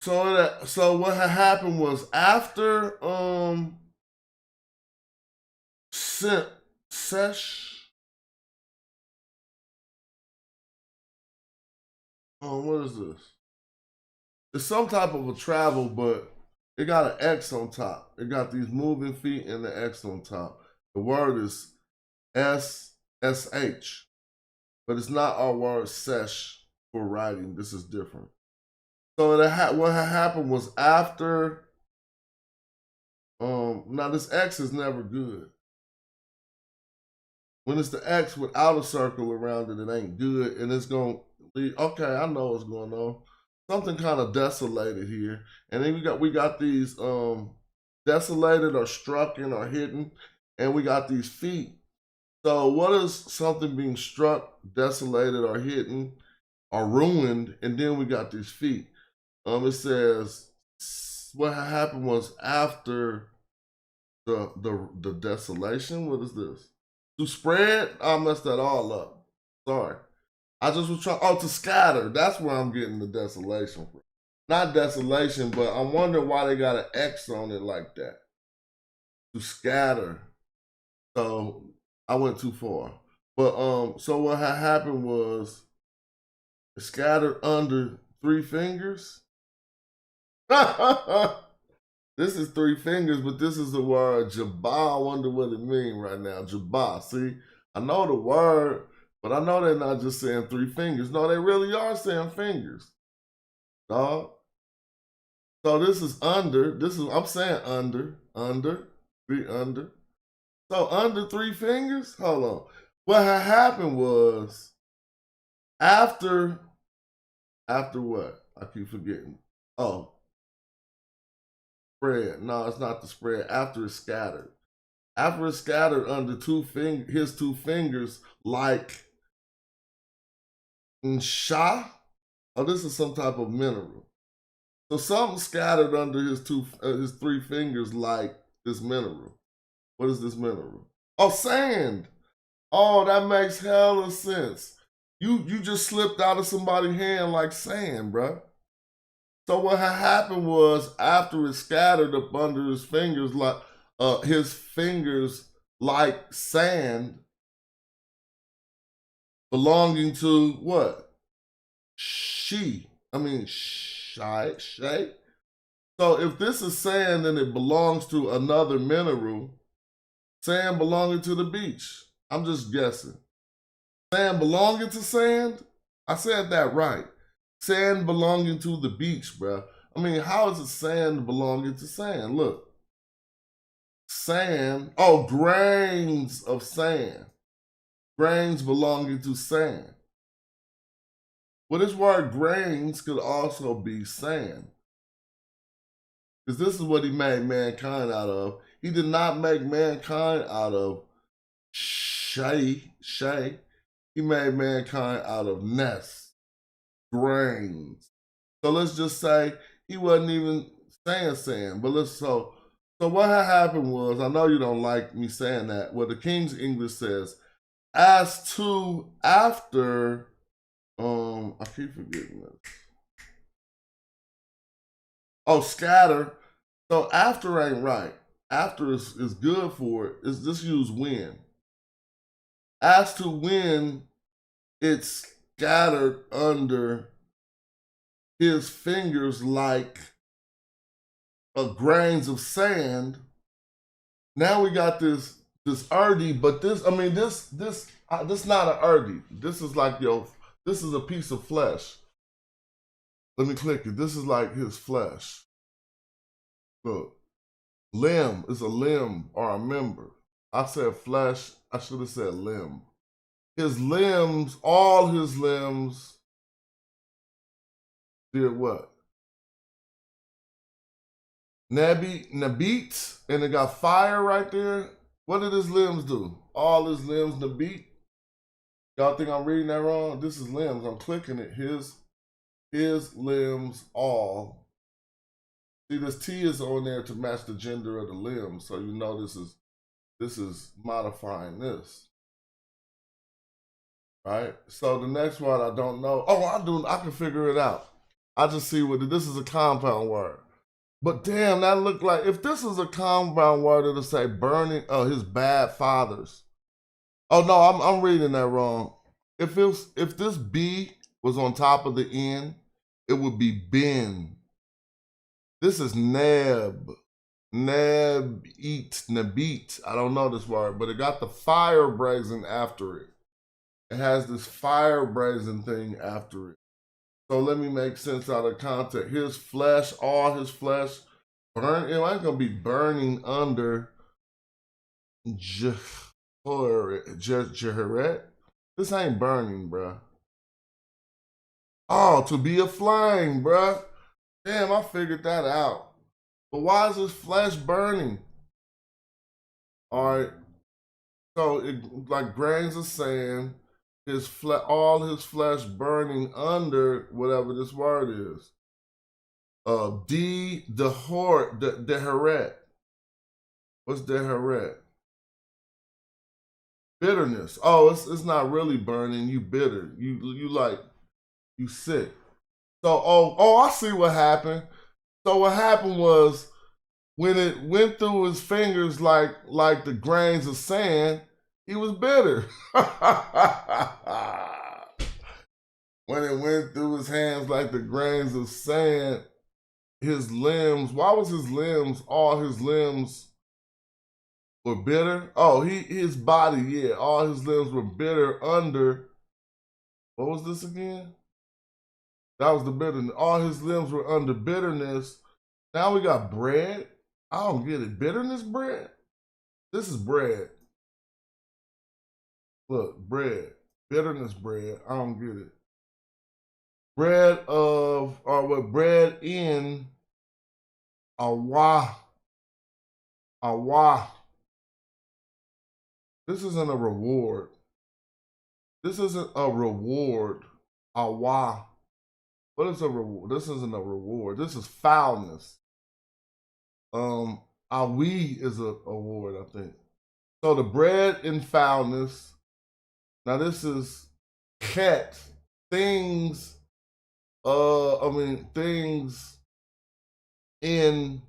So what had happened was after sesh what is this? It's some type of a travel, but it got an X on top. It got these moving feet and the X on top. The word is SSH, but it's not our word sesh for writing. This is different. So what had happened was after now this X is never good. When it's the X without a circle around it, it ain't good, and it's gonna be okay. I know what's going on. Something kind of desolated here, and then we got these desolated or strucken or hidden, and we got these feet. So what is something being struck, desolated, or hidden, or ruined, and then we got these feet? It says what happened was after the desolation. What is this? To spread? I messed that all up. Sorry. I just was trying. Oh, to scatter. That's where I'm getting the desolation from. Not desolation, but I'm wondering why they got an X on it like that. To scatter. So I went too far. But so what had happened was it scattered under 3 fingers. This is 3 fingers, but this is the word jabah. I wonder what it means right now. Jabah. See, I know the word, but I know they're not just saying 3 fingers. No, they really are saying fingers. Dog. So this is under. I'm saying under, 3 under. So under 3 fingers? Hold on. What had happened was after what? I keep forgetting. Oh. Spread. No, it's not the spread. After it's scattered. After it's scattered under his 2 fingers, like Sha. Oh, this is some type of mineral. So something scattered under his 3 fingers, like this mineral. What is this mineral? Oh, sand. Oh, that makes hella sense. You just slipped out of somebody's hand like sand, bruh. So what had happened was after it scattered up under his fingers like sand belonging to what? Shay. So if this is sand and it belongs to another mineral, sand belonging to the beach. I'm just guessing. Sand belonging to sand? I said that right. Sand belonging to the beach, bro. I mean, how is it sand belonging to sand? Look. Sand. Oh, grains of sand. Grains belonging to sand. Well, this word grains could also be sand. Because this is what he made mankind out of. He did not make mankind out of shay. He made mankind out of nests, grains. So let's just say he wasn't even saying sand. But so what had happened was, I know you don't like me saying that. Well, the King's English says, as to after, I keep forgetting this. Oh, scatter. So after ain't right. After is good for it. It's just use when. As to when it's scattered under his fingers like grains of sand. Now we got this erdy, but this not an erdy. This is like this is a piece of flesh. Let me click it. This is like his flesh. Look, limb is a limb or a member. I said flesh. I should have said limb. His limbs, all his limbs, did what? Nabit, and it got fire right there. What did his limbs do? All his limbs Nabit. Y'all think I'm reading that wrong? This is limbs. I'm clicking it. His limbs all. See, this T is on there to match the gender of the limbs, so you know this is This is modifying this. Right? So the next word I don't know. Oh, I can figure it out. I just see what this is a compound word. But damn, that looked like if this is a compound word, it'll say burning his bad fathers. Oh no, I'm reading that wrong. If this B was on top of the N, it would be Ben. This is Neb. Nabit. I don't know this word, but it got the fire brazen after it. It has this fire brazen thing after it. So let me make sense out of context. His flesh, all his flesh, burn. It ain't gonna be burning under Jeheret. This ain't burning, bruh. Oh, to be a flame, bruh. Damn, I figured that out. But why is his flesh burning? All right. So it like grains of sand. All his flesh burning under whatever this word is. Deheret. What's deheret? Bitterness. Oh, it's not really burning. You bitter. You sick. So I see what happened. So what happened was when it went through his fingers like the grains of sand, he was bitter. When it went through his hands like the grains of sand, his limbs, why was his limbs, all his limbs were bitter? Oh, his body, yeah, all his limbs were bitter under, what was this again? That was the bitterness. All his limbs were under bitterness. Now we got bread. I don't get it. Bitterness bread? This is bread. Look, bread. Bitterness bread. I don't get it. Bread in Awa. This isn't a reward. This isn't a reward. Awa. What is a reward? This isn't a reward. This is foulness. Awi is a award, I think. So the bread in foulness. Now this is ket. Things. Things in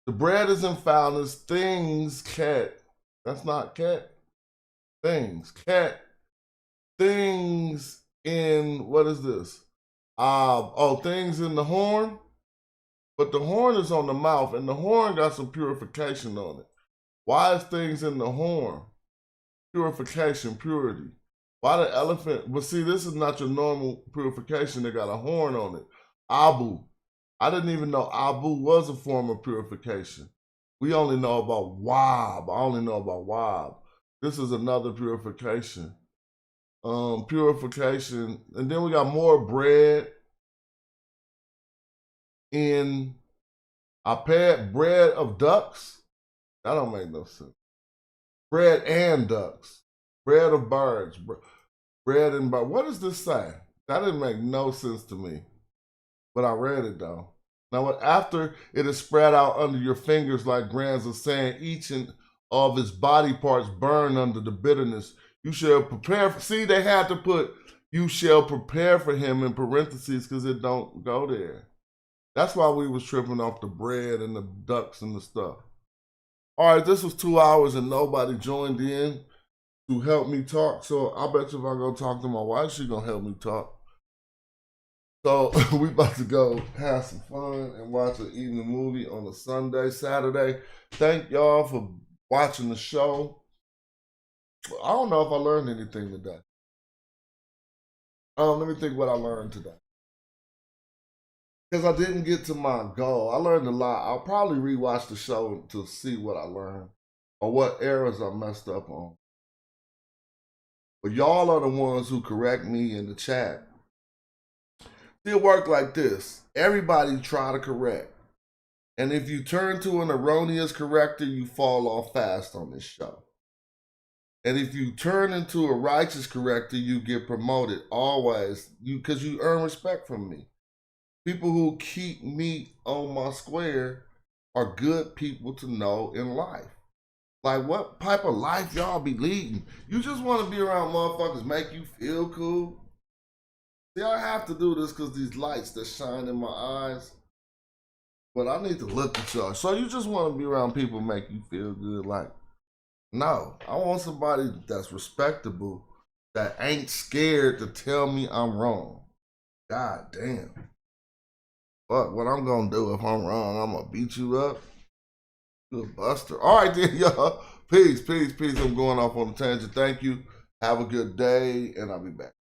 the bread is in foulness. Things ket. That's not ket. Things ket. Things in what is this? Things in the horn. But the horn is on the mouth, and the horn got some purification on it. Why is things in the horn? Purification, purity. Why the elephant? But see, this is not your normal purification. They got a horn on it. Abu. I didn't even know Abu was a form of purification. We only know about Wab. I only know about Wab. This is another purification. Purification. And then we got more bread in bread of ducks. That don't make no sense. Bread and ducks. Bread of birds. Bread and birds. What does this say? That didn't make no sense to me. But I read it though. Now, after it is spread out under your fingers like grains of sand, each of his body parts burn under the bitterness. You shall prepare. See, they had to put you shall prepare for him in parentheses because it don't go there. That's why we was tripping off the bread and the ducks and the stuff. All right, this was 2 hours and nobody joined in to help me talk. So I bet you if I go talk to my wife, she's going to help me talk. So we about to go have some fun and watch an evening movie on a Sunday, Saturday. Thank y'all for watching the show. I don't know if I learned anything today. Let me think what I learned today. Because I didn't get to my goal. I learned a lot. I'll probably rewatch the show to see what I learned or what errors I messed up on. But y'all are the ones who correct me in the chat. See, it work like this. Everybody try to correct. And if you turn to an erroneous corrector, you fall off fast on this show. And if you turn into a righteous corrector, you get promoted always. Because you earn respect from me. People who keep me on my square are good people to know in life. Like, what type of life y'all be leading? You just want to be around motherfuckers make you feel cool? See, I have to do this because these lights that shine in my eyes. But I need to look at y'all. So you just want to be around people make you feel good? Like, no. I want somebody that's respectable, that ain't scared to tell me I'm wrong. God damn. But what I'm going to do if I'm wrong, I'm going to beat you up. You're a buster. All right, then, y'all. Peace, peace, peace. I'm going off on a tangent. Thank you. Have a good day, and I'll be back.